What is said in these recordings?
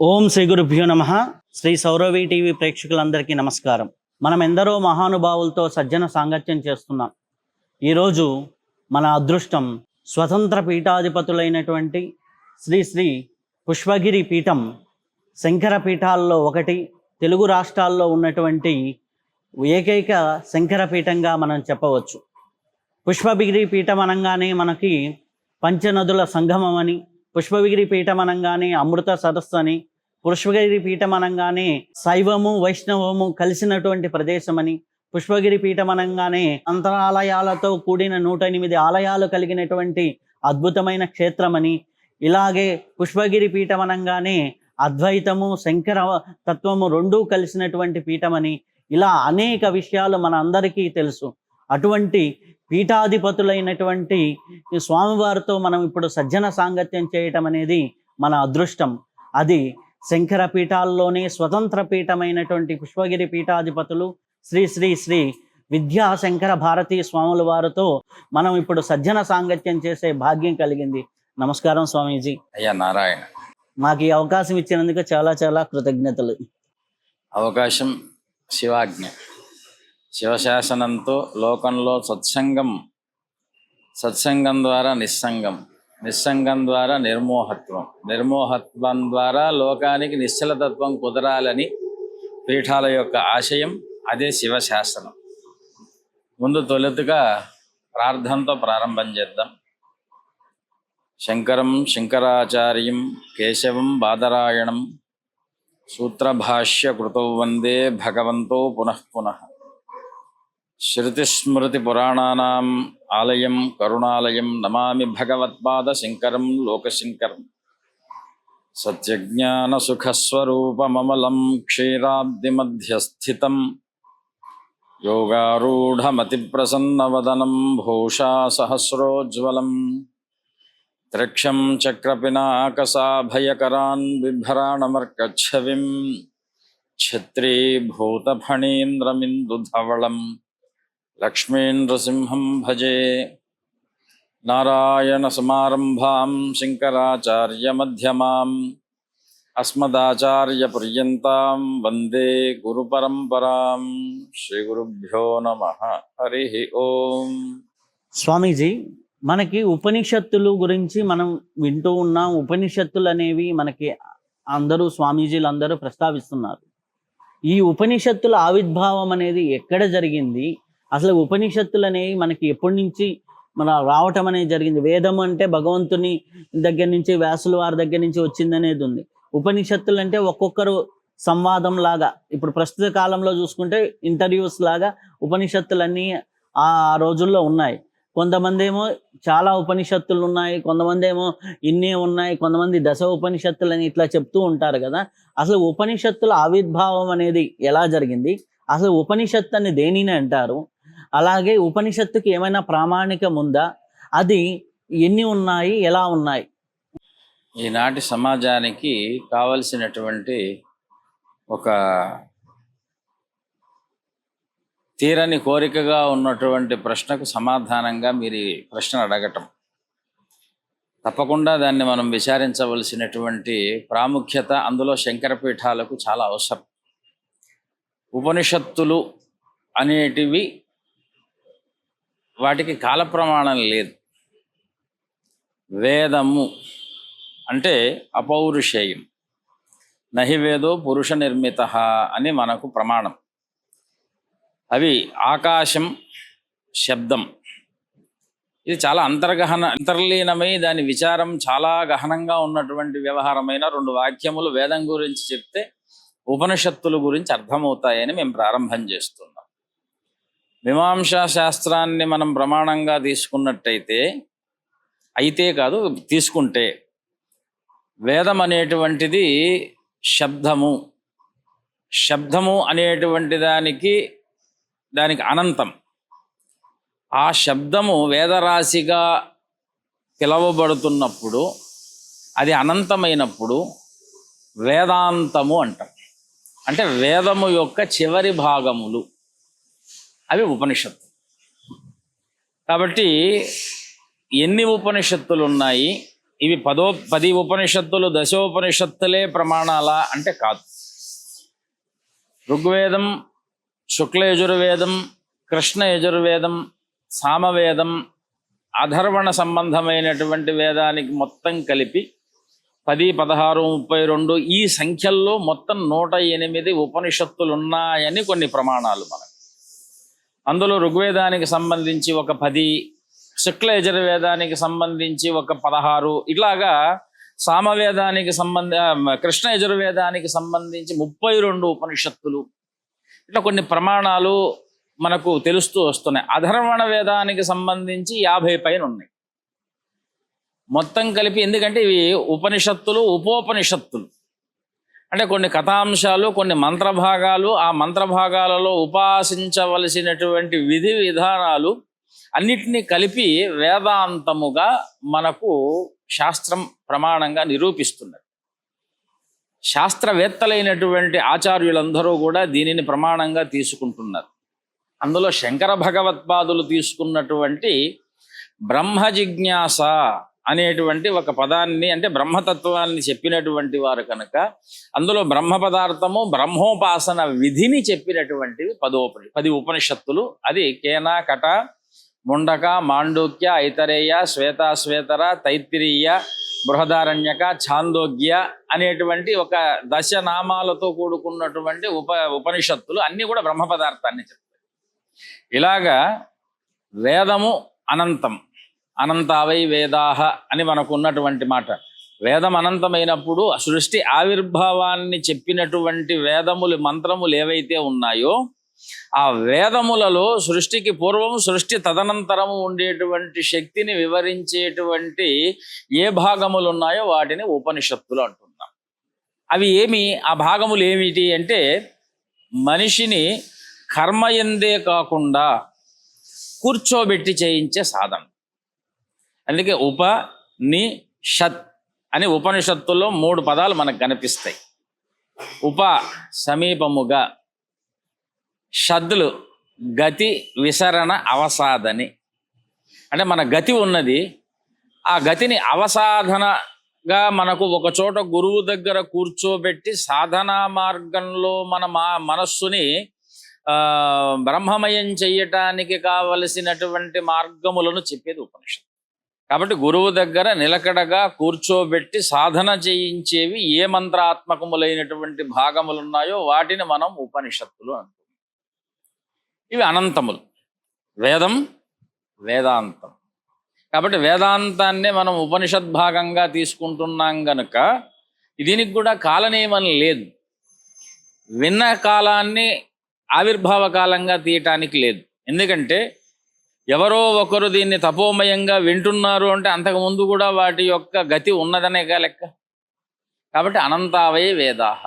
ఓం శ్రీ గురుభ్యో నమః. శ్రీ సౌరవి టీవీ ప్రేక్షకులందరికీ నమస్కారం. మనం ఎందరో మహానుభావులతో సజ్జన సాంగత్యం చేస్తున్నాం. ఈరోజు మన అదృష్టం స్వతంత్ర పీఠాధిపతులైనటువంటి శ్రీ శ్రీ పుష్పగిరి పీఠం శంకర పీఠాల్లో ఒకటి, తెలుగు రాష్ట్రాల్లో ఉన్నటువంటి ఏకైక శంకర పీఠంగా మనం చెప్పవచ్చు. పుష్పగిరి పీఠం అనగానే మనకి పంచనదుల సంగమం అని, పుష్పగిరి పీఠం అనగానే అమృత సరస్సు అని, పుష్పగిరి పీఠం అనగానే శైవము వైష్ణవము కలిసినటువంటి ప్రదేశం అని, పుష్పగిరి పీఠం అనగానే అంతరాలయాలతో కూడిన 108 ఆలయాలు కలిగినటువంటి అద్భుతమైన క్షేత్రమని, ఇలాగే పుష్పగిరి పీఠం అనగానే అద్వైతము శంకర తత్వము రెండూ కలిసినటువంటి పీఠమని, ఇలా అనేక విషయాలు మన అందరికీ తెలుసు. అటువంటి పీఠాధిపతులైనటువంటి స్వామివారితో మనం ఇప్పుడు సజ్జన సాంగత్యం చేయటం అనేది మన అదృష్టం. అది శంకర పీఠాల్లోనే స్వతంత్ర పీఠమైనటువంటి పుష్పగిరి పీఠాధిపతులు శ్రీ శ్రీ శ్రీ విద్యాశంకర భారతీ స్వాముల వారితో మనం ఇప్పుడు సజ్జన సాంగత్యం చేసే భాగ్యం కలిగింది. నమస్కారం స్వామీజీ. అయ్యా నారాయణ, మాకు ఈ అవకాశం ఇచ్చినందుకు చాలా చాలా కృతజ్ఞతలు. అవకాశం శివాజ్ఞ. శివశాసనంతో లోకంలో సత్సంగం ద్వారా నిస్సంగం, నిస్సంగం ద్వారా నిర్మోహత్వం, నిర్మోహత్వం ద్వారా లోకానికి నిశ్చలతత్వం కుదరాలని పీఠాల యొక్క ఆశయం. అదే శివశాసనం. ముందు తొలుతగా ప్రార్థనతో ప్రారంభం చేద్దాం. శంకరం శంకరాచార్యం కేశవం బాదరాయణం సూత్రభాష్య కృతౌ వందే భగవంతో పునః పునః. శృతిస్మృతి పురాణానాం ఆలయం కరుణాలయం నమామి భగవత్పాద శంకరం లోకశంకరం. సత్యజ్ఞాన సుఖస్వరూపమమలం క్షీరాబ్ది మధ్యస్థితం యోగారూఢమతిప్రసన్నవదనం భూషా సహస్రోజ్వలం త్రిక్షం చక్రపినాకసాభయకరాన్ బిభ్రాణమర్కచ్ఛవిం ఛత్రీభూతఫణీంద్రమిందుధవళం లక్ష్మీనృసింహం భజే. నారాయణ సమారంభాం శంకరాచార్య మధ్యమాం అస్మదాచార్య పర్యంతాం వందే గురు పరంపరాం. శ్రీ గురుభ్యో నమః. హరి ఓం. స్వామీజీ, మనకి ఉపనిషత్తులు గురించి మనం వింటూ ఉన్నాం. ఉపనిషత్తులు అనేవి మనకి అందరూ స్వామీజీలు అందరూ ప్రస్తావిస్తున్నారు. ఈ ఉపనిషత్తుల ఆవిర్భావం అనేది ఎక్కడ జరిగింది? అసలు ఉపనిషత్తులు అనేవి మనకి ఎప్పటి నుంచి రావటం అనేది జరిగింది? వేదం అంటే భగవంతుని దగ్గర నుంచి, వ్యాసుల వారి దగ్గర నుంచి వచ్చింది అనేది ఉంది. ఉపనిషత్తులు అంటే ఒక్కొక్కరు సంవాదం లాగా, ఇప్పుడు ప్రస్తుత కాలంలో చూసుకుంటే ఇంటర్వ్యూస్ లాగా ఉపనిషత్తులన్నీ ఆ రోజుల్లో ఉన్నాయి. కొంతమంది ఏమో చాలా ఉపనిషత్తులు ఉన్నాయి, కొంతమంది ఏమో ఇన్నే ఉన్నాయి, కొంతమంది దశ ఉపనిషత్తులు అని ఇట్లా చెప్తూ ఉంటారు కదా. అసలు ఉపనిషత్తుల ఆవిర్భావం అనేది ఎలా జరిగింది? అసలు ఉపనిషత్తు అని దేనిని అంటారు? అలాగే ఉపనిషత్తుకి ఏమైనా ప్రామాణికం ఉందా? అది ఎన్ని ఉన్నాయి, ఎలా ఉన్నాయి? ఈనాటి సమాజానికి కావలసినటువంటి ఒక తీరని కోరికగా ఉన్నటువంటి ప్రశ్నకు సమాధానంగా మీరు ఈ ప్రశ్న అడగటం, తప్పకుండా దాన్ని మనం విచారించవలసినటువంటి ప్రాముఖ్యత అందులో శంకరపీఠాలకు చాలా అవసరం. ఉపనిషత్తులు అనేటివి వాటికి కాలప్రమాణం లేదు. వేదము అంటే అపౌరుషేయం, నహి వేదో పురుష నిర్మిత అని మనకు ప్రమాణం. అవి ఆకాశం, శబ్దం, ఇది చాలా అంతర్లీనమై దాని విచారం చాలా గహనంగా ఉన్నటువంటి వ్యవహారమైన 2 వాక్యములు వేదం గురించి చెప్తే ఉపనిషత్తుల గురించి అర్థమవుతాయని మేము ప్రారంభం చేస్తున్నాం. మీమాంసా శాస్త్రాన్ని మనం ప్రమాణంగా తీసుకున్నట్టయితే, తీసుకుంటే వేదం అనేటువంటిది శబ్దము అనేటువంటి దానికి అనంతం. ఆ శబ్దము వేదరాశిగా పిలవబడుతున్నప్పుడు, అది అనంతమైనప్పుడు వేదాంతము అంటాం. అంటే వేదము యొక్క చివరి భాగములు అవి ఉపనిషత్తు. కాబట్టి ఎన్ని ఉపనిషత్తులు ఉన్నాయి, ఇవి 10 ఉపనిషత్తులు దశోపనిషత్తులే ప్రమాణాలా అంటే కాదు. ఋగ్వేదం, శుక్ల యజుర్వేదం, కృష్ణ యజుర్వేదం, సామవేదం, అధర్వణ సంబంధమైనటువంటి వేదానికి మొత్తం కలిపి 10, 16, 32 ఈ సంఖ్యల్లో మొత్తం 108 ఉపనిషత్తులు ఉన్నాయని కొన్ని ప్రమాణాలు మనకు. అందులో ఋగ్వేదానికి సంబంధించి ఒక 10, శుక్ల యజుర్వేదానికి సంబంధించి ఒక 16, ఇట్లాగా సామవేదానికి కృష్ణ యజుర్వేదానికి సంబంధించి 32 ఉపనిషత్తులు, ఇట్లా కొన్ని ప్రమాణాలు మనకు తెలుస్తూ వస్తున్నాయి. అధర్వణ వేదానికి సంబంధించి 50 పైన ఉన్నాయి మొత్తం కలిపి. ఎందుకంటే ఇవి ఉపనిషత్తులు, ఉపోపనిషత్తులు అంటే కొన్ని కథాంశాలు, కొన్ని మంత్రభాగాలు, ఆ మంత్రభాగాలలో ఉపాసించవలసినటువంటి విధి విధానాలు అన్నిటినీ కలిపి వేదాంతముగా మనకు శాస్త్రం ప్రమాణంగా నిరూపిస్తున్నది. శాస్త్రవేత్తలైనటువంటి ఆచార్యులందరూ కూడా దీనిని ప్రమాణంగా తీసుకుంటున్నారు. అందులో శంకర భగవత్పాదులు తీసుకున్నటువంటి బ్రహ్మ జిజ్ఞాస అనేటువంటి ఒక పదాన్ని, అంటే బ్రహ్మతత్వాన్ని చెప్పినటువంటి వారు కనుక అందులో బ్రహ్మ పదార్థము, బ్రహ్మోపాసన విధిని చెప్పినటువంటివి 10 ఉపనిషత్తులు. అది కేన, కట, ముండక, మాండూక్య, ఐతరేయ, శ్వేతాశ్వేతర, తైత్తిరీయ, బృహదారణ్యక, ఛాందోగ్య అనేటువంటి ఒక దశనామాలతో కూడుకున్నటువంటి ఉపనిషత్తులు అన్నీ కూడా బ్రహ్మ పదార్థాన్ని చెప్తాయి. ఇలాగా వేదము అనంతం, అనంతావై వేదాహ అని మనకు ఉన్నటువంటి మాట. వేదం అనంతమైనప్పుడు సృష్టి ఆవిర్భావాన్ని చెప్పినటువంటి వేదములు, మంత్రములు ఏవైతే ఉన్నాయో ఆ వేదములలో సృష్టికి పూర్వం, సృష్టి తదనంతరము ఉండేటువంటి శక్తిని వివరించేటువంటి ఏ భాగములు ఉన్నాయో వాటిని ఉపనిషత్తులు అంటున్నాం. అవి ఆ భాగములు ఏమిటి అంటే మనిషిని కర్మయందే కాకుండా కూర్చోబెట్టి చేయించే సాధన. అందుకే ఉపనిషత్ అని ఉపనిషత్తుల్లో 3 పదాలు మనకు కనిపిస్తాయి. ఉప సమీపముగా, షద్లు గతి, విసరణ, అవసాదని. అంటే మన గతి ఉన్నది, ఆ గతిని అవసాధనగా మనకు ఒక చోట గురువు దగ్గర కూర్చోబెట్టి సాధనా మార్గంలో మన మనస్సుని బ్రహ్మమయం చెయ్యటానికి కావలసినటువంటి మార్గములను చెప్పేది ఉపనిషత్తు. కాబట్టి గురువు దగ్గర నిలకడగా కూర్చోబెట్టి సాధన చేయించేవి ఏ మంత్రాత్మకములైనటువంటి భాగములు ఉన్నాయో వాటిని మనం ఉపనిషత్తులు అంటున్నాం. ఇవి అనంతములు. వేదం వేదాంతం. కాబట్టి వేదాంతాన్నే మనం ఉపనిషద్ భాగంగా తీసుకుంటున్నాం గనుక దీనికి కూడా కాలనియమం లేదు. విన్న కాలాన్ని ఆవిర్భావ కాలంగా తీయటానికి లేదు. ఎందుకంటే ఎవరో ఒకరు దీన్ని తపోమయంగా వింటున్నారు అంటే అంతకుముందు కూడా వాటి యొక్క గతి ఉన్నదనేగా లెక్క. కాబట్టి అనంతావై వేదాహ.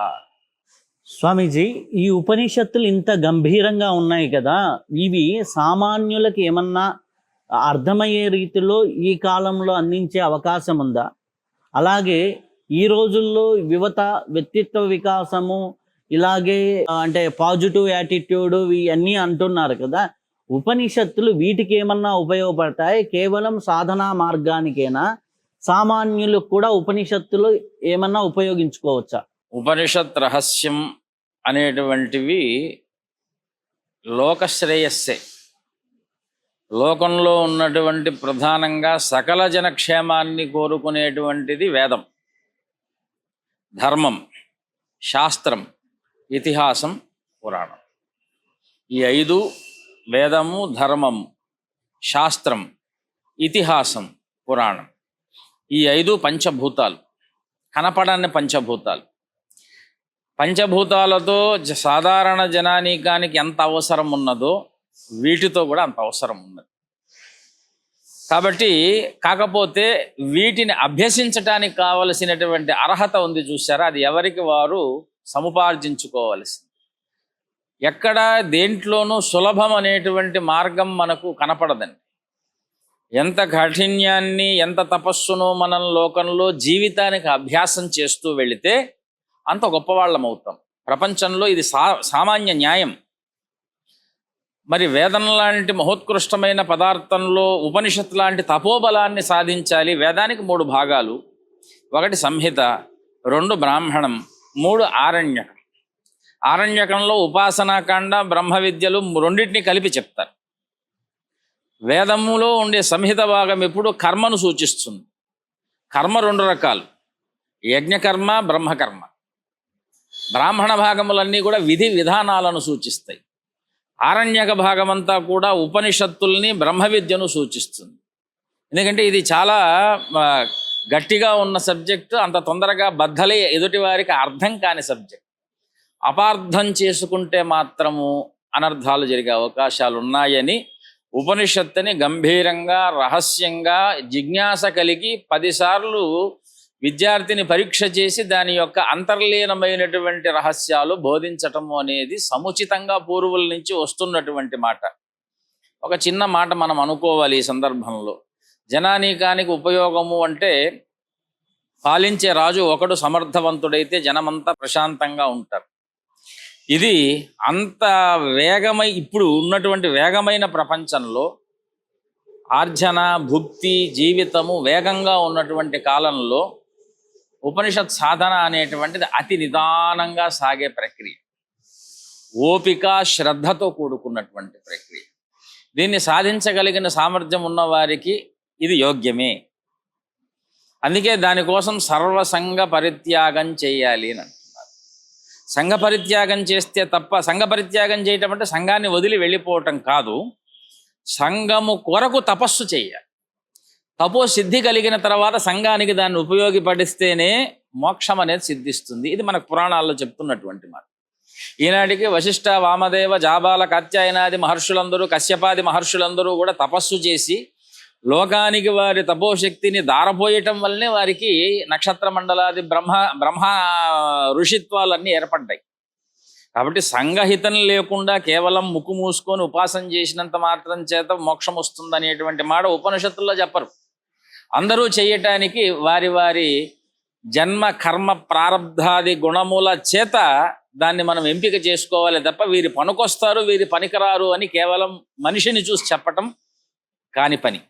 స్వామీజీ, ఈ ఉపనిషత్తులు ఇంత గంభీరంగా ఉన్నాయి కదా, ఇవి సామాన్యులకు ఏమన్నా అర్థమయ్యే రీతిలో ఈ కాలంలో అందించే అవకాశం ఉందా? అలాగే ఈ రోజుల్లో యువత వ్యక్తిత్వ వికాసము, ఇలాగే అంటే పాజిటివ్ యాటిట్యూడ్ ఇవన్నీ అంటున్నారు కదా, ఉపనిషత్తులు వీటికి ఏమన్నా ఉపయోగపడతాయి? కేవలం సాధనా మార్గానికేనా? సామాన్యులకు కూడా ఉపనిషత్తులు ఏమన్నా ఉపయోగించుకోవచ్చా? ఉపనిషత్ రహస్యం అనేటువంటివి లోకశ్రేయస్సే. లోకంలో ఉన్నటువంటి ప్రధానంగా సకల జనక్షేమాన్ని కోరుకునేటువంటిది వేదం, ధర్మం, శాస్త్రం, ఇతిహాసం, పురాణం. ఈ 5 వేదము, ధర్మము, శాస్త్రం, ఇతిహాసం, పురాణం, ఈ 5 పంచభూతాలు, కనపడని పంచభూతాలు. పంచభూతాలతో సాధారణ జనానీకానికి ఎంత అవసరం ఉన్నదో వీటితో కూడా అంత అవసరం ఉన్నది. కాబట్టి కాకపోతే వీటిని అభ్యసించటానికి కావలసినటువంటి అర్హత ఉంది చూసారా, అది ఎవరికి వారు సముపార్జించుకోవలసింది. ఎక్కడ దేంట్లోనూ సులభం అనేటువంటి మార్గం మనకు కనపడదండి. ఎంత కాఠిన్యాన్ని, ఎంత తపస్సును మనం లోకంలో జీవితానికి అభ్యాసం చేస్తూ వెళితే అంత గొప్పవాళ్ళం అవుతాం. ప్రపంచంలో ఇది సామాన్య న్యాయం. మరి వేదం లాంటి మహోత్కృష్టమైన పదార్థంలో ఉపనిషత్ లాంటి తపోబలాన్ని సాధించాలి. వేదానికి 3 భాగాలు: 1 సంహిత, 2 బ్రాహ్మణం, 3 ఆరణ్యకం. ఆరణ్యకంలో ఉపాసనాకాండ, బ్రహ్మ విద్యలు రెండింటినీ కలిపి చెప్తారు. వేదములో ఉండే సంహిత భాగం ఎప్పుడు కర్మను సూచిస్తుంది. కర్మ 2 రకాలు: యజ్ఞకర్మ, బ్రహ్మకర్మ. బ్రాహ్మణ భాగములన్నీ కూడా విధి విధానాలను సూచిస్తాయి. ఆరణ్యక భాగమంతా కూడా ఉపనిషత్తుల్ని, బ్రహ్మ విద్యను సూచిస్తుంది. ఎందుకంటే ఇది చాలా గట్టిగా ఉన్న సబ్జెక్టు, అంత తొందరగా బద్దలే ఎదుటి వారికి అర్థం కాని సబ్జెక్ట్. అపార్థం చేసుకుంటే మాత్రము అనర్థాలు జరిగే అవకాశాలు ఉన్నాయని ఉపనిషత్తుని గంభీరంగా, రహస్యంగా, జిజ్ఞాస కలిగి 10 సార్లు విద్యార్థిని పరీక్ష చేసి దాని యొక్క అంతర్లీనమైనటువంటి రహస్యాలు బోధించటము అనేది సముచితంగా పూర్వుల నుంచి వస్తున్నటువంటి మాట. ఒక చిన్న మాట మనం అనుకోవాలి ఈ సందర్భంలో. జనానీకానికి ఉపయోగము అంటే పాలించే రాజు ఒకడు సమర్థవంతుడైతే జనమంతా ప్రశాంతంగా ఉంటారు. ఇది అంత ఇప్పుడు ఉన్నటువంటి వేగమైన ప్రపంచంలో ఆర్జన, భుక్తి, జీవితము వేగంగా ఉన్నటువంటి కాలంలో ఉపనిషత్ సాధన అనేటువంటిది అతి నిదానంగా సాగే ప్రక్రియ. ఓపిక, శ్రద్ధతో కూడుకున్నటువంటి ప్రక్రియ. దీన్ని సాధించగలిగిన సామర్థ్యం ఉన్న వారికి ఇది యోగ్యమే. అందుకే దానికోసం సర్వసంగ పరిత్యాగం చేయాలి అని అంటున్నారు. సంఘ పరిత్యాగం చేస్తే తప్ప, సంఘ పరిత్యాగం చేయటం అంటే సంఘాన్ని వదిలి వెళ్ళిపోవటం కాదు, సంఘము కొరకు తపస్సు చేయాలి. తపో సిద్ధి కలిగిన తర్వాత సంఘానికి దాన్ని ఉపయోగపడిస్తేనే మోక్షం అనేది సిద్ధిస్తుంది. ఇది మనకు పురాణాల్లో చెప్తున్నటువంటి మాట. ఈనాటికి వశిష్ఠ, వామదేవ, జాబాల, కాత్యాయనాది మహర్షులందరూ, కశ్యపాది మహర్షులందరూ కూడా తపస్సు చేసి లోకానికి వారి తపోశక్తిని దారపోయటం వల్లనే వారికి నక్షత్ర మండలాది బ్రహ్మ ఋషిత్వాలన్నీ ఏర్పడ్డాయి. కాబట్టి సంఘహితం లేకుండా కేవలం ముక్కు మూసుకొని ఉపాసన చేసినంత మాత్రం చేత మోక్షం వస్తుందనేటువంటి మాట ఉపనిషత్తుల్లో చెప్పరు. అందరూ చేయటానికి వారి వారి జన్మ, కర్మ, ప్రారబ్ధాది గుణముల చేత దాన్ని మనం ఎంపిక చేసుకోవాలి తప్ప వీరి పనికొస్తారు, వీరి పనికిరారు అని కేవలం మనిషిని చూసి చెప్పటం కాని పని.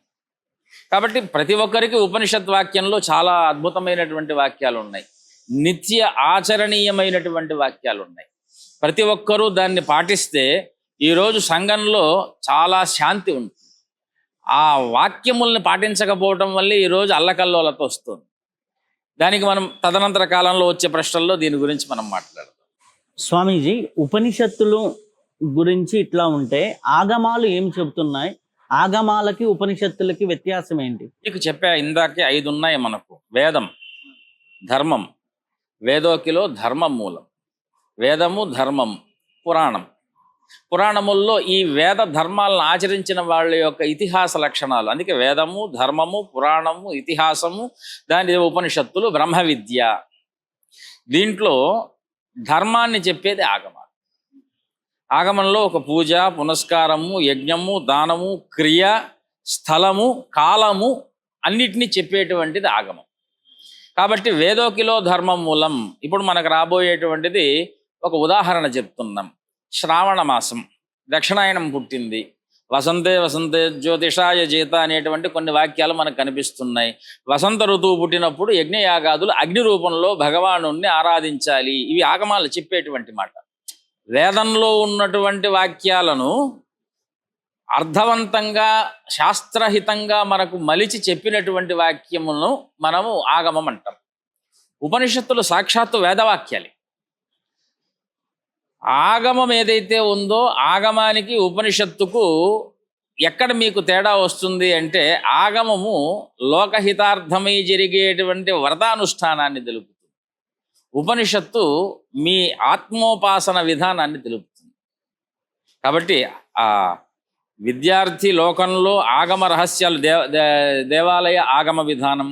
కాబట్టి ప్రతి ఒక్కరికి ఉపనిషత్ వాక్యంలో చాలా అద్భుతమైనటువంటి వాక్యాలు ఉన్నాయి, నిత్య ఆచరణీయమైనటువంటి వాక్యాలు ఉన్నాయి. ప్రతి ఒక్కరూ దాన్ని పాటిస్తే ఈరోజు సంఘంలో చాలా శాంతి ఉంటుంది. ఆ వాక్యముల్ని పాటించకపోవటం వల్ల ఈరోజు అల్లకల్లోలత వస్తుంది. దానికి మనం తదనంతర కాలంలో వచ్చే ప్రశ్నల్లో దీని గురించి మనం మాట్లాడదాం. స్వామీజీ, ఉపనిషత్తులు గురించి ఇట్లా ఉంటే ఆగమాలు ఏం చెబుతున్నాయి? ఆగమాలకి ఉపనిషత్తులకి వ్యత్యాసం ఏంటి? మీకు చెప్పా ఇందాకే 5 ఉన్నాయి మనకు. వేదం, ధర్మం, వేదోకిలో ధర్మం మూలం, వేదము, ధర్మం, పురాణం. పురాణముల్లో ఈ వేద ధర్మాలను ఆచరించిన వాళ్ళ యొక్క ఇతిహాస లక్షణాలు. అందుకే వేదము, ధర్మము, పురాణము, ఇతిహాసము, దాని ఉపనిషత్తులు, బ్రహ్మ విద్య. దీంట్లో ధర్మాన్ని చెప్పేది ఆగమాలు. ఆగమంలో ఒక పూజ, పునస్కారము, యజ్ఞము, దానము, క్రియ, స్థలము, కాలము అన్నిటినీ చెప్పేటువంటిది ఆగమం. కాబట్టి వేదోకిలో ధర్మం మూలం. ఇప్పుడు మనకు రాబోయేటువంటిది ఒక ఉదాహరణ చెప్తున్నాం. శ్రావణ మాసం, దక్షిణాయనం పుట్టింది. వసంతే వసంతే జ్యోతిషాయ జీత అనేటువంటి కొన్ని వాక్యాలు మనకు కనిపిస్తున్నాయి. వసంత ఋతువు పుట్టినప్పుడు యజ్ఞయాగాదులు అగ్ని రూపంలో భగవాను ఆరాధించాలి. ఇవి ఆగమాలు చెప్పేటువంటి మాట. వేదంలో ఉన్నటువంటి వాక్యాలను అర్థవంతంగా, శాస్త్రహితంగా మనకు మలిచి చెప్పినటువంటి వాక్యములను మనము ఆగమం అంటాం. ఉపనిషత్తులు సాక్షాత్తు వేదవాక్యాలే. ఆగమం ఏదైతే ఉందో ఆగమానికి ఉపనిషత్తుకు ఎక్కడ మీకు తేడా వస్తుంది అంటే, ఆగమము లోకహితార్థమై జరిగేటువంటి వ్రతానుష్ఠానాన్ని తెలుపుతుంది. ఉపనిషత్తు మీ ఆత్మోపాసన విధానాన్ని తెలుపుతుంది. కాబట్టి ఆ విద్యార్థి లోకంలో ఆగమ రహస్యాలు, దేవాలయ ఆగమ విధానం,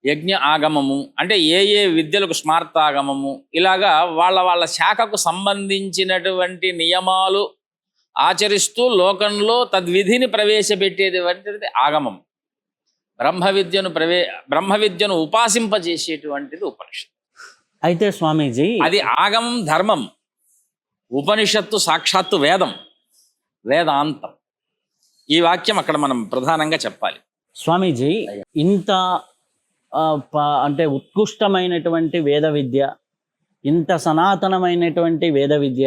యజ్ఞ ఆగమము అంటే ఏ విద్యలకు స్మార్తాగమము, ఇలాగా వాళ్ళ శాఖకు సంబంధించినటువంటి నియమాలు ఆచరిస్తూ లోకంలో తద్విధిని ప్రవేశపెట్టేటువంటిది ఆగమం. బ్రహ్మ విద్యను ఉపాసింపజేసేటువంటిది ఉపనిషత్తు. అయితే స్వామీజీ, అది ఆగమం, ధర్మం. ఉపనిషత్తు సాక్షాత్తు వేదం. వేదాంతం. ఈ వాక్యం అక్కడ మనం ప్రధానంగా చెప్పాలి. స్వామీజీ, ఇంత అంటే ఉత్కృష్టమైనటువంటి వేద విద్య, ఇంత సనాతనమైనటువంటి వేద విద్య,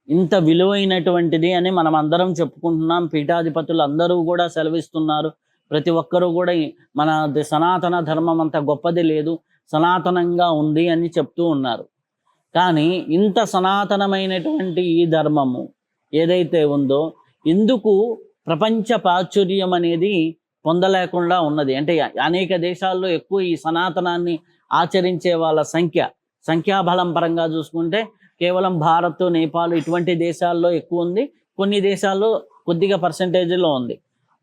ఇంత విలువైనటువంటిది అని మనం అందరం చెప్పుకుంటున్నాం. పీఠాధిపతులు అందరూ కూడా సెలవిస్తున్నారు. ప్రతి ఒక్కరూ కూడా మన సనాతన ధర్మం అంత గొప్పది లేదు, సనాతనంగా ఉంది అని చెప్తూ ఉన్నారు. కానీ ఇంత సనాతనమైనటువంటి ఈ ధర్మము ఏదైతే ఉందో ఎందుకు ప్రపంచ ప్రాచుర్యం అనేది పొందలేకుండా ఉన్నది? అంటే అనేక దేశాల్లో ఎక్కువ ఈ సనాతనాన్ని ఆచరించే వాళ్ళ సంఖ్యాబలం పరంగా చూసుకుంటే కేవలం భారత్, నేపాల్ ఇటువంటి దేశాల్లో ఎక్కువ ఉంది, కొన్ని దేశాల్లో కొద్దిగా పర్సంటేజ్లో ఉంది.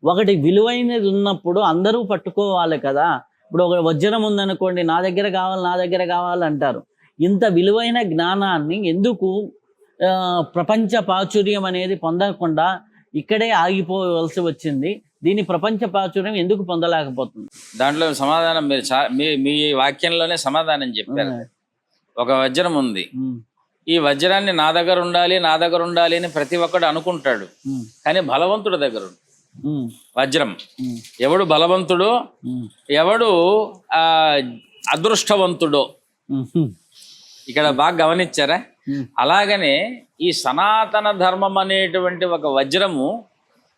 ఒకటి విలువైనది ఉన్నప్పుడు అందరూ పట్టుకోవాలి కదా. ఇప్పుడు ఒక వజ్రం ఉందనుకోండి, నా దగ్గర కావాలంటారు. ఇంత విలువైన జ్ఞానాన్ని ఎందుకు ప్రపంచ ప్రాచుర్యం అనేది పొందకుండా ఇక్కడే ఆగిపోవలసి వచ్చింది? దీని ప్రపంచ ప్రాచుర్యం ఎందుకు పొందలేకపోతుంది? దాంట్లో సమాధానం మీ వాక్యంలోనే సమాధానం చెప్పారు. ఒక వజ్రం ఉంది, ఈ వజ్రాన్ని నా దగ్గర ఉండాలి అని ప్రతి ఒక్కడు అనుకుంటాడు. కానీ బలవంతుడి దగ్గర వజ్రం, ఎవడు బలవంతుడో ఎవడు అదృష్టవంతుడో ఇక్కడ బాగా గమనించారా? అలాగనే ఈ సనాతన ధర్మం అనేటువంటి ఒక వజ్రము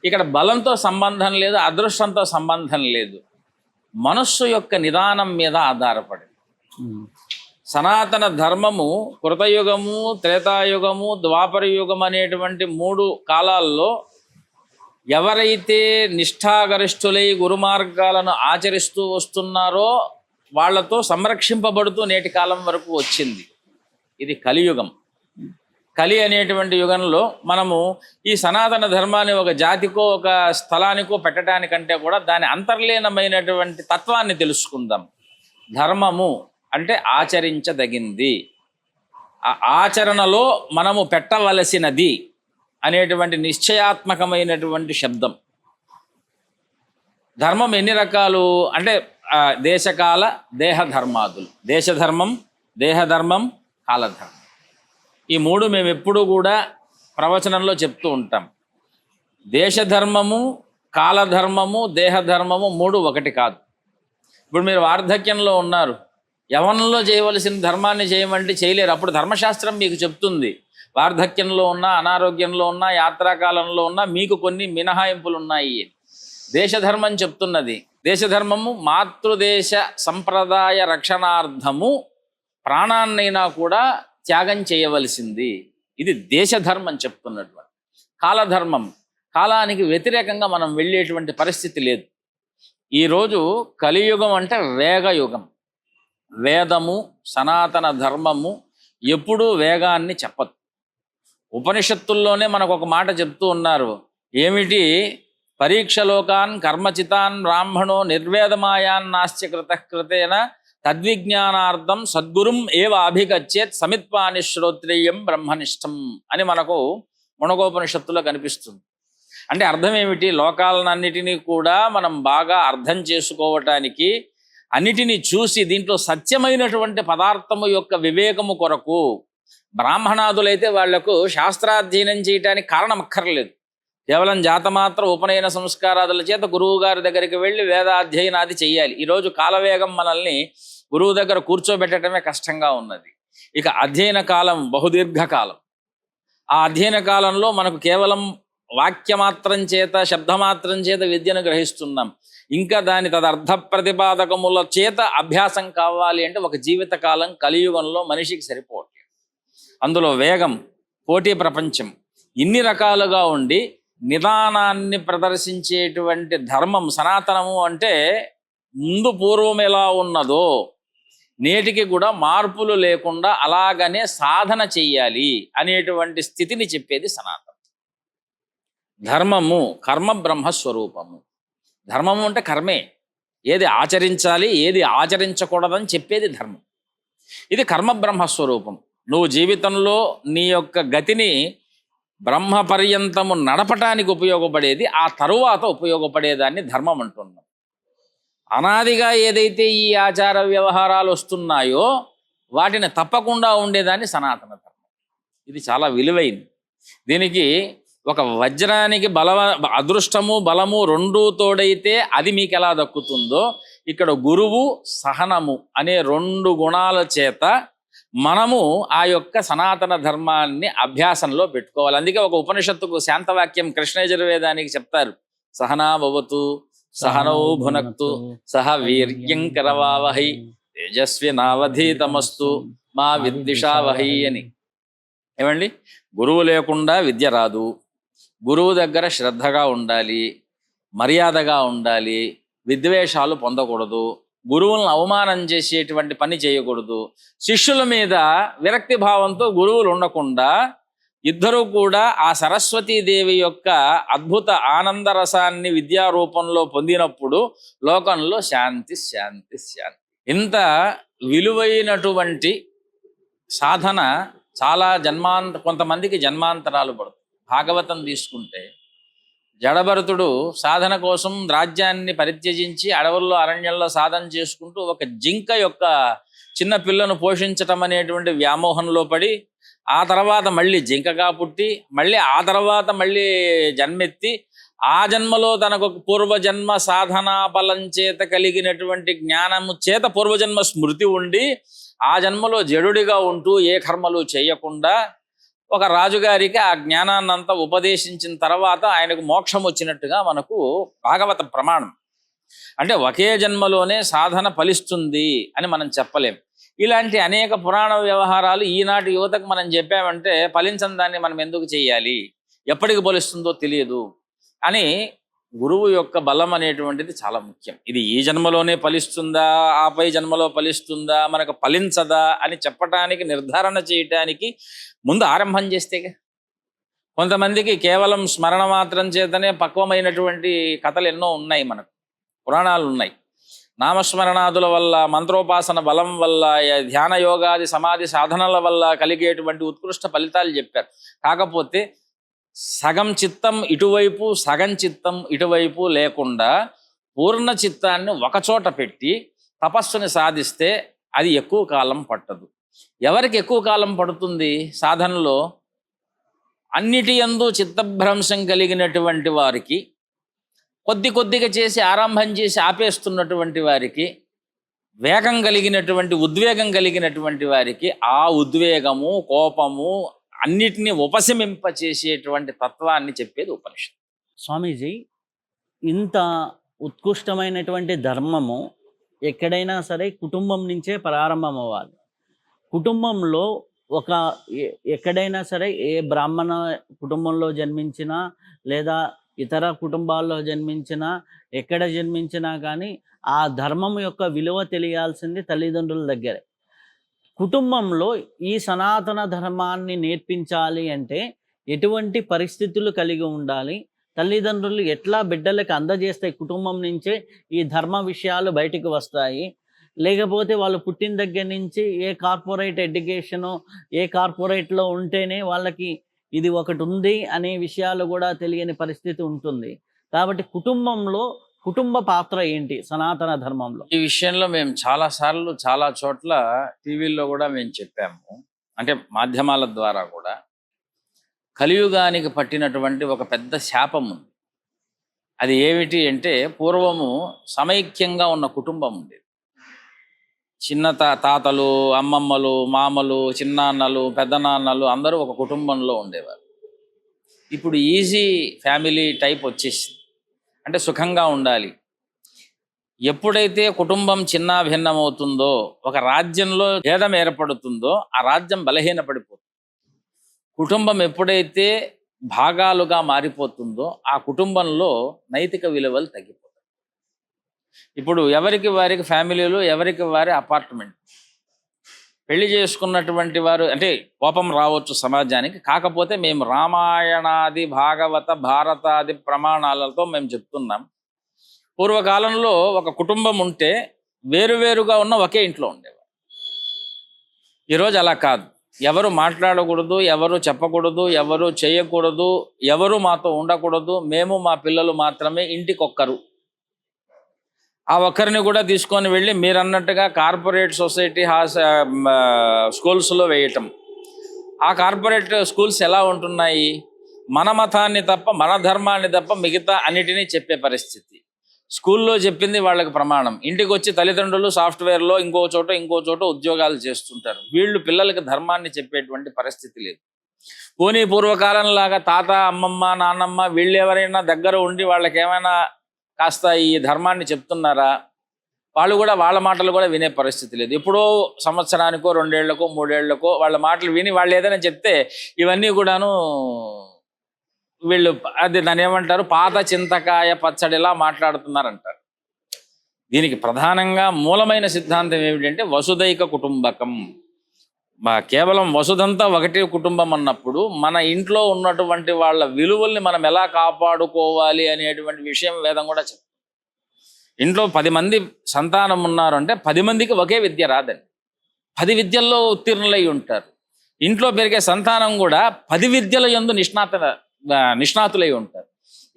ఇక్కడ బలంతో సంబంధం లేదు, అదృష్టంతో సంబంధం లేదు, మనస్సు యొక్క నిదానం మీద ఆధారపడి. సనాతన ధర్మము కృతయుగము, త్రేతాయుగము, ద్వాపర యుగం అనేటువంటి 3 కాలాల్లో ఎవరైతే నిష్ఠాగరిష్ఠులై గురుమార్గాలను ఆచరిస్తూ వస్తున్నారో వాళ్లతో సంరక్షింపబడుతూ నేటి కాలం వరకు వచ్చింది. ఇది కలియుగం. కలి అనేటువంటి యుగంలో మనము ఈ సనాతన ధర్మాన్ని ఒక జాతికో ఒక స్థలానికో పెట్టడానికంటే కూడా దాని అంతర్లీనమైనటువంటి తత్వాన్ని తెలుసుకుందాం. ధర్మము అంటే ఆచరించదగింది, ఆ ఆచరణలో మనము పెట్టవలసినది అనేటువంటి నిశ్చయాత్మకమైనటువంటి శబ్దం. ధర్మం ఎన్ని రకాలు అంటే దేశకాల దేహధర్మాదులు. దేశధర్మం, దేహధర్మం, కాలధర్మం. ఈ 3 మేము ఎప్పుడూ కూడా ప్రవచనంలో చెప్తూ ఉంటాం. దేశధర్మము, కాలధర్మము, దేహధర్మము 3 ఒకటి కాదు. ఇప్పుడు మీరు వార్ధక్యంలో ఉన్నారు, యవ్వనంలో చేయవలసిన ధర్మాన్ని చేయమంటే చేయలేరు. అప్పుడు ధర్మశాస్త్రం మీకు చెప్తుంది, వార్ధక్యంలో ఉన్నా, అనారోగ్యంలో ఉన్నా, యాత్రాకాలంలో ఉన్నా మీకు కొన్ని మినహాయింపులు ఉన్నాయి. దేశధర్మం చెప్తున్నది, దేశధర్మము మాతృదేశ సంప్రదాయ రక్షణార్థము ప్రాణాన్నైనా కూడా త్యాగం చేయవలసింది. ఇది దేశధర్మం చెప్తున్నటువంటి. కాలధర్మం, కాలానికి వ్యతిరేకంగా మనం వెళ్ళేటువంటి పరిస్థితి లేదు. ఈరోజు కలియుగం అంటే వేగయుగం. వేదము, సనాతన ధర్మము ఎప్పుడూ వేగాన్ని చెప్పదు. ఉపనిషత్తుల్లోనే మనకు ఒక మాట చెప్తూ ఉన్నారు, ఏమిటి? పరీక్షలోకాన్ కర్మచితాన్ బ్రాహ్మణో నిర్వేదమాయాన్ నాస్త్య కృతేన తద్విజ్ఞానార్థం సద్గురుం ఏవ అభిగచ్చేత్ సమిత్వాని శ్రోత్రియం బ్రహ్మనిష్టం అని మనకు మునగోపనిషత్తులో కనిపిస్తుంది. అంటే అర్థం ఏమిటి? లోకాలన్నిటినీ కూడా మనం బాగా అర్థం చేసుకోవటానికి, అన్నిటినీ చూసి దీంట్లో సత్యమైనటువంటి పదార్థము యొక్క వివేకము కొరకు బ్రాహ్మణాదులైతే వాళ్లకు శాస్త్రాధ్యయనం చేయటానికి కారణం అక్కర్లేదు. కేవలం జాతమాత్ర ఉపనయన సంస్కారాదుల చేత గురువు గారి దగ్గరికి వెళ్ళి వేదాధ్యయనాది చెయ్యాలి. ఈరోజు కాలవేగం మనల్ని గురువు దగ్గర కూర్చోబెట్టడమే కష్టంగా ఉన్నది. ఇక అధ్యయన కాలం బహుదీర్ఘకాలం. ఆ అధ్యయన కాలంలో మనకు కేవలం వాక్యమాత్రం చేత, శబ్దమాత్రం చేత విద్యను గ్రహిస్తున్నాం. ఇంకా దాని తదర్థ ప్రతిపాదకముల చేత అభ్యాసం కావాలి అంటే ఒక జీవితకాలం కలియుగంలో మనిషికి సరిపోవట్లేదు. అందులో వేగం, పోటీ ప్రపంచం ఇన్ని రకాలుగా ఉండి నిదానాన్ని ప్రదర్శించేటువంటి ధర్మం సనాతనము అంటే ముందు పూర్వం ఎలా ఉన్నదో నేటికి కూడా మార్పులు లేకుండా అలాగనే సాధన చెయ్యాలి అనేటువంటి స్థితిని చెప్పేది సనాతనం. ధర్మము కర్మ బ్రహ్మస్వరూపము. ధర్మము అంటే కర్మే, ఏది ఆచరించాలి ఏది ఆచరించకూడదని చెప్పేది ధర్మం. ఇది కర్మ బ్రహ్మస్వరూపం. నువ్వు జీవితంలో నీ యొక్క గతిని బ్రహ్మ పర్యంతము నడపటానికి ఉపయోగపడేది, ఆ తరువాత ఉపయోగపడేదాన్ని ధర్మం అంటున్నాం. అనాదిగా ఏదైతే ఈ ఆచార వ్యవహారాలు వస్తున్నాయో వాటిని తప్పకుండా ఉండేదాన్ని సనాతన ధర్మం. ఇది చాలా విలువైంది. దీనికి ఒక వజ్రానికి అదృష్టము బలము రెండూ తోడైతే అది మీకు ఎలా దక్కుతుందో, ఇక్కడ గురువు సహనము అనే 2 గుణాల చేత మనము ఆ యొక్క సనాతన ధర్మాన్ని అభ్యాసంలో పెట్టుకోవాలి. అందుకే ఒక ఉపనిషత్తుకు శాంతవాక్యం కృష్ణయజుర్వేదానికి చెప్తారు, సహనా భవతు సహనౌ భునక్తు సహ వీర్యం కరవావహై తేజస్వినావధీతమస్తు మా విద్విషావహై అని. ఏమండి, గురువు లేకుండా విద్య రాదు. గురువు దగ్గర శ్రద్ధగా ఉండాలి, మర్యాదగా ఉండాలి, విద్వేషాలు పొందకూడదు, గురువులను అవమానం చేసేటువంటి పని చేయకూడదు. శిష్యుల మీద విరక్తి భావంతో గురువులు ఉండకుండా ఇద్దరూ కూడా ఆ సరస్వతీదేవి యొక్క అద్భుత ఆనందరసాన్ని విద్యారూపంలో పొందినప్పుడు లోకంలో శాంతి శాంతి శాంతి. ఇంత విలువైనటువంటి సాధన చాలా కొంతమందికి జన్మాంతరాలు పడుతుంది. భాగవతం తీసుకుంటే జడభరతుడు సాధన కోసం రాజ్యాన్ని పరిత్యజించి అడవుల్లో అరణ్యంలో సాధన చేసుకుంటూ ఒక జింక యొక్క చిన్న పిల్లను పోషించటం అనేటువంటి వ్యామోహంలో పడి, ఆ తర్వాత మళ్ళీ జింకగా పుట్టి, మళ్ళీ ఆ తర్వాత మళ్ళీ జన్మెత్తి, ఆ జన్మలో తనకు పూర్వజన్మ సాధనా బలం చేత కలిగినటువంటి జ్ఞానము చేత పూర్వజన్మ స్మృతి ఉండి ఆ జన్మలో జడుడిగా ఉంటూ ఏ కర్మలు చేయకుండా ఒక రాజుగారికి ఆ జ్ఞానాన్నంతా ఉపదేశించిన తర్వాత ఆయనకు మోక్షం వచ్చినట్టుగా మనకు భాగవత ప్రమాణం. అంటే ఒకే జన్మలోనే సాధన ఫలిస్తుంది అని మనం చెప్పలేం. ఇలాంటి అనేక పురాణ వ్యవహారాలు ఈనాటి యువతకు మనం చెప్పామంటే ఫలించని దాన్ని మనం ఎందుకు చేయాలి, ఎప్పటికి ఫలిస్తుందో తెలియదు అని. గురువు యొక్క బలం అనేటువంటిది చాలా ముఖ్యం. ఇది ఈ జన్మలోనే ఫలిస్తుందా, ఆపై జన్మలో ఫలిస్తుందా, మనకు ఫలించదా అని చెప్పటానికి, నిర్ధారణ చేయటానికి ముందు ఆరంభం చేస్తేగా. కొంతమందికి కేవలం స్మరణ మాత్రం చేతనే పక్వమైనటువంటి కథలు ఎన్నో ఉన్నాయి, మనకు పురాణాలు ఉన్నాయి. నామస్మరణాదుల వల్ల, మంత్రోపాసన బలం వల్ల, ధ్యాన యోగాది సమాధి సాధనల వల్ల కలిగేటువంటి ఉత్కృష్ట ఫలితాలు చెప్పారు. కాకపోతే సగం చిత్తం ఇటువైపు సగం చిత్తం ఇటువైపు లేకుండా పూర్ణ చిత్తాన్ని ఒకచోట పెట్టి తపస్సుని సాధిస్తే అది ఎక్కువ కాలం పట్టదు. ఎవరికి ఎక్కువ కాలం పడుతుంది సాధనలో? అన్నిటి యందు చిత్తభ్రంశం కలిగినటువంటి వారికి, కొద్దిగా చేసి ఆరంభం చేసి ఆపేస్తున్నటువంటి వారికి, వేగం కలిగినటువంటి ఉద్వేగం కలిగినటువంటి వారికి ఆ ఉద్వేగము కోపము అన్నిటినీ ఉపశమింపచేసేటువంటి తత్వాన్ని చెప్పేది ఉపనిషత్తు. స్వామీజీ, ఇంత ఉత్కృష్టమైనటువంటి ధర్మము ఎక్కడైనా సరే కుటుంబం నుంచే ప్రారంభం అవ్వాలి. కుటుంబంలో ఎక్కడైనా సరే ఏ బ్రాహ్మణ కుటుంబంలో జన్మించినా లేదా ఇతర కుటుంబాల్లో జన్మించినా, ఎక్కడ జన్మించినా కానీ ఆ ధర్మం యొక్క విలువ తెలియాల్సింది తల్లిదండ్రుల దగ్గరే. కుటుంబంలో ఈ సనాతన ధర్మాన్ని నేర్పించాలి అంటే ఎటువంటి పరిస్థితులు కలిగి ఉండాలి? తల్లిదండ్రులు ఎట్లా బిడ్డలకు అందజేస్తే కుటుంబం నుంచే ఈ ధర్మ విషయాలు బయటికి వస్తాయి? లేకపోతే వాళ్ళు పుట్టిన దగ్గర నుంచి ఏ కార్పొరేట్ ఎడ్యుకేషను, ఏ కార్పొరేట్లో ఉంటేనే వాళ్ళకి ఇది ఒకటి ఉంది అనే విషయాలు కూడా తెలియని పరిస్థితి ఉంటుంది. కాబట్టి కుటుంబ పాత్ర ఏంటి సనాతన ధర్మంలో? ఈ విషయంలో మేము చాలాసార్లు చాలా చోట్ల టీవీల్లో కూడా మేము చెప్పాము, అంటే మాధ్యమాల ద్వారా కూడా. కలియుగానికి పట్టినటువంటి ఒక పెద్ద శాపం ఉంది. అది ఏమిటి అంటే, పూర్వము సమైక్యంగా ఉన్న కుటుంబం ఉండేది. చిన్న తాతలు, అమ్మమ్మలు, మామలు, చిన్నాన్నలు, పెద్దనాన్నలు అందరూ ఒక కుటుంబంలో ఉండేవారు. ఇప్పుడు ఈజీ ఫ్యామిలీ టైప్ వచ్చేసింది. అంటే సుఖంగా ఉండాలి. ఎప్పుడైతే కుటుంబం చిన్న భిన్నమవుతుందో, ఒక రాజ్యంలో భేదం ఏర్పడుతుందో ఆ రాజ్యం బలహీనపడిపోతుంది. కుటుంబం ఎప్పుడైతే భాగాలుగా మారిపోతుందో ఆ కుటుంబంలో నైతిక విలువలు తగ్గిపోతాయి. ఇప్పుడు ఎవరికి వారికి ఫ్యామిలీలు, ఎవరికి వారి అపార్ట్మెంట్. పెళ్లి చేసుకున్నటువంటి వారు అంటే కోపం రావచ్చు సమాజానికి. కాకపోతే మేము రామాయణాది, భాగవత, భారతాది ప్రమాణాలతో మేము చెప్తున్నాం. పూర్వకాలంలో ఒక కుటుంబం ఉంటే వేరువేరుగా ఉన్న ఒకే ఇంట్లో ఉండేవారు. ఈరోజు అలా కాదు. ఎవరు మాట్లాడకూడదు, ఎవరు చెప్పకూడదు, ఎవరు చేయకూడదు, ఎవరు మాతో ఉండకూడదు. మేము మా పిల్లలు మాత్రమే, ఇంటికొక్కరు. ఆ ఒక్కరిని కూడా తీసుకొని వెళ్ళి మీరు అన్నట్టుగా కార్పొరేట్ సొసైటీ స్కూల్స్లో వేయటం. ఆ కార్పొరేట్ స్కూల్స్ ఎలా ఉంటున్నాయి? మన మతాన్ని తప్ప మన ధర్మాన్ని తప్ప మిగతా అన్నిటినీ చెప్పే పరిస్థితి. స్కూల్లో చెప్పింది వాళ్ళకి ప్రమాణం. ఇంటికి వచ్చి తల్లిదండ్రులు సాఫ్ట్వేర్లో ఇంకో చోట ఉద్యోగాలు చేస్తుంటారు. వీళ్ళు పిల్లలకి ధర్మాన్ని చెప్పేటువంటి పరిస్థితి లేదు. పోనీ పూర్వకాలంలాగా తాత, అమ్మమ్మ, నాన్నమ్మ వీళ్ళు ఎవరైనా దగ్గర ఉండి వాళ్ళకి ఏమైనా కాస్త ఈ ధర్మాన్ని చెప్తున్నారా? వాళ్ళు కూడా వాళ్ళ మాటలు కూడా వినే పరిస్థితి లేదు. ఎప్పుడో సంవత్సరానికో 2 ఏళ్లకో 3 ఏళ్లకో వాళ్ళ మాటలు విని వాళ్ళు ఏదైనా చెప్తే ఇవన్నీ కూడాను వీళ్ళు దాన్ని ఏమంటారు, పాత చింతకాయ పచ్చడిలా మాట్లాడుతున్నారంటారు. దీనికి ప్రధానంగా మూలమైన సిద్ధాంతం ఏమిటంటే వసుదైక కుటుంబకం. కేవలం వసుదంతా ఒకటే కుటుంబం అన్నప్పుడు మన ఇంట్లో ఉన్నటువంటి వాళ్ళ విలువల్ని మనం ఎలా కాపాడుకోవాలి అనేటువంటి విషయం వేదం కూడా చెప్తుంది. ఇంట్లో 10 మంది సంతానం ఉన్నారు అంటే 10 మందికి ఒకే విద్య రాదండి. 10 విద్యల్లో ఉత్తీర్ణులై ఉంటారు. ఇంట్లో పెరిగే సంతానం కూడా 10 విద్యల యందు నిష్ణాతులై ఉంటారు.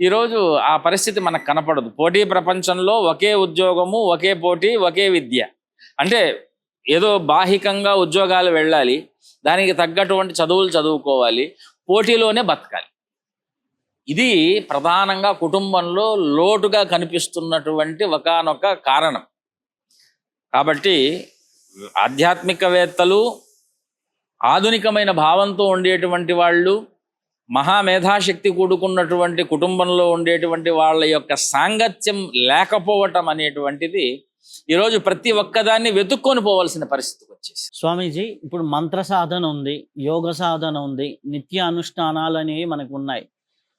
ఈరోజు ఆ పరిస్థితి మనకు కనపడదు. పోటీ ప్రపంచంలో ఒకే ఉద్యోగము, ఒకే పోటీ, ఒకే విద్య. అంటే ఏదో బాహికంగా ఉద్యోగాలు వెళ్ళాలి, దానికి తగ్గటువంటి చదువులు చదువుకోవాలి, పోటీలోనే బతకాలి. ఇది ప్రధానంగా కుటుంబంలో లోటుగా కనిపిస్తున్నటువంటి ఒకానొక కారణం. కాబట్టి ఆధ్యాత్మికవేత్తలు, ఆధునికమైన భావంతో ఉండేటువంటి వాళ్ళు, మహామేధాశక్తి కూడుకున్నటువంటి కుటుంబంలో ఉండేటువంటి వాళ్ళ యొక్క సాంగత్యం లేకపోవటం అనేటువంటిది ఈరోజు ప్రతి ఒక్కదాన్ని వెతుక్కొని పోవాల్సిన పరిస్థితికి వచ్చేసి. స్వామీజీ, ఇప్పుడు మంత్ర సాధన ఉంది, యోగ సాధన ఉంది, నిత్య అనుష్ఠానాలు అనేవి మనకు ఉన్నాయి.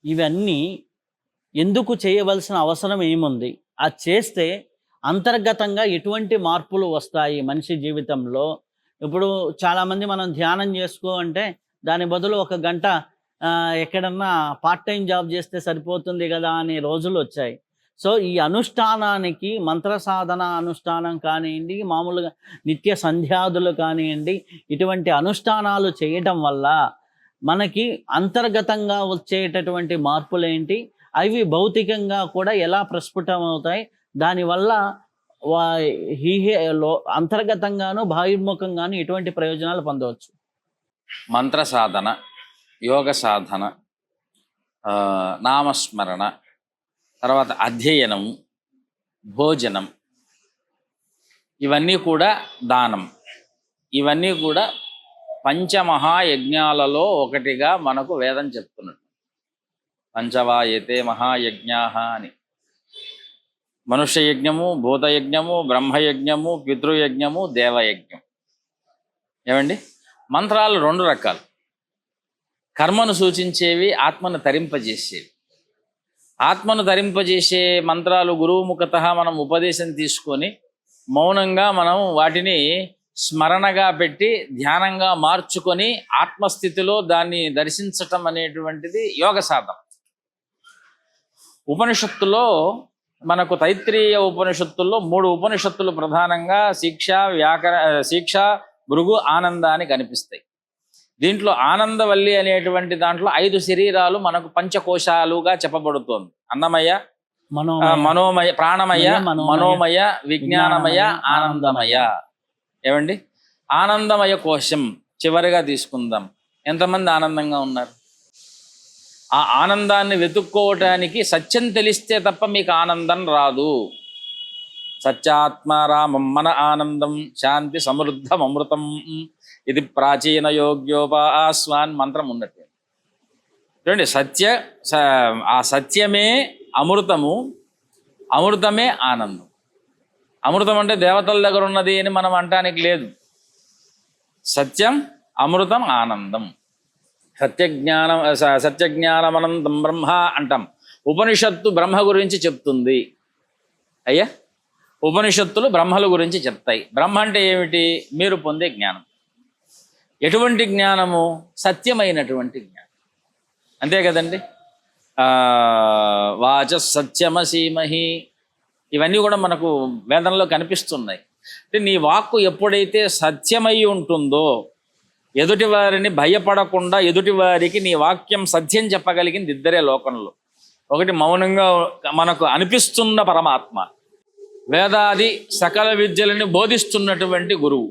ఇవన్నీ ఎందుకు చేయవలసిన అవసరం ఏముంది? అది చేస్తే అంతర్గతంగా ఎటువంటి మార్పులు వస్తాయి మనిషి జీవితంలో? ఇప్పుడు చాలామంది మనం ధ్యానం చేసుకో అంటే దాని బదులు 1 గంట ఎక్కడన్నా పార్ట్ టైం జాబ్ చేస్తే సరిపోతుంది కదా అనే రోజులు వచ్చాయి. సో ఈ అనుష్ఠానానికి, మంత్ర సాధన అనుష్ఠానం కానివ్వండి, మామూలుగా నిత్య సంధ్యాదులు కానివ్వండి, ఇటువంటి అనుష్ఠానాలు చేయటం వల్ల మనకి అంతర్గతంగా వచ్చేటటువంటి మార్పులు ఏంటి? అవి భౌతికంగా కూడా ఎలా ప్రస్ఫుటం అవుతాయి? దానివల్ల అంతర్గతంగాను బాహ్యముఖంగాను ఎటువంటి ప్రయోజనాలు పొందవచ్చు? మంత్ర సాధన, యోగ సాధన, నామస్మరణ, తర్వాత అధ్యయనం, భోజనం, ఇవన్నీ కూడా దానం, ఇవన్నీ కూడా పంచమహాయజ్ఞాలలో ఒకటిగా మనకు వేదం చెప్తున్నట్టు. పంచవాయతే మహాయజ్ఞాః అని. మనుష్య యజ్ఞము, భూతయజ్ఞము, బ్రహ్మయజ్ఞము, పితృయజ్ఞము, దేవయజ్ఞం. ఏమండి? మంత్రాలు 2 రకాలు. కర్మను సూచించేవి, ఆత్మను తరింపజేసేవి. ఆత్మను తరింపజేసే మంత్రాలు గురువుముఖత మనం ఉపదేశం తీసుకొని మౌనంగా మనం వాటిని స్మరణగా పెట్టి ధ్యానంగా మార్చుకొని ఆత్మస్థితిలో దాన్ని దర్శించటం అనేటువంటిది యోగ సాధన. ఉపనిషత్తులో మనకు తైత్రీయ ఉపనిషత్తుల్లో 3 ఉపనిషత్తులు ప్రధానంగా శిక్ష, భృగు, ఆనంద అని కనిపిస్తాయి. దీంట్లో ఆనందవల్లి అనేటువంటి దాంట్లో 5 శరీరాలు మనకు పంచకోశాలుగా చెప్పబడుతోంది. అన్నమయ, మనోమయ, ప్రాణమయ, మనోమయ, విజ్ఞానమయ, ఆనందమయ. ఏమండి? ఆనందమయ కోశం చివరిగా తీసుకుందాం. ఎంతమంది ఆనందంగా ఉన్నారు? ఆ ఆనందాన్ని వెతుక్కోవటానికి సత్యం తెలిస్తే తప్ప మీకు ఆనందం రాదు. సత్యాత్మారామం మన ఆనందం శాంతి సమృద్ధం అమృతం ఇది ప్రాచీన యోగ్యోపాస్వాన్ మంత్రం ఉన్నట్టు. చూడండి, ఆ సత్యమే అమృతము, అమృతమే ఆనందం. అమృతం అంటే దేవతల దగ్గర ఉన్నది అని మనం అంటానికి లేదు. సత్యం, అమృతం, ఆనందం. సత్యజ్ఞానమనంతం బ్రహ్మ అంటాం. ఉపనిషత్తు బ్రహ్మ గురించి చెప్తుంది. అయ్యా, ఉపనిషత్తులు బ్రహ్మల గురించి చెప్తాయి. బ్రహ్మ అంటే ఏమిటి? మీరు పొందే జ్ఞానం. ఎటువంటి జ్ఞానము? సత్యమైనటువంటి జ్ఞానం. అంతే కదండి. వాచ సత్యమసీమహి, ఇవన్నీ కూడా మనకు వేదంలో కనిపిస్తున్నాయి. అంటే నీ వాక్కు ఎప్పుడైతే సత్యమై ఉంటుందో, ఎదుటి వారిని భయపడకుండా ఎదుటి వారికి నీ వాక్యం సత్యం చెప్పగలిగింది ఇద్దరే లోకంలో. ఒకటి మౌనంగా మనకు అనిపిస్తున్న పరమాత్మ, వేదాది సకల విద్యలని బోధిస్తున్నటువంటి గురువు.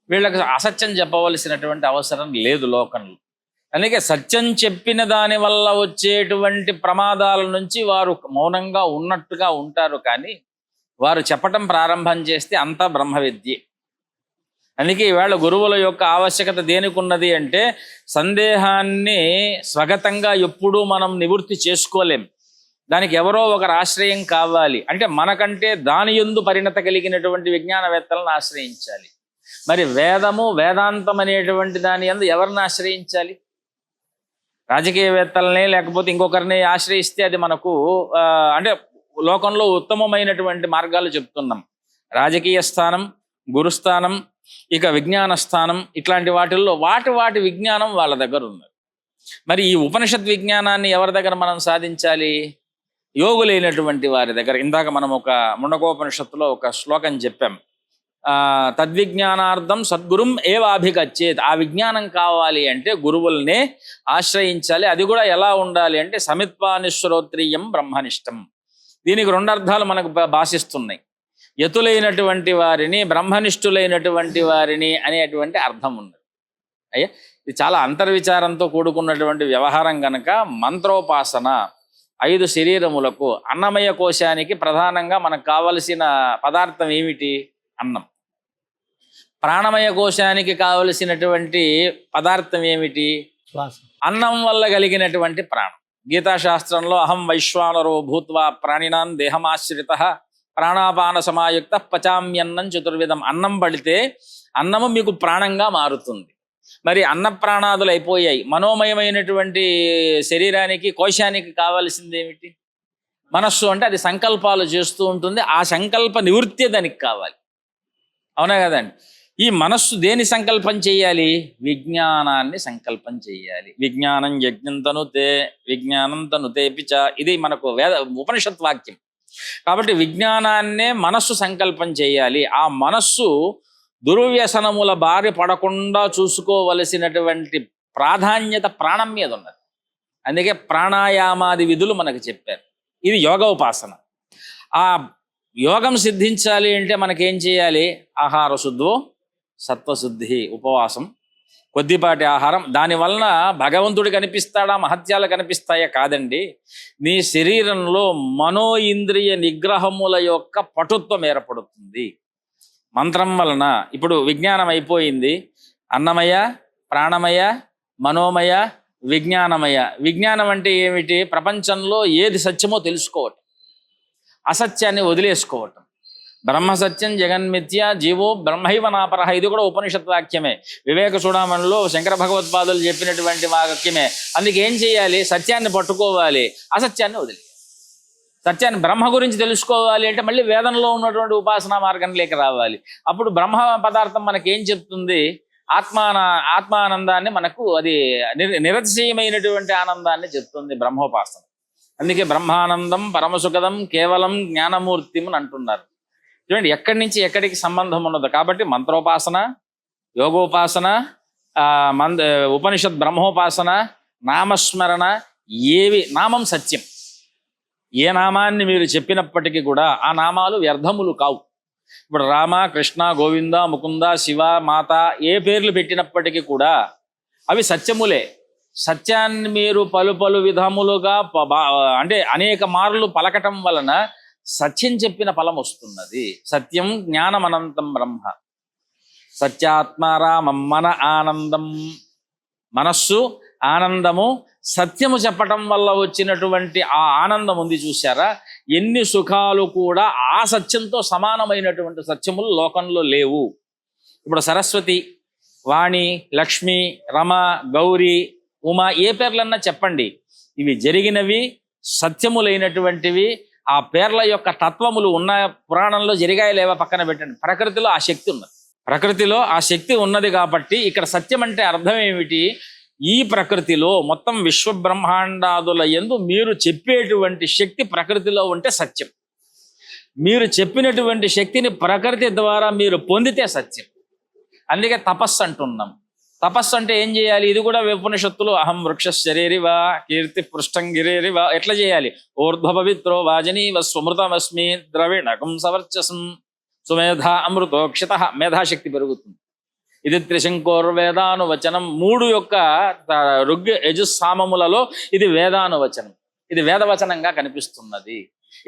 వీళ్ళకి అసత్యం చెప్పవలసినటువంటి అవసరం లేదు లోకంలో. అందుకే సత్యం చెప్పిన దాని వల్ల వచ్చేటువంటి ప్రమాదాల నుంచి వారు మౌనంగా ఉన్నట్టుగా ఉంటారు, కానీ వారు చెప్పటం ప్రారంభం చేస్తే అంతా బ్రహ్మ విద్యే. అందుకే ఈవేళ గురువుల యొక్క ఆవశ్యకత దేనికి ఉన్నది అంటే, సందేహాన్ని స్వగతంగా ఎప్పుడూ మనం నివృత్తి చేసుకోలేం. దానికి ఎవరో ఒకరు ఆశ్రయం కావాలి. అంటే మనకంటే దాని యందు పరిణత కలిగినటువంటి విజ్ఞానవేత్తలను ఆశ్రయించాలి. మరి వేదము వేదాంతం అనేటువంటి దాని యందు ఎవరిని ఆశ్రయించాలి? రాజకీయవేత్తలనే లేకపోతే ఇంకొకరిని ఆశ్రయిస్తే అది మనకు అంటే లోకంలో ఉత్తమమైనటువంటి మార్గాలు చెప్తున్నాం. రాజకీయ స్థానం, గురుస్థానం, ఇక విజ్ఞాన స్థానం, ఇట్లాంటి వాటిల్లో వాటి విజ్ఞానం వాళ్ళ దగ్గర ఉంది. మరి ఈ ఉపనిషత్ విజ్ఞానాన్ని ఎవరి దగ్గర మనం సాధించాలి? యోగులైనటువంటి వారి దగ్గర. ఇందాక మనం ఒక ముండకోపనిషత్తులో ఒక శ్లోకం చెప్పాం, తద్విజ్ఞానార్థం సద్గురుం ఏవాభిగచ్చేత్. ఆ విజ్ఞానం కావాలి అంటే గురువుల్నే ఆశ్రయించాలి. అది కూడా ఎలా ఉండాలి అంటే సమిత్వాని శ్రోత్రియం బ్రహ్మనిష్టం. దీనికి రెండు అర్థాలు మనకు భాషిస్తున్నాయి. యతులైనటువంటి వారిని, బ్రహ్మనిష్ఠులైనటువంటి వారిని అనేటువంటి అర్థం ఉన్నది. అయ్యా, ఇది చాలా అంతర్విచారంతో కూడుకున్నటువంటి వ్యవహారం కనుక మంత్రోపాసన 5 శరీరములకు, అన్నమయ కోశానికి ప్రధానంగా మనకు కావలసిన పదార్థం ఏమిటి? అన్నం. ప్రాణమయ కోశానికి కావలసినటువంటి పదార్థం ఏమిటి? అన్నం వల్ల కలిగినటువంటి ప్రాణం. గీతాశాస్త్రంలో అహం వైశ్వానరో భూత్వా ప్రాణినాం దేహమాశ్రితః ప్రాణాపాన సమాయుక్త పచామ్యన్నం చతుర్విధం. అన్నం పడితే అన్నము మీకు ప్రాణంగా మారుతుంది. మరి అన్న ప్రాణాదులు అయిపోయాయి. మనోమయమైనటువంటి శరీరానికి, కోశానికి కావలసింది ఏమిటి? మనస్సు. అంటే అది సంకల్పాలు చేస్తూ ఉంటుంది. ఆ సంకల్ప నివృత్తి దానికి కావాలి. అవునా కదండి? ఈ మనస్సు దేని సంకల్పం చేయాలి? విజ్ఞానాన్ని సంకల్పం చేయాలి. విజ్ఞానం యజ్ఞం తనుతే విజ్ఞానం తనుతేపిచ. ఇది మనకు ఉపనిషత్ వాక్యం. కాబట్టి విజ్ఞానాన్నే మనస్సు సంకల్పం చేయాలి. ఆ మనస్సు దుర్వ్యసనముల బారి పడకుండా చూసుకోవలసినటువంటి ప్రాధాన్యత ప్రాణం మీద ఉన్నది. అందుకే ప్రాణాయామాది విధులు మనకు చెప్పారు. ఇది యోగోపాసన. ఆ యోగం సిద్ధించాలి అంటే మనకేం చేయాలి? ఆహార శుద్ధో సత్వశుద్ధి, ఉపవాసం, కొద్దిపాటి ఆహారం. దానివలన భగవంతుడు కనిపిస్తాడా, మహత్యాలు కనిపిస్తాయా? కాదండి. నీ శరీరంలో మనో ఇంద్రియ నిగ్రహముల యొక్క పటుత్వం ఏర్పడుతుంది మంత్రం వలన. ఇప్పుడు విజ్ఞానం అయిపోయింది. అన్నమయ, ప్రాణమయ, మనోమయ, విజ్ఞానమయ. విజ్ఞానం అంటే ఏమిటి? ప్రపంచంలో ఏది సత్యమో తెలుసుకోవటం, అసత్యాన్ని వదిలేసుకోవటం. బ్రహ్మ సత్యం జగన్మిథ్య జీవో బ్రహ్మైవ నాపరహ. ఇది కూడా ఉపనిషత్ వాక్యమే. వివేక చూడమనిలో శంకర భగవత్పాదులు చెప్పినటువంటి వాక్యమే. అందుకే ఏం చేయాలి? సత్యాన్ని పట్టుకోవాలి, అసత్యాన్ని వదిలేయాలి. సత్యాన్ని, బ్రహ్మ గురించి తెలుసుకోవాలి అంటే మళ్ళీ వేదంలో ఉన్నటువంటి ఉపాసనా మార్గంలోకి రావాలి. అప్పుడు బ్రహ్మ పదార్థం మనకేం చెప్తుంది? ఆత్మానందాన్ని మనకు, అది నిరతిశయమైనటువంటి ఆనందాన్ని చెప్తుంది బ్రహ్మోపాసన. అందుకే బ్రహ్మానందం పరమసుఖదం కేవలం జ్ఞానమూర్తిం అని అంటున్నారు. చూడండి ఎక్కడి నుంచి ఎక్కడికి సంబంధం ఉన్నదో. కాబట్టి మంత్రోపాసన, యోగోపాసన, ఉపనిషత్ బ్రహ్మోపాసన, నామస్మరణ, ఏవి నామం సత్యం. ఏ నామాన్ని మీరు చెప్పినప్పటికీ కూడా ఆ నామాలు వ్యర్థములు కావు. ఇప్పుడు రామ, కృష్ణ, గోవింద, ముకుంద, శివ, మాత ఏ పేర్లు పెట్టినప్పటికీ కూడా అవి సత్యములే. సత్యాన్ని మీరు పలు విధములుగా అంటే అనేక మార్లు పలకటం వలన సత్యం చెప్పిన ఫలం వస్తున్నది. సత్యం జ్ఞానమనంతం బ్రహ్మ. సత్యాత్మారామం మన ఆనందం. మనస్సు ఆనందము. సత్యము చెప్పటం వల్ల వచ్చినటువంటి ఆ ఆనందం ఉంది చూశారా? ఎన్ని సుఖాలు కూడా ఆ సత్యంతో సమానమైనటువంటి సత్యములు లోకంలో లేవు. ఇప్పుడు సరస్వతి, వాణి, లక్ష్మి, రమ, గౌరీ, ఉమా, ఏ పేర్లన్నా చెప్పండి, ఇవి జరిగినవి సత్యములైనటువంటివి. ఆ పేర్ల యొక్క తత్వములు ఉన్న పురాణంలో జరిగాయి లేవా పక్కన పెట్టండి. ప్రకృతిలో ఆ శక్తి ఉన్నది. ప్రకృతిలో ఆ శక్తి ఉన్నది కాబట్టి ఇక్కడ సత్యం అంటే అర్థం ఏమిటి? ఈ ప్రకృతిలో మొత్తం విశ్వబ్రహ్మాండాదుల యందు మీరు చెప్పేటువంటి శక్తి ప్రకృతిలో ఉంటే సత్యం. మీరు చెప్పినటువంటి శక్తిని ప్రకృతి ద్వారా మీరు పొందితే సత్యం. అందుకే తపస్సు అంటున్నాం. తపస్సు అంటే ఏం చేయాలి? ఇది కూడా ఉపనిషత్తులు అహం వృక్షశరీరివా కీర్తి పృష్టంగిరేరివా ఎట్లా చేయాలి? ఊర్ధ్వపవిత్రో వాజనీవ ఇది త్రిశంకోర్వేదానువచనం. 3 యొక్క ఋగ్ యజుస్సామములలో ఇది వేదానువచనం, ఇది వేదవచనంగా కనిపిస్తున్నది.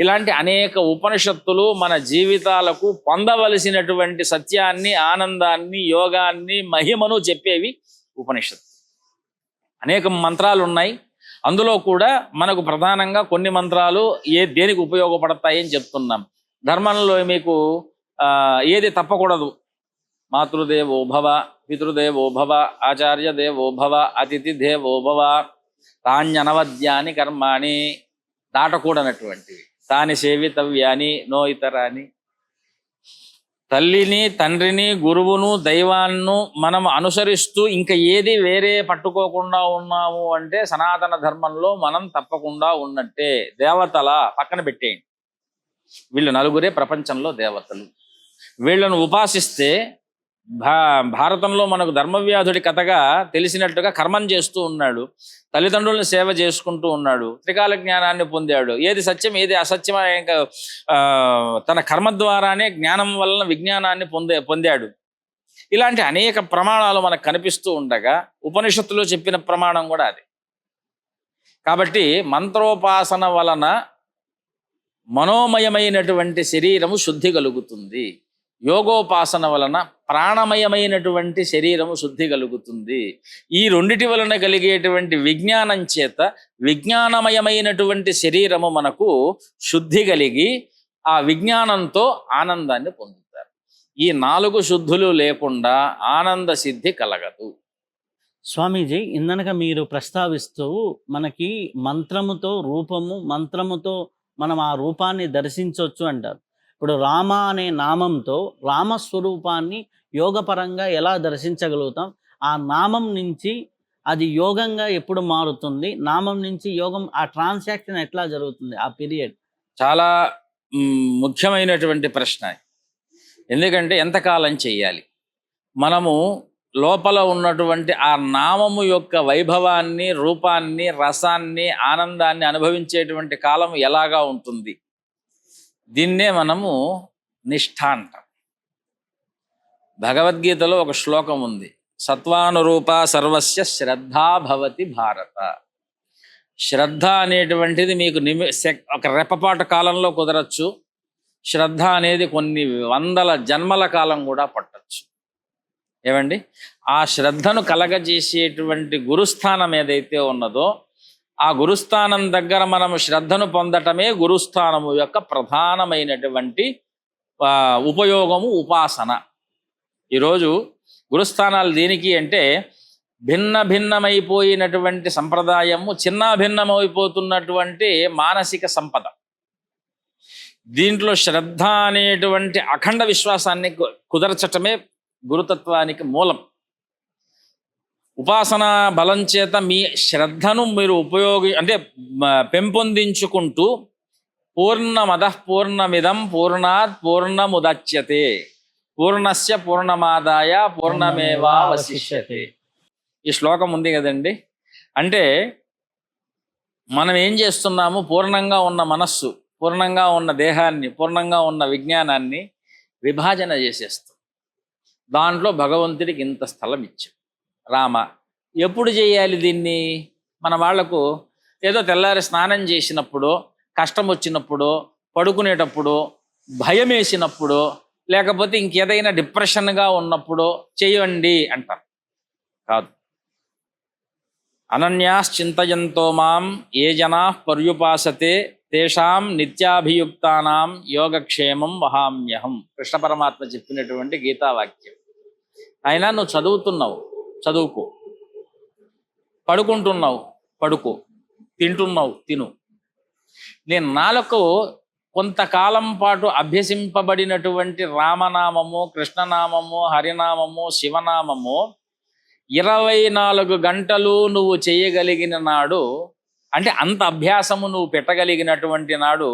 ఇలాంటి అనేక ఉపనిషత్తులు మన జీవితాలకు పొందవలసినటువంటి సత్యాన్ని, ఆనందాన్ని, యోగాన్ని, మహిమను చెప్పేవి ఉపనిషత్తు. అనేక మంత్రాలు ఉన్నాయి. అందులో కూడా మనకు ప్రధానంగా కొన్ని మంత్రాలు దేనికి ఉపయోగపడతాయని చెప్తున్నాం. ధర్మంలో మీకు ఏది తప్పకూడదు, మాతృదేవో భవ, పితృదేవో భవ, ఆచార్య దేవో భవ, అతిథి దేవో భవ, తాన్యనవద్యాని కర్మాణి, దాటకూడనటువంటివి. తాని సేవితవ్యాని నో ఇతరాని. తల్లిని, తండ్రిని, గురువును, దైవాన్ని మనం అనుసరిస్తూ ఇంకా ఏది వేరే పట్టుకోకుండా ఉన్నాము అంటే సనాతన ధర్మంలో మనం తప్పకుండా ఉన్నట్టే. దేవతల పక్కన పెట్టేయండి, వీళ్ళు నలుగురే ప్రపంచంలో దేవతలు. వీళ్ళను ఉపాసిస్తే భారతంలో మనకు ధర్మవ్యాధుడి కథగా తెలిసినట్టుగా కర్మం చేస్తూ ఉన్నాడు, తల్లిదండ్రులను సేవ చేసుకుంటూ ఉన్నాడు, త్రికాల జ్ఞానాన్ని పొందాడు. ఏది సత్యం ఏది అసత్యం తన కర్మ ద్వారానే జ్ఞానం వలన విజ్ఞానాన్ని పొందాడు. ఇలాంటి అనేక ప్రమాణాలు మనకు కనిపిస్తూ ఉండగా ఉపనిషత్తులో చెప్పిన ప్రమాణం కూడా అది. కాబట్టి మంత్రోపాసన వలన మనోమయమైనటువంటి శరీరము శుద్ధి కలుగుతుంది. యోగోపాసన వలన ప్రాణమయమైనటువంటి శరీరము శుద్ధి కలుగుతుంది. ఈ రెండిటి వలన కలిగేటువంటి విజ్ఞానం చేత విజ్ఞానమయమైనటువంటి శరీరము మనకు శుద్ధి కలిగి ఆ విజ్ఞానంతో ఆనందాన్ని పొందుతారు. ఈ 4 శుద్ధులు లేకుండా ఆనంద సిద్ధి కలగదు. స్వామీజీ, ఇందనక మీరు ప్రస్తావిస్తూ మనకి మంత్రముతో రూపము, మంత్రముతో మనం ఆ రూపాన్ని దర్శించవచ్చు అంటారు. ఇప్పుడు రామ అనే నామంతో రామస్వరూపాన్ని యోగపరంగా ఎలా దర్శించగలుగుతాం? ఆ నామం నుంచి అది యోగంగా ఎప్పుడు మారుతుంది? నామం నుంచి యోగం, ఆ ట్రాన్సాక్షన్ ఎట్లా జరుగుతుంది ఆ పీరియడ్? చాలా ముఖ్యమైనటువంటి ప్రశ్న. ఎందుకంటే ఎంతకాలం చెయ్యాలి? మనము లోపల ఉన్నటువంటి ఆ నామము యొక్క వైభవాన్ని, రూపాన్ని, రసాన్ని, ఆనందాన్ని అనుభవించేటువంటి కాలం ఎలాగా ఉంటుంది? దీన్నే మనము నిష్ఠ అంటాం. భగవద్గీతలో ఒక శ్లోకం ఉంది, సత్వానురూప సర్వస్య శ్రద్ధా భవతి భారత. శ్రద్ధ అనేటువంటిది మీకు ఒక రెప్పపాటు కాలంలో కుదరచ్చు. శ్రద్ధ అనేది కొన్ని వందల జన్మల కాలం కూడా పట్టచ్చు. ఏమండి? ఆ శ్రద్ధను కలగజేసేటువంటి గురుస్థానం ఏదైతే ఉన్నదో ఆ గురుస్థానం దగ్గర మనము శ్రద్ధను పొందటమే గురుస్థానము యొక్క ప్రధానమైనటువంటి ఉపయోగము, ఉపాసన. ఈరోజు గురుస్థానాలు దేనికి అంటే భిన్నమైపోయినటువంటి సంప్రదాయము, భిన్నమైపోతున్నటువంటి మానసిక సంపద. దీంట్లో శ్రద్ధ అనేటువంటి అఖండ విశ్వాసాన్ని కుదర్చటమే గురుతత్వానికి మూలం. ఉపాసన బలం చేత మీ శ్రద్ధను మీరు పెంపొందించుకుంటూ పూర్ణమదః పూర్ణమిదం పూర్ణాత్ పూర్ణముదచ్యతే పూర్ణస్య పూర్ణమాదాయ పూర్ణమేవావశిష్యతే. ఈ శ్లోకం ఉంది కదండి. అంటే మనం ఏం చేస్తున్నాము? పూర్ణంగా ఉన్న మనస్సు, పూర్ణంగా ఉన్న దేహాన్ని, పూర్ణంగా ఉన్న విజ్ఞానాన్ని విభాజన చేసేస్తాం. దాంట్లో భగవంతుడికి ఇంత స్థలం ఇచ్చాం. రామ ఎప్పుడు చేయాలి దీన్ని? మన వాళ్లకు ఏదో తెల్లారి స్నానం చేసినప్పుడు, కష్టం వచ్చినప్పుడు, పడుకునేటప్పుడు, భయం వేసినప్పుడు, లేకపోతే ఇంకేదైనా డిప్రెషన్గా ఉన్నప్పుడు చేయండి అంటారు. కాదు. అనన్యాశ్చింతయంతో మాం ఏ జనా పర్యుపాసతే తేషాం నిత్యాభియుక్తానాం యోగక్షేమం వహామ్యహం. కృష్ణ పరమాత్మ చెప్పినటువంటి గీతావాక్యం. అయినా నువ్వు చదువుతున్నావు, చదువుకో. పడుకుంటున్నావు, పడుకో. తింటున్నావు, తిను. నేను నాలుగు కొంతకాలం పాటు అభ్యసింపబడినటువంటి రామనామము, కృష్ణనామము, హరినామము, శివనామము 24 గంటలు నువ్వు చేయగలిగిన నాడు, అంటే అంత అభ్యాసము నువ్వు పెట్టగలిగినటువంటి నాడు,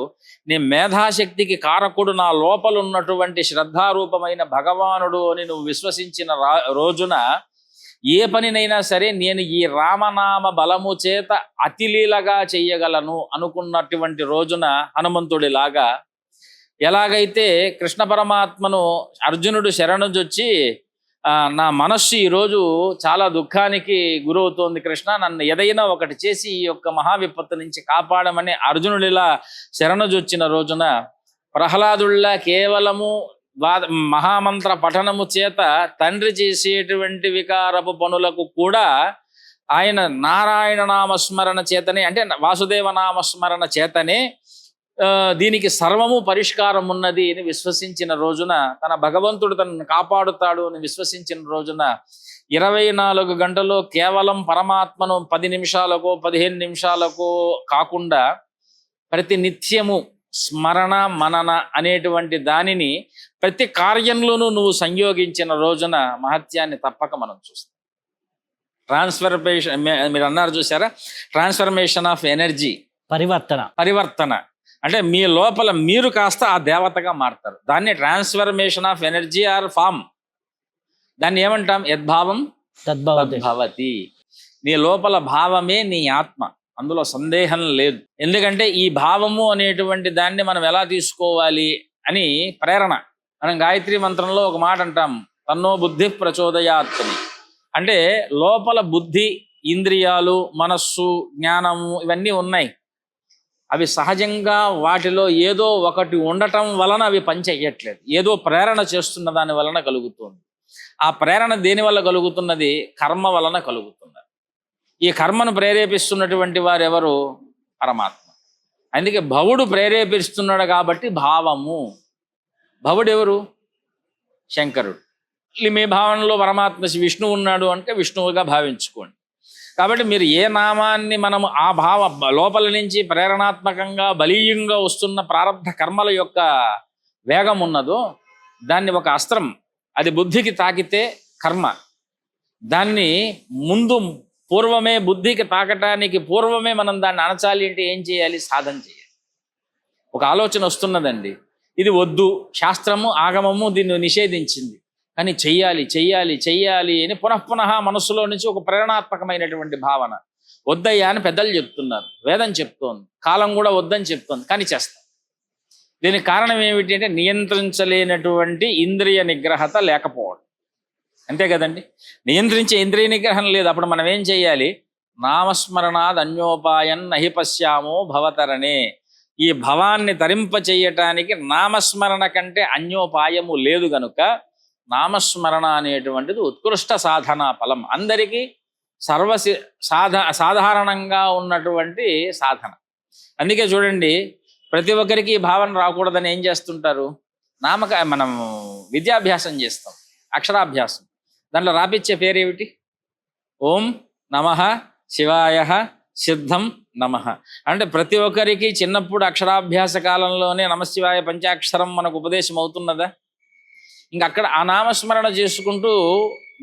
నీ మేధాశక్తికి కారకుడు నా లోపల ఉన్నటువంటి శ్రద్ధారూపమైన భగవానుడు అని నువ్వు విశ్వసించిన రోజున ఏ పనినైనా సరే నేను ఈ రామనామ బలము చేత అతిలీలగా చెయ్యగలను అనుకున్నటువంటి రోజున నా మనస్సు ఈరోజు చాలా దుఃఖానికి గురవుతోంది కృష్ణ, నన్ను ఏదైనా ఒకటి చేసి ఈ యొక్క మహావిపత్తు నుంచి కాపాడమని అర్జునుడిలా శరణజొచ్చిన రోజున ప్రహ్లాదుల్లా కేవలము మహామంత్ర పఠనము చేత తండ్రి చేసేటువంటి వికారపు పనులకు కూడా ఆయన నారాయణ నామస్మరణ చేతనే, అంటే వాసుదేవ నామస్మరణ చేతనే దీనికి సర్వము పరిష్కారం ఉన్నది అని విశ్వసించిన రోజున, తన భగవంతుడు తనను కాపాడుతాడు అని విశ్వసించిన రోజున 24 గంటలు కేవలం పరమాత్మను 10 నిమిషాలకో 15 నిమిషాలకో కాకుండా ప్రతి నిత్యము స్మరణ మనన అనేటువంటి దానిని ప్రతి కార్యంలోనూ నువ్వు సంయోగించిన రోజున మహత్యాన్ని తప్పక మనం చూస్తాం. ట్రాన్స్ఫర్మేషన్ మీరు అన్నారు చూసారా, ట్రాన్స్ఫర్మేషన్ ఆఫ్ ఎనర్జీ, పరివర్తన అంటే మీ లోపల మీరు కాస్త ఆ దేవతగా మారుతారు. దాన్ని transformation of energy or form, దాన్ని ఏమంటాం, యద్భావం తద్భవతి. నీ లోపల భావమే నీ ఆత్మ, అందులో సందేహం లేదు. ఎందుకంటే ఈ భావము అనేటువంటి దాన్ని మనం ఎలా తీసుకోవాలి అని ప్రేరణ. మనం గాయత్రి మంత్రంలో ఒక మాట అంటాం, తన్నో బుద్ధి ప్రచోదయాత్ అని. అంటే లోపల బుద్ధి, ఇంద్రియాలు, మనస్సు, జ్ఞానము ఇవన్నీ ఉన్నాయి. అవి సహజంగా వాటిలో ఏదో ఒకటి ఉండటం వలన అవి పనిచేయట్లేదు, ఏదో ప్రేరణ చేస్తున్న దాని వలన కలుగుతుంది. ఆ ప్రేరణ దేని వల్ల కలుగుతున్నది? కర్మ వలన కలుగుతున్నది. ఈ కర్మను ప్రేరేపిస్తున్నటువంటి వారు ఎవరు? పరమాత్మ. అందుకే భవుడు ప్రేరేపిస్తున్నాడు కాబట్టి భావము. భవుడు ఎవరు? శంకరుడు. మీ భావనలో పరమాత్మ విష్ణువు ఉన్నాడు అంటే విష్ణువుగా భావించుకోండి. కాబట్టి మీరు ఏ నామాన్ని మనము ఆ భావ లోపల నుంచి ప్రేరణాత్మకంగా బలీయంగా వస్తున్న ప్రారంభ కర్మల యొక్క వేగం ఉన్నదో దాన్ని ఒక అస్త్రం, అది బుద్ధికి తాకితే కర్మ, దాన్ని పూర్వమే బుద్ధికి తాకటానికి పూర్వమే మనం దాన్ని అణచాలి అంటే ఏం చేయాలి? సాధన చేయాలి. ఒక ఆలోచన వస్తున్నదండి, ఇది వద్దు, శాస్త్రము ఆగమము దీన్ని నిషేధించింది, కానీ చెయ్యాలి చెయ్యాలి చెయ్యాలి అని పునఃపునః మనస్సులో నుంచి ఒక ప్రేరణాత్మకమైనటువంటి భావన. వద్దయ్యా అని పెద్దలు చెప్తున్నారు, వేదం చెప్తోంది, కాలం కూడా వద్దని చెప్తోంది, కానీ చేస్తాం. దీనికి కారణం ఏమిటి అంటే నియంత్రించలేనటువంటి ఇంద్రియ నిగ్రహత లేకపోవడం. అంతే కదండి, నియంత్రించే ఇంద్రియ నిగ్రహం లేదు. అప్పుడు మనం ఏం చేయాలి? నామస్మరణాద్ అన్యోపాయం నహి పశ్యామో భవతరణే. ఈ భవాన్ని తరింప చెయ్యటానికి నామస్మరణ కంటే అన్యోపాయము లేదు గనుక నామస్మరణ అనేటువంటిది ఉత్కృష్ట సాధనా ఫలం, అందరికీ సాధారణంగా ఉన్నటువంటి సాధన. అందుకే చూడండి, ప్రతి ఒక్కరికి ఈ భావన రాకూడదని ఏం చేస్తుంటారు? మనం విద్యాభ్యాసం చేస్తాం, అక్షరాభ్యాసం. దాంట్లో రాపిచ్చే పేరు ఏమిటి? ఓం నమః శివాయ సిద్ధం నమః. అంటే ప్రతి ఒక్కరికి చిన్నప్పుడు అక్షరాభ్యాస కాలంలోనే నమశివాయ పంచాక్షరం మనకు ఉపదేశం అవుతున్నదా? ఇంక అక్కడ ఆ నామస్మరణ చేసుకుంటూ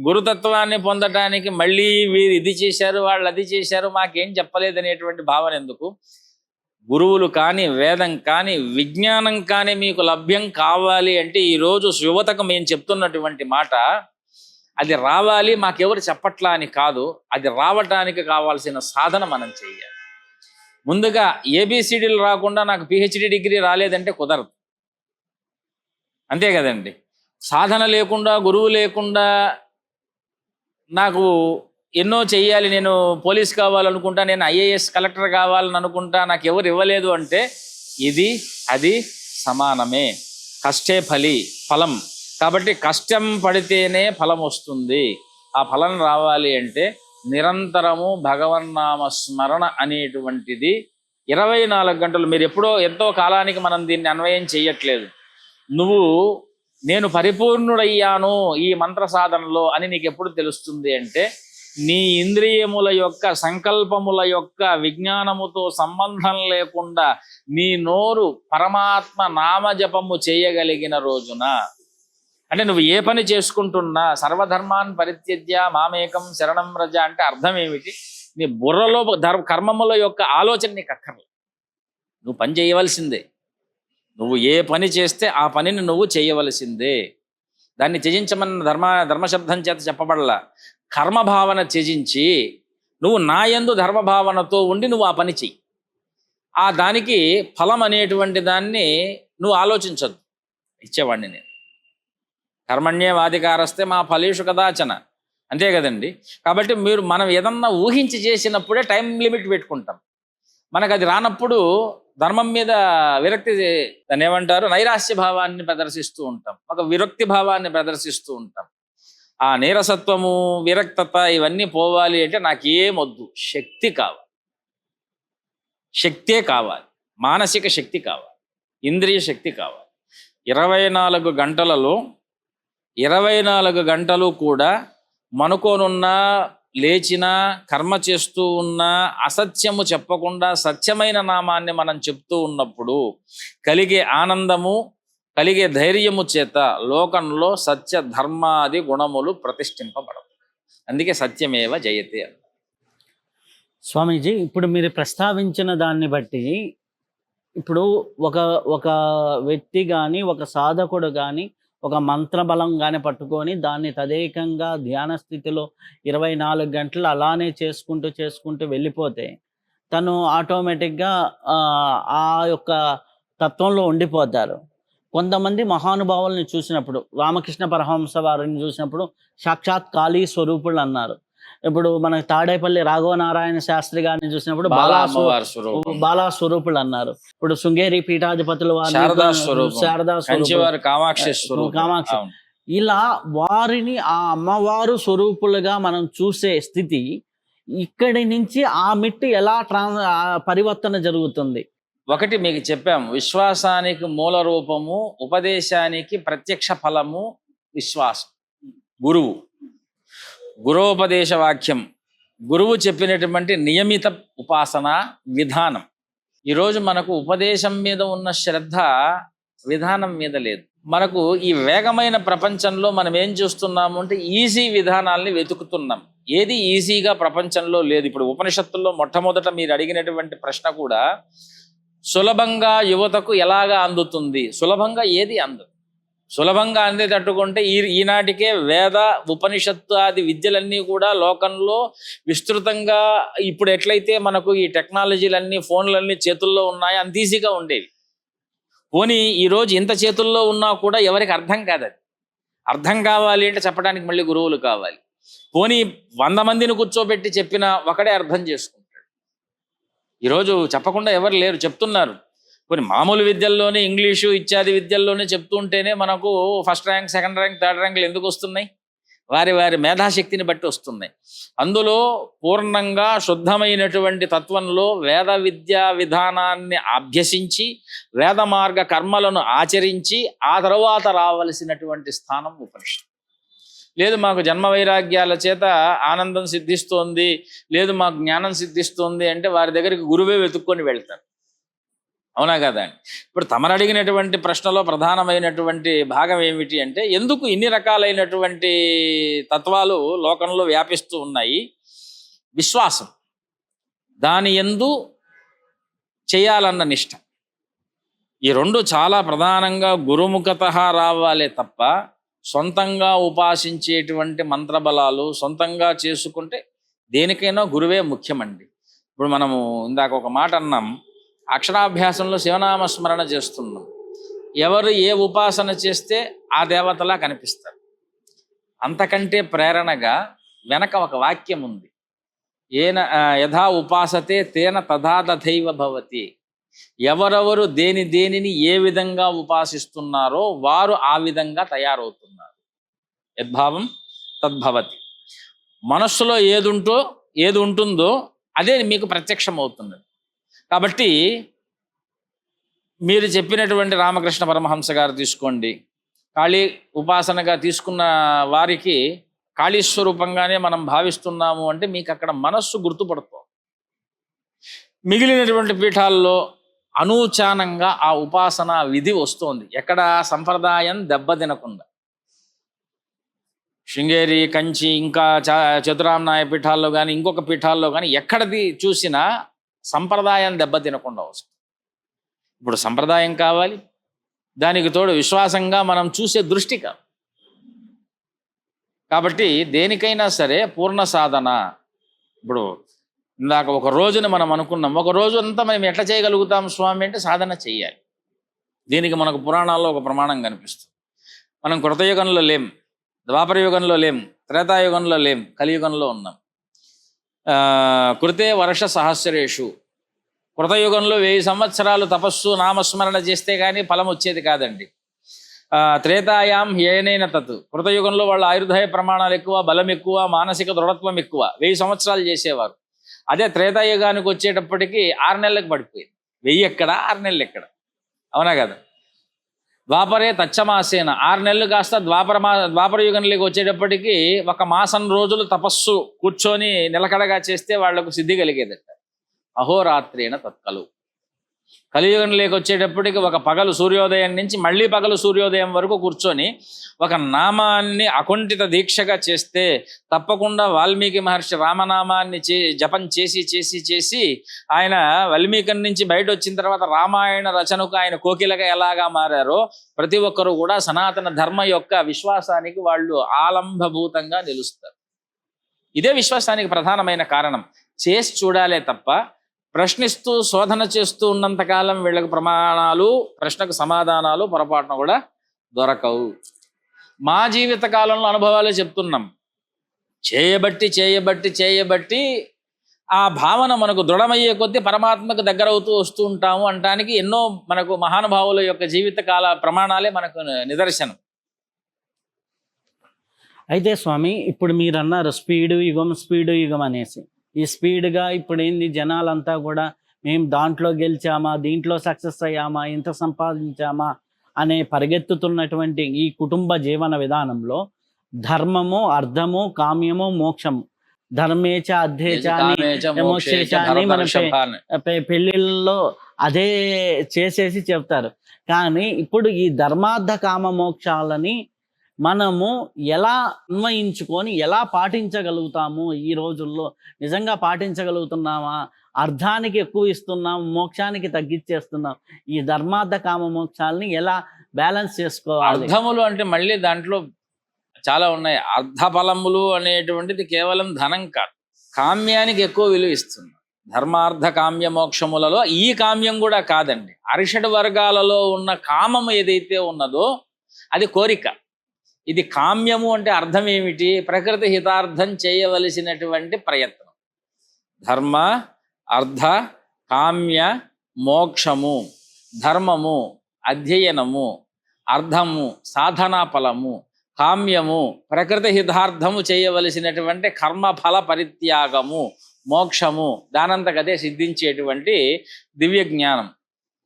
గురుతత్వాన్ని పొందటానికి మళ్ళీ వీరు ఇది చేశారు, వాళ్ళు అది చేశారు, మాకేం చెప్పలేదనేటువంటి భావన ఎందుకు? గురువులు కానీ, వేదం కానీ, విజ్ఞానం కానీ మీకు లభ్యం కావాలి అంటే ఈరోజు యువతకు మేము చెప్తున్నటువంటి మాట, అది రావాలి మాకెవరు చెప్పట్లా అని కాదు, అది రావటానికి కావాల్సిన సాధన మనం చేయాలి. ముందుగా ఏబిసిడీలు రాకుండా నాకు పిహెచ్డి డిగ్రీ రాలేదంటే కుదరదు. అంతే కదండి. సాధన లేకుండా, గురువు లేకుండా నాకు ఎన్నో చెయ్యాలి, నేను పోలీస్ కావాలనుకుంటా, నేను ఐఏఎస్ కలెక్టర్ కావాలని అనుకుంటా, నాకు ఎవరు ఇవ్వలేదు అంటే ఇది అది సమానమే. కష్టే ఫలం. కాబట్టి కష్టం పడితేనే ఫలం వస్తుంది. ఆ ఫలం రావాలి అంటే నిరంతరము భగవన్నామ స్మరణ అనేటువంటిది 24 గంటలు. మీరు ఎప్పుడో ఎంతో కాలానికి మనం దీన్ని అన్వయం చేయట్లేదు. నేను పరిపూర్ణుడయ్యాను ఈ మంత్ర సాధనలో అని నీకు ఎప్పుడు తెలుస్తుంది అంటే నీ ఇంద్రియముల యొక్క సంకల్పముల యొక్క విజ్ఞానముతో సంబంధం లేకుండా నీ నోరు పరమాత్మ నామజపము చేయగలిగిన రోజున. అంటే నువ్వు ఏ పని చేసుకుంటున్నా సర్వధర్మాన్ పరిత్యజ్య మామేకం శరణం రజ అంటే అర్థం ఏమిటి? నీ బుర్రలో కర్మముల యొక్క ఆలోచన నీకు అక్కర్లేదు, నువ్వు పని చేయవలసిందే. నువ్వు ఏ పని చేస్తే ఆ పనిని నువ్వు చేయవలసిందే. దాన్ని త్యజించమన్న ధర్మశబ్దం చేత చెప్పబడలా. కర్మభావన త్యజించి నువ్వు నా యందు ధర్మభావనతో ఉండి నువ్వు ఆ పని చెయ్యి. ఆ దానికి ఫలం అనేటువంటి దాన్ని నువ్వు ఆలోచించద్దు, ఇచ్చేవాడిని నేను. కర్మణ్యేవాధికారస్తే మా ఫలేషు కదాచన, అంతే కదండి. కాబట్టి మనం ఏదన్నా ఊహించి చేసినప్పుడే టైం లిమిట్ పెట్టుకుంటాం. మనకు అది రానప్పుడు ధర్మం మీద విరక్తి, దాన్ని ఏమంటారు, నైరాస్య భావాన్ని ప్రదర్శిస్తూ ఉంటాం, ఒక విరక్తి భావాన్ని ప్రదర్శిస్తూ ఉంటాం. ఆ నీరసత్వము, విరక్తత ఇవన్నీ పోవాలి అంటే నాకేమొద్దు, శక్తి కావాలి, శక్తే కావాలి, మానసిక శక్తి కావాలి, ఇంద్రియ శక్తి కావాలి. 24 గంటలలో 24 గంటలు కూడా మనుకోనున్నా, లేచినా, కర్మ చేస్తూ ఉన్నా, అసత్యము చెప్పకుండా సత్యమైన నామాన్ని మనం చెప్తూ ఉన్నప్పుడు కలిగే ఆనందము, కలిగే ధైర్యము చేత లోకంలో సత్య ధర్మాది గుణములు ప్రతిష్ఠింపబడవు. అందుకే సత్యమేవ జయతే. స్వామీజీ, ఇప్పుడు మీరు ప్రస్తావించిన దాన్ని బట్టి ఇప్పుడు ఒక ఒక వ్యక్తి కానీ, ఒక సాధకుడు కానీ, ఒక మంత్రబలం కానీ పట్టుకొని దాన్ని తదేకంగా ధ్యాన స్థితిలో 24 గంటలు అలానే చేసుకుంటూ వెళ్ళిపోతే తను ఆటోమేటిక్గా ఆ యొక్క తత్వంలో ఉండిపోతారు. కొంతమంది మహానుభావుల్ని చూసినప్పుడు, రామకృష్ణ పరమహంస వారిని చూసినప్పుడు సాక్షాత్ కాళీ స్వరూపులు అన్నారు. ఇప్పుడు మనకి తాడేపల్లి రాఘవనారాయణ శాస్త్రి గారిని చూసినప్పుడు బాలా స్వరూపులు అన్నారు. ఇప్పుడు శృంగేరి పీఠాధిపతులు శారదా కామాక్షి, ఇలా వారిని ఆ అమ్మవారు స్వరూపులుగా మనం చూసే స్థితి, ఇక్కడి నుంచి ఆ మిట్టు ఎలా పరివర్తన జరుగుతుంది? ఒకటి మీకు చెప్పాము, విశ్వాసానికి మూల రూపము, ఉపదేశానికి ప్రత్యక్ష ఫలము విశ్వాసం. గురోపదేశ వాక్యం, గురువు చెప్పినటువంటి నియమిత ఉపాసన విధానం. ఈరోజు మనకు ఉపదేశం మీద ఉన్న శ్రద్ధ విధానం మీద లేదు. మనకు ఈ వేగమైన ప్రపంచంలో మనం ఏం చూస్తున్నాము అంటే ఈజీ విధానాల్ని వెతుకుతున్నాం. ఏది ఈజీగా ప్రపంచంలో లేదు. ఇప్పుడు ఉపనిషత్తుల్లో మొట్టమొదట మీరు అడిగినటువంటి ప్రశ్న కూడా సులభంగా యువతకు ఎలాగా అందుతుంది? సులభంగా ఏది అందదు. సులభంగా అందేటట్టుకుంటే ఈనాటికే వేద ఉపనిషత్తు ఆది విద్యలన్నీ కూడా లోకంలో విస్తృతంగా, ఇప్పుడు ఎట్లయితే మనకు ఈ టెక్నాలజీలన్నీ, ఫోన్లన్నీ చేతుల్లో ఉన్నాయో అంత ఈజీగా ఉండేవి. పోనీ ఈరోజు ఇంత చేతుల్లో ఉన్నా కూడా ఎవరికి అర్థం కాదు. అది అర్థం కావాలి అంటే చెప్పడానికి మళ్ళీ గురువులు కావాలి. పోనీ 100 మందిని కూర్చోబెట్టి చెప్పినా ఒకడే అర్థం చేసుకుంటాడు. ఈరోజు చెప్పకుండా ఎవరు లేరు, చెప్తున్నారు. కొన్ని మామూలు విద్యల్లోనే, ఇంగ్లీషు ఇత్యాది విద్యల్లోనే చెప్తూ ఉంటేనే మనకు first rank, second rank, third ర్యాంకులు ఎందుకు వస్తున్నాయి? వారి మేధాశక్తిని బట్టి వస్తున్నాయి. అందులో పూర్ణంగా శుద్ధమైనటువంటి తత్వంలో వేద విద్యా విధానాన్ని అభ్యసించి వేద మార్గ కర్మలను ఆచరించి ఆ తరువాత రావలసినటువంటి స్థానం ఉపనిషత్తు. లేదు మాకు జన్మ వైరాగ్యాల చేత ఆనందం సిద్ధిస్తోంది, లేదు మాకు జ్ఞానం సిద్ధిస్తోంది అంటే వారి దగ్గరికి గురువే వెతుక్కొని వెళ్తారు. అవునా కదా అండి? ఇప్పుడు తమరు అడిగినటువంటి ప్రశ్నలో ప్రధానమైనటువంటి భాగం ఏమిటి అంటే, ఎందుకు ఇన్ని రకాలైనటువంటి తత్వాలు లోకంలో వ్యాపిస్తూ ఉన్నాయి? విశ్వాసం, దాని యందు చేయాలన్న నిష్ఠ, ఈ రెండు చాలా ప్రధానంగా గురుముఖత రావాలే తప్ప సొంతంగా ఉపాసించేటువంటి మంత్రబలాలు సొంతంగా చేసుకుంటే దేనికైనా గురువే ముఖ్యమండి. ఇప్పుడు మనము ఇందాక ఒక మాట అన్నాం, అక్షరాభ్యాసంలో శివనామస్మరణ చేస్తున్నాం. ఎవరు ఏ ఉపాసన చేస్తే ఆ దేవతలా కనిపిస్తారు. అంతకంటే ప్రేరణగా వెనక ఒక వాక్యం ఉంది, యథా ఉపాసతే తేన తథా తథైవ భవతి. ఎవరెవరు దేనిని ఏ విధంగా ఉపాసిస్తున్నారో వారు ఆ విధంగా తయారవుతున్నారు. యద్భావం తద్భవతి. మనస్సులో ఏది ఉంటుందో అదే మీకు ప్రత్యక్షం అవుతుంది. కాబట్టి మీరు చెప్పినటువంటి రామకృష్ణ పరమహంస గారు తీసుకోండి, కాళీ ఉపాసనగా తీసుకున్న వారికి కాళీస్వరూపంగానే మనం భావిస్తున్నాము అంటే మీకు అక్కడ మనస్సు గుర్తుపడుతుంది. మిగిలినటువంటి పీఠాల్లో అనూచానంగా ఆ ఉపాసన విధి వస్తోంది. ఎక్కడ సంప్రదాయం దెబ్బతినకుండా. శృంగేరి, కంచి, ఇంకా చతురామ్నాయ పీఠాల్లో కానీ ఇంకొక పీఠాల్లో కానీ ఎక్కడిది చూసినా సంప్రదాయం దెబ్బతినకుండా వస్తుంది. ఇప్పుడు సంప్రదాయం కావాలి, దానికి తోడు విశ్వాసంగా మనం చూసే దృష్టి కావాలి. కాబట్టి దేనికైనా సరే పూర్ణ సాధన. ఇప్పుడు ఇందాక ఒక రోజుని మనం అనుకున్నాం, ఒక రోజు అంతా మనం ఎట్లా చేయగలుగుతాం స్వామి అంటే సాధన చెయ్యాలి. దీనికి మనకు పురాణాల్లో ఒక ప్రమాణం కనిపిస్తుంది. మనం కృతయుగంలో లేం, ద్వాపర యుగంలో లేం, త్రేతాయుగంలో లేం, కలియుగంలో ఉన్నాం. కృతే వర్ష సహస్రేషు, కృతయుగంలో 1000 సంవత్సరాలు తపస్సు నామస్మరణ చేస్తే కానీ ఫలం వచ్చేది కాదండి. త్రేతాయాం హ్యేనైన తత్, కృతయుగంలో వాళ్ళ ఆయుర్దాయ ప్రమాణాలు ఎక్కువ, బలం ఎక్కువ, మానసిక దృఢత్వం ఎక్కువ, 1000 సంవత్సరాలు చేసేవారు. అదే త్రేతాయుగానికి వచ్చేటప్పటికి 6 నెలలకు పడిపోయింది. 1000 ఎక్కడ, 6 నెలలు ఎక్కడ, అవునా కదా? ద్వాపరే తచ్చమాసేన, 6 నెలలు కాస్త ద్వాపర యుగంలోకి వచ్చేటప్పటికి 1 మాసం రోజులు తపస్సు కూర్చొని నిలకడగా చేస్తే వాళ్లకు సిద్ధి కలిగేదట. అహోరాత్రేణ తత్కలు. కలియుగంలోకి వచ్చేటప్పటికి ఒక పగలు సూర్యోదయం నుంచి మళ్ళీ పగలు సూర్యోదయం వరకు కూర్చొని ఒక నామాన్ని అకుంఠిత దీక్షగా చేస్తే తప్పకుండా వాల్మీకి మహర్షి రామనామాన్ని జపం చేసి చేసి చేసి ఆయన వాల్మీకి నుంచి బయట వచ్చిన తర్వాత రామాయణ రచనకు ఆయన కోకిలగా ఎలాగా మారారో ప్రతి ఒక్కరూ కూడా సనాతన ధర్మ యొక్క విశ్వాసానికి వాళ్ళు ఆలంబభూతంగా నిలుస్తారు. ఇదే విశ్వాసానికి ప్రధానమైన కారణం. చేసి చూడాలే తప్ప ప్రశ్నిస్తూ శోధన చేస్తూ ఉన్నంతకాలం వీళ్ళకి ప్రమాణాలు, ప్రశ్నకు సమాధానాలు పొరపాటున కూడా దొరకవు. మా జీవిత కాలంలో అనుభవాలే చెప్తున్నాం. చేయబట్టి చేయబట్టి చేయబట్టి ఆ భావన మనకు దృఢమయ్యే కొద్దీ పరమాత్మకు దగ్గర అవుతూ వస్తూ ఉంటాము అనడానికి ఎన్నో మనకు మహానుభావుల యొక్క జీవితకాల ప్రమాణాలే మనకు నిదర్శనం. అయితే స్వామి, ఇప్పుడు మీరు అన్నారు స్పీడ్ యుగం అనేసి. ఈ స్పీడ్గా ఇప్పుడు ఏంది, జనాలంతా కూడా మేము దాంట్లో గెలిచామా, దీంట్లో సక్సెస్ అయ్యామా, ఇంత సంపాదించామా అనే పరిగెత్తుతున్నటువంటి ఈ కుటుంబ జీవన విధానంలో ధర్మము, అర్థము, కామ్యము, మోక్షము, ధర్మేచ అర్థేచ అని మోక్షేచ అని మన పెళ్ళిళ్ళలో అదే చేసేసి చెప్తారు. కానీ ఇప్పుడు ఈ ధర్మార్థ కామ మోక్షాలని మనము ఎలా అన్వయించుకొని ఎలా పాటించగలుగుతాము? ఈ రోజుల్లో నిజంగా పాటించగలుగుతున్నామా? అర్థానికి ఎక్కువ ఇస్తున్నాం, మోక్షానికి తగ్గించేస్తున్నాం. ఈ ధర్మార్థ కామ మోక్షాలని ఎలా బ్యాలెన్స్ చేసుకోవాలి? అర్థములు అంటే మళ్ళీ దాంట్లో చాలా ఉన్నాయి. అర్థఫలములు అనేటువంటిది కేవలం ధనం కాదు, కామ్యానికి ఎక్కువ విలువ ఇస్తుంది. ధర్మార్థ కామ్య మోక్షములలో ఈ కామ్యం కూడా కాదండి. అరిషడ్ వర్గాలలో ఉన్న కామము ఏదైతే ఉన్నదో అది కోరిక. ఇది కామ్యము అంటే అర్థం ఏమిటి? ప్రకృతి హితార్థం చేయవలసినటువంటి ప్రయత్నం. ధర్మ, అర్థ, కామ్య, మోక్షము, ధర్మము అధ్యయనము, అర్థము సాధనా ఫలము, కామ్యము ప్రకృతి హితార్థము చేయవలసినటువంటి కర్మఫల పరిత్యాగము, మోక్షము దానంతకదే సిద్ధించేటువంటి దివ్య జ్ఞానం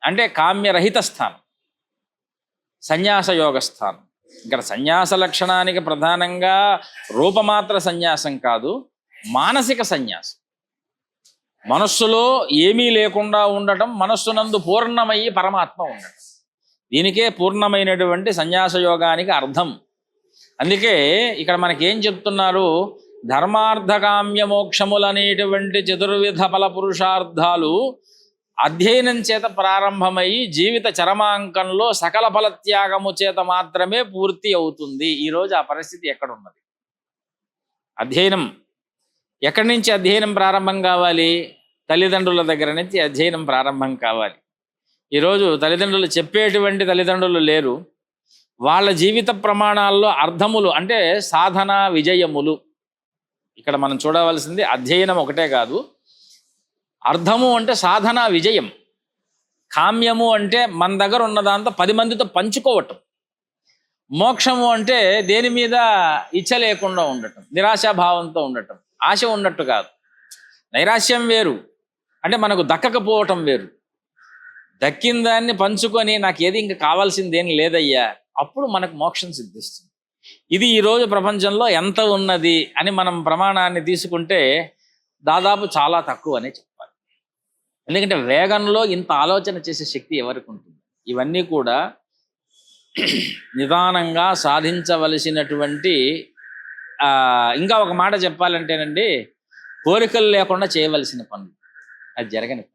అంటే కామ్యరహిత స్థానం, సన్యాస యోగ స్థానం. ఇక్కడ సన్యాస లక్షణానికి ప్రధానంగా రూపమాత్ర సన్యాసం కాదు, మానసిక సన్యాసం. మనస్సులో ఏమీ లేకుండా ఉండటం, మనస్సునందు పూర్ణమయ్యి పరమాత్మ ఉండటం, దీనికే పూర్ణమైనటువంటి సన్యాస యోగానికి అర్థం. అందుకే ఇక్కడ మనకేం చెప్తున్నారు? ధర్మార్థకామ్య మోక్షములనేటువంటి చతుర్విధ ఫల పురుషార్థాలు అధ్యయనం చేత ప్రారంభమయ్యి జీవిత చరమాంకంలో సకల ఫలత్యాగము చేత మాత్రమే పూర్తి అవుతుంది. ఈరోజు ఆ పరిస్థితి ఎక్కడున్నది? అధ్యయనం ఎక్కడి నుంచి అధ్యయనం ప్రారంభం కావాలి? తల్లిదండ్రుల దగ్గర నుంచి అధ్యయనం ప్రారంభం కావాలి. ఈరోజు తల్లిదండ్రులు చెప్పేటువంటి తల్లిదండ్రులు లేరు. వాళ్ళ జీవిత ప్రమాణాల్లో అర్థములు అంటే సాధన విజయములు. ఇక్కడ మనం చూడవలసింది అధ్యయనం ఒకటే కాదు, అర్థము అంటే సాధన విజయం, కామ్యము అంటే మన దగ్గర ఉన్న దాంతో 10 మందితో పంచుకోవటం, మోక్షము అంటే దేని మీద ఇచ్చ లేకుండా ఉండటం, నిరాశాభావంతో ఉండటం. ఆశ ఉన్నట్టు కాదు. నైరాశ్యం వేరు, అంటే మనకు దక్కకపోవటం వేరు. దక్కిన దాన్ని పంచుకొని నాకు ఏది ఇంకా కావాల్సింది ఏం లేదయ్యా, అప్పుడు మనకు మోక్షం సిద్ధిస్తుంది. ఇది ఈరోజు ప్రపంచంలో ఎంత ఉన్నది అని మనం ప్రమాణాన్ని తీసుకుంటే దాదాపు చాలా తక్కువ అనే చెప్పాలి. ఎందుకంటే వేగంలో ఇంత ఆలోచన చేసే శక్తి ఎవరికి ఉంటుంది? ఇవన్నీ కూడా నిదానంగా సాధించవలసినటువంటి ఇంకా ఒక మాట చెప్పాలంటేనండి, కోరికలు లేకుండా చేయవలసిన పనులు, అది జరగని పని.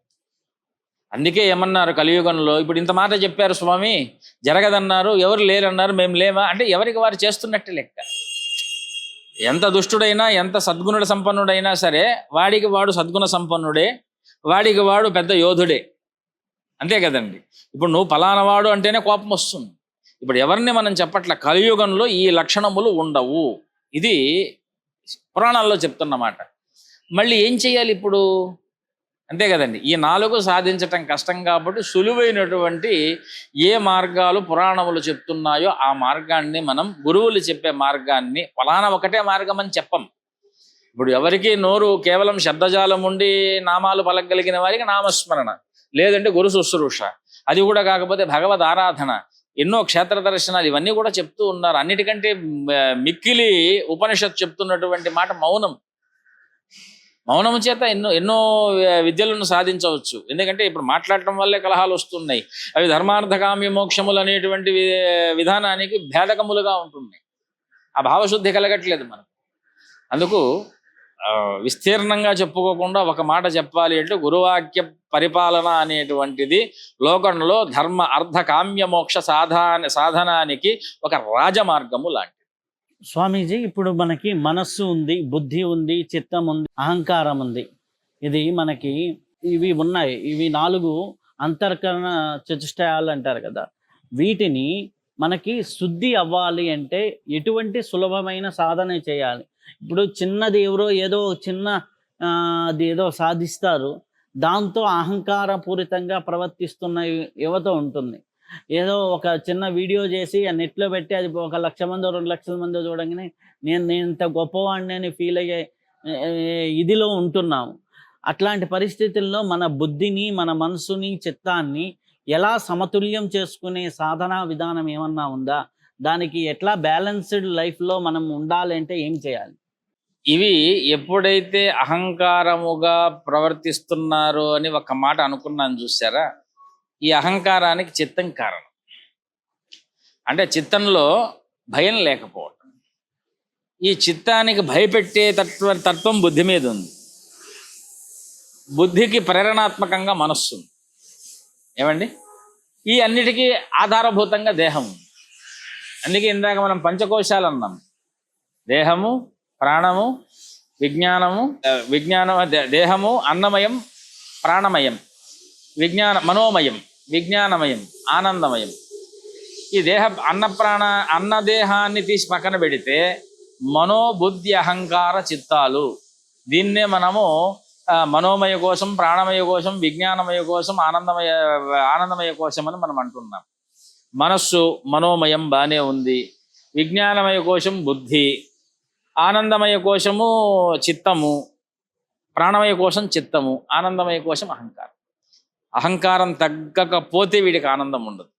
అందుకే ఏమన్నారు కలియుగంలో? ఇప్పుడు ఇంత మాట చెప్పారు స్వామి, జరగదన్నారు, ఎవరు లేరన్నారు, మేము లేమా అంటే ఎవరికి వారు చేస్తున్నట్టే లెక్క. ఎంత దుష్టుడైనా ఎంత సద్గుణుడ సంపన్నుడైనా సరే వాడికి వాడు సద్గుణ సంపన్నుడే, వాడికి వాడు పెద్ద యోధుడే, అంతే కదండి. ఇప్పుడు నువ్వు పలానా వాడు అంటేనే కోపం వస్తుంది. ఇప్పుడు ఎవరిని మనం చెప్పట్ల, కలియుగంలో ఈ లక్షణములు ఉండవు. ఇది పురాణాల్లో చెప్తున్నమాట. మళ్ళీ ఏం చేయాలి ఇప్పుడు? అంతే కదండి, ఈ 4 సాధించటం కష్టం కాబట్టి సులువైనటువంటి ఏ మార్గాలు పురాణములు చెప్తున్నాయో ఆ మార్గాన్ని మనం, గురువులు చెప్పే మార్గాన్ని, ఫలానా ఒకటే మార్గం అని చెప్పం. ఇప్పుడు ఎవరికి నోరు కేవలం శబ్దజాలం ఉండి నామాలు పలకగలిగిన వారికి నామస్మరణ, లేదంటే గురు శుశ్రూష, అది కూడా కాకపోతే భగవద్ ఆరాధన, ఎన్నో క్షేత్ర దర్శనాలు, ఇవన్నీ కూడా చెప్తూ ఉన్నారు. అన్నిటికంటే మిక్కిలి ఉపనిషత్తు చెప్తున్నటువంటి మాట మౌనం. మౌనము చేత ఎన్నో ఎన్నో విద్యలను సాధించవచ్చు. ఎందుకంటే ఇప్పుడు మాట్లాడటం వల్లే కలహాలు వస్తున్నాయి. అవి ధర్మార్థకామ్య మోక్షములు అనేటువంటి విధానానికి భేదకములుగా ఉంటున్నాయి. ఆ భావశుద్ధి కలగట్లేదు మనకు. అందుకు విస్తీర్ణంగా చెప్పుకోకుండా ఒక మాట చెప్పాలి అంటే, గురువాక్య పరిపాలన అనేటువంటిది లోకంలో ధర్మ అర్థ కామ్య మోక్ష సాధనానికి ఒక రాజమార్గము లాంటిది. స్వామీజీ, ఇప్పుడు మనకి మనస్సు ఉంది, బుద్ధి ఉంది, చిత్తం ఉంది, అహంకారం ఉంది. ఇది మనకి ఇవి ఉన్నాయి. ఇవి 4 అంతర్కరణ చతుష్టయాలు అంటారు కదా. వీటిని మనకి శుద్ధి అవ్వాలి అంటే ఎటువంటి సులభమైన సాధన చేయాలి? ఇప్పుడు చిన్నది ఎవరో ఏదో చిన్న అది ఏదో సాధిస్తారు, దాంతో అహంకారపూరితంగా ప్రవర్తిస్తున్న యువత ఉంటుంది. ఏదో ఒక చిన్న వీడియో చేసి ఆ నెట్లో పెట్టి అది 1,00,000 మందో 2,00,000 మందో చూడంగానే నేను ఇంత గొప్పవాడిని అని ఫీల్ అయ్యే ఇదిలో ఉంటున్నాము. అట్లాంటి పరిస్థితుల్లో మన బుద్ధిని, మన మనసుని, చిత్తాన్ని ఎలా సమతుల్యం చేసుకునే సాధనా విధానం ఏమన్నా ఉందా? దానికి ఎట్లా బ్యాలెన్స్డ్ లైఫ్లో మనం ఉండాలంటే ఏం చేయాలి? ఇవి ఎప్పుడైతే అహంకారముగా ప్రవర్తిస్తున్నారో అని ఒక మాట అనుకున్నాను, చూసారా? ఈ అహంకారానికి చిత్తం కారణం. అంటే చిత్తంలో భయం లేకపోవటం. ఈ చిత్తానికి భయపెట్టే తత్వం బుద్ధి మీద ఉంది. బుద్ధికి ప్రేరణాత్మకంగా మనస్సు ఉంది. ఏమండి? ఈ అన్నిటికీ ఆధారభూతంగా దేహం ఉంది. అందుకే ఇందాక మనం పంచకోశాలు అన్నాం. దేహము, ప్రాణము, విజ్ఞానము, దేహము అన్నమయం, ప్రాణమయం, మనోమయం, విజ్ఞానమయం, ఆనందమయం. ఈ అన్నదేహాన్ని తీసి పక్కన పెడితే మనోబుద్ధి అహంకార చిత్తాలు, దీన్నే మనము మనోమయ కోశం, ప్రాణమయ కోశం, విజ్ఞానమయ కోశం, ఆనందమయ కోశం అని మనం అంటున్నాం. మనస్సు మనోమయం బానే ఉంది, విజ్ఞానమయ కోశం బుద్ధి, ఆనందమయ కోశము చిత్తము, ప్రాణమయ కోశం చిత్తము, ఆనందమయ కోశం అహంకారం. అహంకారం తగ్గకపోతే వీడికి ఆనందం ఉండదు.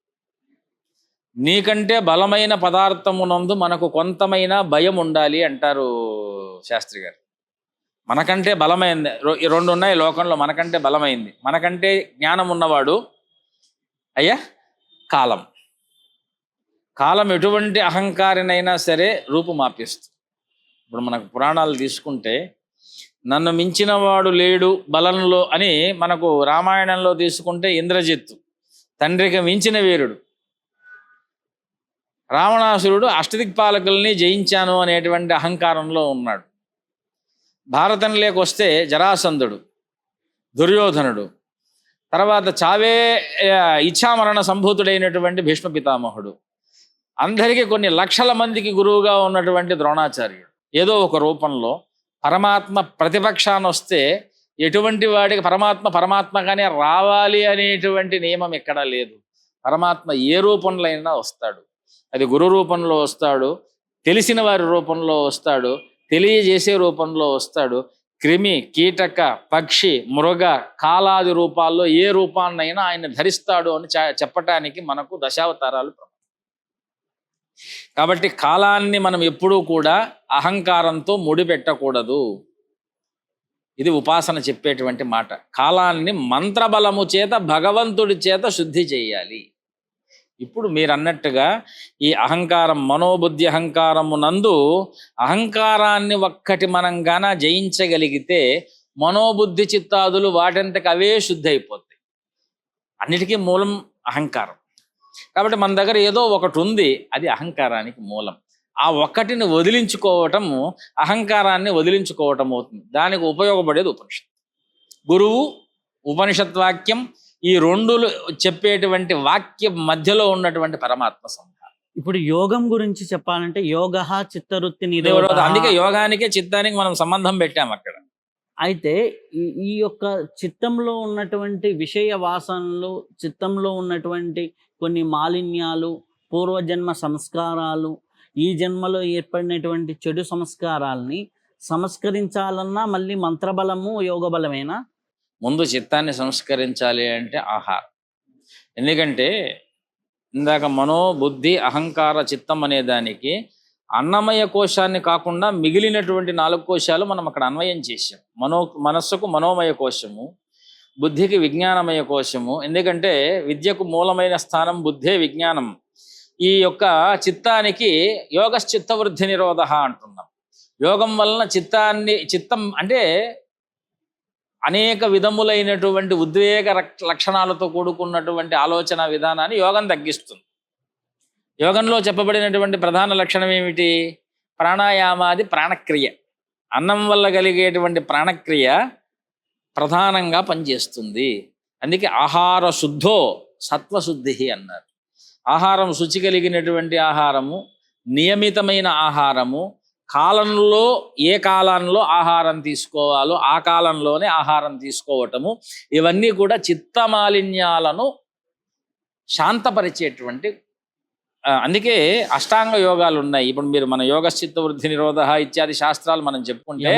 నీకంటే బలమైన పదార్థమునందు మనకు కొంతమైన భయం ఉండాలి అంటారు శాస్త్రి గారు. మనకంటే బలమైంది 2 ఉన్నాయి లోకంలో. మనకంటే బలమైంది, మనకంటే జ్ఞానం ఉన్నవాడు అయ్యా కాలం. కాలం ఎటువంటి అహంకారినైనా సరే రూపుమాపిస్తుంది. ఇప్పుడు మనకు పురాణాలు తీసుకుంటే, నన్ను మించిన వాడు లేడు బలంలో అని మనకు రామాయణంలో తీసుకుంటే ఇంద్రజిత్తు తండ్రికి మించిన వీరుడు. రావణాసురుడు అష్టదిక్పాలకుల్ని జయించాను అనేటువంటి అహంకారంలో ఉన్నాడు. భారతంలోకి వస్తే జరాసంధుడు, దుర్యోధనుడు, తర్వాత చావే ఇచ్ఛామరణ సంభూతుడైనటువంటి భీష్మ పితామహుడు, అందరికీ కొన్ని లక్షల మందికి గురువుగా ఉన్నటువంటి ద్రోణాచార్యుడు. ఏదో ఒక రూపంలో పరమాత్మ ప్రతిపక్షాన్ని వస్తే ఎటువంటి వాడికి పరమాత్మగానే రావాలి అనేటువంటి నియమం ఎక్కడా లేదు. పరమాత్మ ఏ రూపంలో అయినా వస్తాడు. అది గురు రూపంలో వస్తాడు, తెలిసిన వారి రూపంలో వస్తాడు, తెలియజేసే రూపంలో వస్తాడు, క్రిమి, కీటక, పక్షి, మృగ, కాలాది రూపాల్లో ఏ రూపాన్నైనా ఆయన ధరిస్తాడు అని చెప్పటానికి మనకు దశావతారాలు. కాబట్టి కాలాన్ని మనం ఎప్పుడూ కూడా అహంకారంతో ముడిపెట్టకూడదు. ఇది ఉపాసన చెప్పేటువంటి మాట. కాలాన్ని మంత్రబలము చేత, భగవంతుడి చేత శుద్ధి చేయాలి. ఇప్పుడు మీరు అన్నట్టుగా ఈ అహంకారం, మనోబుద్ధి అహంకారము నందు అహంకారాన్ని ఒక్కటి మనం గాన జయించగలిగితే మనోబుద్ధి చిత్తాదులు వాటంతకు అవే శుద్ధి అయిపోతాయి. అన్నిటికీ మూలం అహంకారం. కాబట్టి మన దగ్గర ఏదో ఒకటి ఉంది, అది అహంకారానికి మూలం. ఆ ఒక్కటిని వదిలించుకోవటము అహంకారాన్ని వదిలించుకోవటం అవుతుంది. దానికి ఉపయోగపడేది ఉపనిషత్తు. గురువు, ఉపనిషత్ వాక్యం, ఈ 2 చెప్పేటువంటి వాక్యం మధ్యలో ఉన్నటువంటి పరమాత్మ సంహారం. ఇప్పుడు యోగం గురించి చెప్పాలంటే యోగ చిత్తవృత్తి నిరోధ, నిరోధ. అందుకే యోగానికి చిత్తానికి మనం సంబంధం పెట్టాం అక్కడ. అయితే ఈ యొక్క చిత్తంలో ఉన్నటువంటి విషయ వాసనలు, చిత్తంలో ఉన్నటువంటి కొన్ని మాలిన్యాలు, పూర్వజన్మ సంస్కారాలు, ఈ జన్మలో ఏర్పడినటువంటి చెడు సంస్కారాల్ని సంస్కరించాలన్నా మళ్ళీ మంత్రబలము, యోగ బలమేనా? ముందు చిత్తాన్ని సంస్కరించాలి అంటే ఆహారం. ఎందుకంటే ఇందాక మనో బుద్ధి అహంకార చిత్తం అనే దానికి అన్నమయ కోశాన్ని కాకుండా మిగిలినటువంటి 4 కోశాలు మనం అక్కడ అన్వయం చేసాం. మనస్సుకు మనోమయ కోశము, బుద్ధికి విజ్ఞానమయ కోశము. ఎందుకంటే విద్యకు మూలమైన స్థానం బుద్ధే, విజ్ఞానం. ఈ యొక్క చిత్తానికి యోగశ్చిత్తవృద్ధి నిరోధ అంటున్నాం. యోగం వలన చిత్తం అంటే అనేక విధములైనటువంటి ఉద్వేగ లక్షణాలతో కూడుకున్నటువంటి ఆలోచన విధానాన్ని యోగం తగ్గిస్తుంది. యోగంలో చెప్పబడినటువంటి ప్రధాన లక్షణం ఏమిటి? ప్రాణాయామాది ప్రాణక్రియ. అన్నం వల్ల కలిగేటువంటి ప్రాణక్రియ ప్రధానంగా పనిచేస్తుంది. అందుకే ఆహార శుద్ధో సత్వశుద్ధి అన్నారు. ఆహారం శుచి కలిగినటువంటి ఆహారము, నియమితమైన ఆహారము, కాలంలో ఏ కాలంలో ఆహారం తీసుకోవాలో ఆ కాలంలోనే ఆహారం తీసుకోవటము, ఇవన్నీ కూడా చిత్తమాలిన్యాలను శాంతపరిచేటువంటి అందుకే అష్టాంగ యోగాలు ఉన్నాయి. ఇప్పుడు మీరు మన యోగశ్చిత్త వృద్ధి నిరోధ ఇత్యాది శాస్త్రాలు మనం చెప్పుకుంటే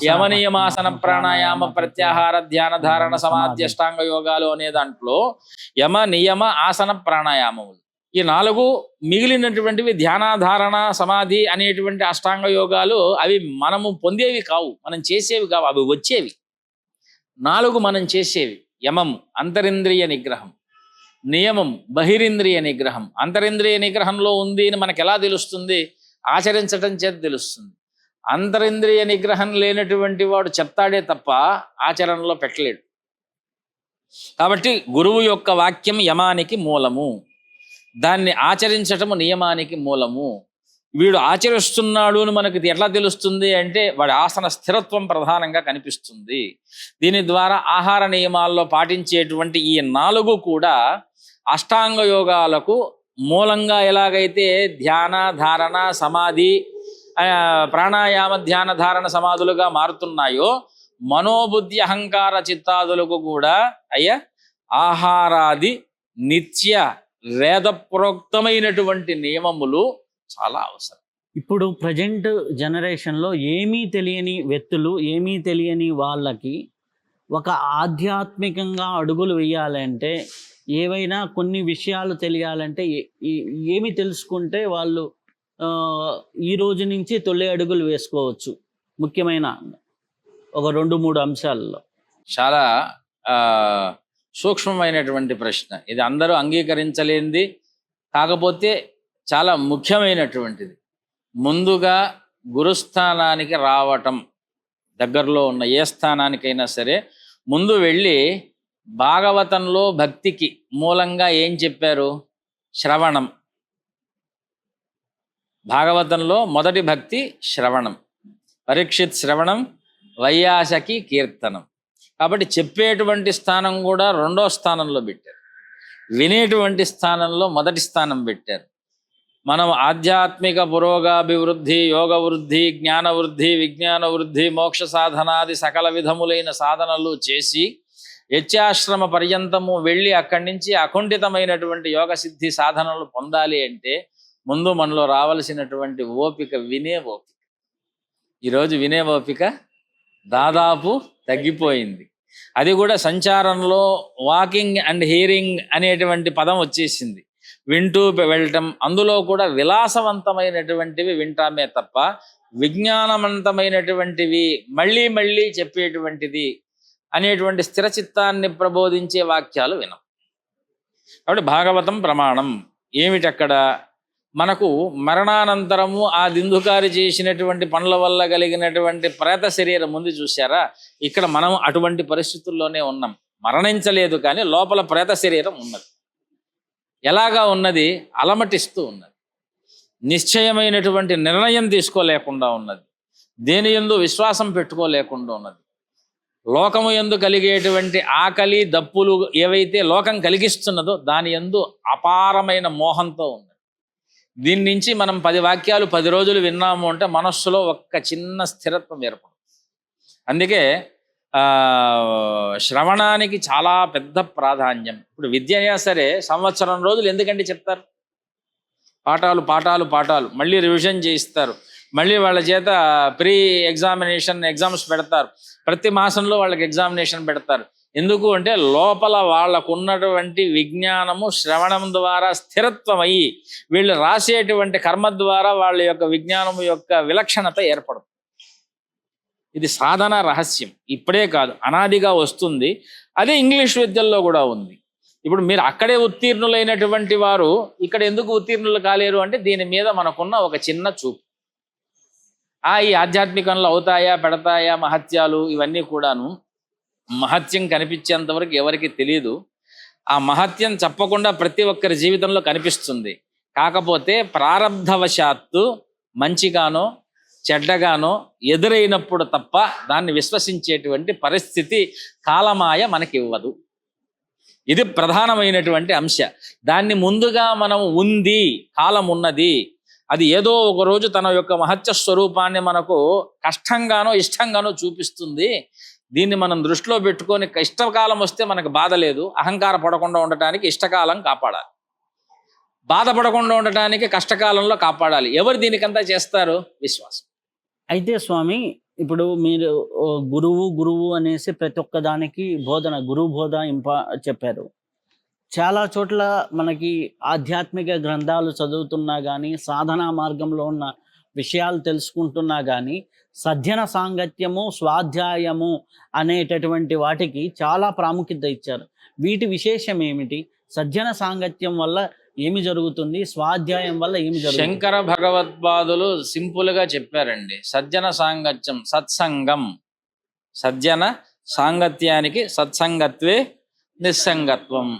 యమనియమాసన ప్రాణాయామ ప్రత్యాహార ధ్యాన ధారణ సమాధి అష్టాంగ యోగాలు అనే దాంట్లో యమ నియమ ఆసన ప్రాణాయామములు ఈ 4 మిగిలినటువంటివి ధ్యానాధారణ సమాధి అనేటువంటి అష్టాంగ యోగాలు అవి మనము పొందేవి కావు, మనం చేసేవి కావు, అవి వచ్చేవి. 4 మనం చేసేవి. యమము అంతరింద్రియ నిగ్రహం, నియమం బహిరింద్రియ నిగ్రహం. అంతరింద్రియ నిగ్రహంలో ఉంది అని మనకు ఎలా తెలుస్తుంది? ఆచరించటం చేత తెలుస్తుంది. అంతరింద్రియ నిగ్రహం లేనటువంటి వాడు చెప్తాడే తప్ప ఆచరణలో పెట్టలేడు. కాబట్టి గురువు యొక్క వాక్యం యమానికి మూలము, దాన్ని ఆచరించటము నియమానికి మూలము. వీడు ఆచరిస్తున్నాడు అని మనకి ఎట్లా తెలుస్తుంది అంటే వాడి ఆసన స్థిరత్వం ప్రధానంగా కనిపిస్తుంది. దీని ద్వారా ఆహార నియమాల్లో పాటించేటువంటి ఈ 4 కూడా అష్టాంగ యోగాలకు మూలంగా ఎలాగైతే ధ్యాన ధారణ సమాధి ప్రాణాయామ ధ్యాన ధారణ సమాధులుగా మారుతున్నాయో మనోబుద్ధి అహంకార చిత్తాదులకు కూడా ఆహారాది నిత్య వేదప్రోక్తమైనటువంటి నియమములు చాలా అవసరం. ఇప్పుడు ప్రజెంట్ జనరేషన్లో ఏమీ తెలియని వ్యక్తులు, ఏమీ తెలియని వాళ్ళకి ఒక ఆధ్యాత్మికంగా అడుగులు వేయాలంటే, ఏవైనా కొన్ని విషయాలు తెలియాలంటే ఏమి తెలుసుకుంటే వాళ్ళు ఈ రోజు నుంచి తొలి అడుగులు వేసుకోవచ్చు? ముఖ్యమైన ఒక 2-3 అంశాలలో. చాలా సూక్ష్మమైనటువంటి ప్రశ్న ఇది, అందరూ అంగీకరించలేనిది, కాకపోతే చాలా ముఖ్యమైనటువంటిది. ముందుగా గురుస్థానానికి రావటం, దగ్గరలో ఉన్న ఏ స్థానానికైనా సరే ముందు వెళ్ళి భాగవతంలో భక్తికి మూలంగా ఏం చెప్పారు? శ్రవణం. భాగవతంలో మొదటి భక్తి శ్రవణం, పరీక్షిత్ శ్రవణం, వైయాసకి కీర్తనం. కాబట్టి చెప్పేటువంటి స్థానం కూడా 2వ స్థానంలో పెట్టారు, వినేటువంటి స్థానంలో మొదటి స్థానం పెట్టారు. మనం ఆధ్యాత్మిక పురోగాభివృద్ధి, యోగ వృద్ధి, జ్ఞాన వృద్ధి, విజ్ఞాన వృద్ధి, మోక్ష సాధనాది సకల విధములైన సాధనలు చేసి యత్యాశ్రమ పర్యంతము వెళ్ళి అక్కడి నుంచి అకుంఠితమైనటువంటి యోగ సిద్ధి సాధనలు పొందాలి అంటే ముందు మనలో రావలసినటువంటి ఓపిక, వినే ఓపిక. ఈరోజు వినే ఓపిక దాదాపు తగ్గిపోయింది. అది కూడా సంచారంలో వాకింగ్ అండ్ హియరింగ్ అనేటువంటి పదం వచ్చేసింది. వింటూ వెళ్ళటం, అందులో కూడా విలాసవంతమైనటువంటివి వింటామే తప్ప విజ్ఞానవంతమైనటువంటివి మళ్ళీ మళ్ళీ చెప్పేటువంటిది అనేటువంటి స్థిరచిత్తాన్ని ప్రబోధించే వాక్యాలు వినం. కాబట్టి భాగవతం ప్రమాణం. ఏమిటక్కడ? మనకు మరణానంతరము ఆ దిందుకారి చేసినటువంటి పనుల వల్ల కలిగినటువంటి ప్రేత శరీరం ఉంది చూసారా, ఇక్కడ మనం అటువంటి పరిస్థితుల్లోనే ఉన్నాం. మరణించలేదు కానీ లోపల ప్రేత శరీరం ఉన్నది. ఎలాగా ఉన్నది? అలమటిస్తూ ఉన్నది, నిశ్చయమైనటువంటి నిర్ణయం తీసుకోలేకుండా ఉన్నది, దేని యందు విశ్వాసం పెట్టుకోలేకుండా ఉన్నది. లోకము యందు కలిగేటువంటి ఆకలి దప్పులు ఏవైతే లోకం కలిగిస్తున్నదో దాని యందు అపారమైన మోహంతో ఉన్నది. దీని నుంచి మనం 10 వాక్యాలు 10 రోజులు విన్నాము అంటే మనస్సులో ఒక చిన్న స్థిరత్వం ఏర్పడుతుంది. అందుకే శ్రవణానికి చాలా పెద్ద ప్రాధాన్యం. ఇప్పుడు విద్య అయినా సరే సంవత్సరం రోజులు ఎందుకంటే చెప్తారు, పాఠాలు పాఠాలు పాఠాలు, మళ్ళీ రివిజన్ చేయిస్తారు, మళ్ళీ వాళ్ళ చేత ప్రీ ఎగ్జామ్స్ పెడతారు, ప్రతి మాసంలో వాళ్ళకి ఎగ్జామినేషన్ పెడతారు. ఎందుకు అంటే లోపల వాళ్ళకు ఉన్నటువంటి విజ్ఞానము శ్రవణం ద్వారా స్థిరత్వం అయ్యి వీళ్ళు రాసేటువంటి కర్మ ద్వారా వాళ్ళ యొక్క విజ్ఞానము యొక్క విలక్షణత ఏర్పడుతుంది. ఇది సాధన రహస్యం. ఇప్పుడే కాదు, అనాదిగా వస్తుంది. అదే ఇంగ్లీష్ విద్యల్లో కూడా ఉంది. ఇప్పుడు మీరు అక్కడే ఉత్తీర్ణులైనటువంటి వారు ఇక్కడ ఎందుకు ఉత్తీర్ణులు కాలేరు అంటే దీని మీద మనకున్న ఒక చిన్న చూపు. ఈ ఆధ్యాత్మికంలో అవుతాయా పెడతాయా మహత్యాలు ఇవన్నీ కూడాను మహత్యం కనిపించేంత వరకు ఎవరికి తెలియదు. ఆ మహత్యం చెప్పకుండా ప్రతి ఒక్కరి జీవితంలో కనిపిస్తుంది. కాకపోతే ప్రారబ్ధవశాత్తు మంచిగానో చెడ్డగానో ఎదురైనప్పుడు తప్ప దాన్ని విశ్వసించేటువంటి పరిస్థితి కాలమాయ మనకి ఇవ్వదు. ఇది ప్రధానమైనటువంటి అంశ. దాన్ని ముందుగా మనం ఉంది, కాలం ఉన్నది, అది ఏదో ఒక రోజు తన యొక్క మహత్య స్వరూపాన్ని మనకు కష్టంగానో ఇష్టంగానో చూపిస్తుంది. దీన్ని మనం దృష్టిలో పెట్టుకొని ఇష్టకాలం వస్తే మనకు బాధ లేదు. అహంకార పడకుండా ఉండటానికి ఇష్టకాలం కాపాడాలి, బాధపడకుండా ఉండటానికి కష్టకాలంలో కాపాడాలి. ఎవరు దీనికంతా చేస్తారు? విశ్వాసం. అయితే స్వామి, ఇప్పుడు మీరు గురువు అనేసి ప్రతి ఒక్క దానికి బోధన, గురువు బోధ చెప్పారు. చాలా చోట్ల మనకి ఆధ్యాత్మిక గ్రంథాలు చదువుతున్నా కానీ, సాధనా మార్గంలో ఉన్న విషయాలు తెలుసుకుంటున్నా కానీ, సజ్జన సాంగత్యము స్వాధ్యాయము అనేటటువంటి వాటికి చాలా ప్రాముఖ్యత ఇచ్చారు. వీటి విశేషం ఏమిటి? సజ్జన సాంగత్యం వల్ల ఏమి జరుగుతుంది, స్వాధ్యాయం వల్ల ఏమి జరుగుతుంది? శంకర భగవత్పాదులు సింపుల్గా చెప్పారండి. సజ్జన సాంగత్యం సత్సంగం. సజ్జన సాంగత్యానికి సత్సంగత్వే నిస్సంగత్వం.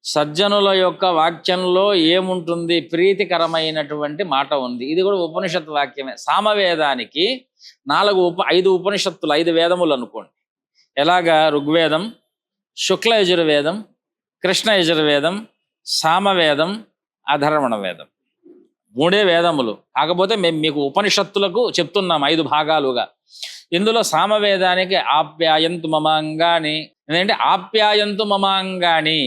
సజ్జనుల యొక్క వాక్యంలో ఏముంటుంది? ప్రీతికరమైనటువంటి మాట ఉంది. ఇది కూడా ఉపనిషత్ వాక్యమే. సామవేదానికి 5 ఉపనిషత్తులు, 5 వేదములు అనుకోండి. ఎలాగా? ఋగ్వేదం, శుక్ల యజుర్వేదం, కృష్ణ యజుర్వేదం, సామవేదం, అధర్వణ వేదం, 3 వేదములు. కాకపోతే మేము మీకు ఉపనిషత్తులకు చెప్తున్నాం 5 భాగాలుగా. ఇందులో సామవేదానికి ఆప్యాయంతు మమాంగాని, ఎందుకంటే ఆప్యాయంతు మమాంగాని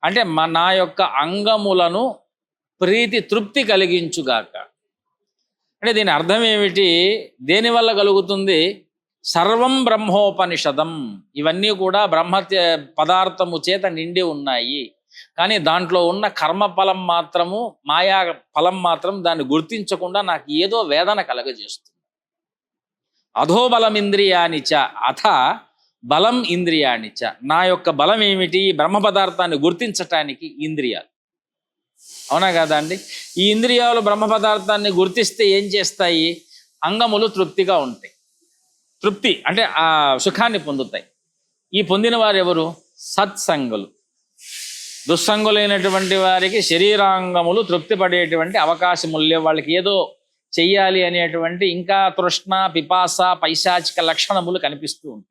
అంటే నా యొక్క అంగములను ప్రీతి తృప్తి కలిగించుగాక. అంటే దీని అర్థం ఏమిటి? దేనివల్ల కలుగుతుంది? సర్వం బ్రహ్మోపనిషదం. ఇవన్నీ కూడా బ్రహ్మ పదార్థము చేత నిండి ఉన్నాయి. కానీ దాంట్లో ఉన్న కర్మఫలం మాత్రము, మాయా ఫలం మాత్రం దాన్ని గుర్తించకుండా నాకు ఏదో వేదన కలగజేస్తుంది. అధోబలం ఇంద్రియానిచ అథ బలం ఇంద్రియానిచ. నా యొక్క బలం ఏమిటి? బ్రహ్మ పదార్థాన్ని గుర్తించటానికి ఇంద్రియాలు. అవునా కదా అండి? ఈ ఇంద్రియాలు బ్రహ్మ పదార్థాన్ని గుర్తిస్తే ఏం చేస్తాయి? అంగములు తృప్తిగా ఉంటాయి. తృప్తి అంటే ఆ సుఖాన్ని పొందుతాయి. ఈ పొందిన వారు ఎవరు? సత్సంగులు. దుస్సంగులైనటువంటి వారికి శరీరాంగములు తృప్తి పడేటువంటి అవకాశములు లేవు. వాళ్ళకి ఏదో చెయ్యాలి అనేటువంటి ఇంకా తృష్ణ, పిపాస, పైశాచిక లక్షణములు కనిపిస్తూ ఉంటుంది.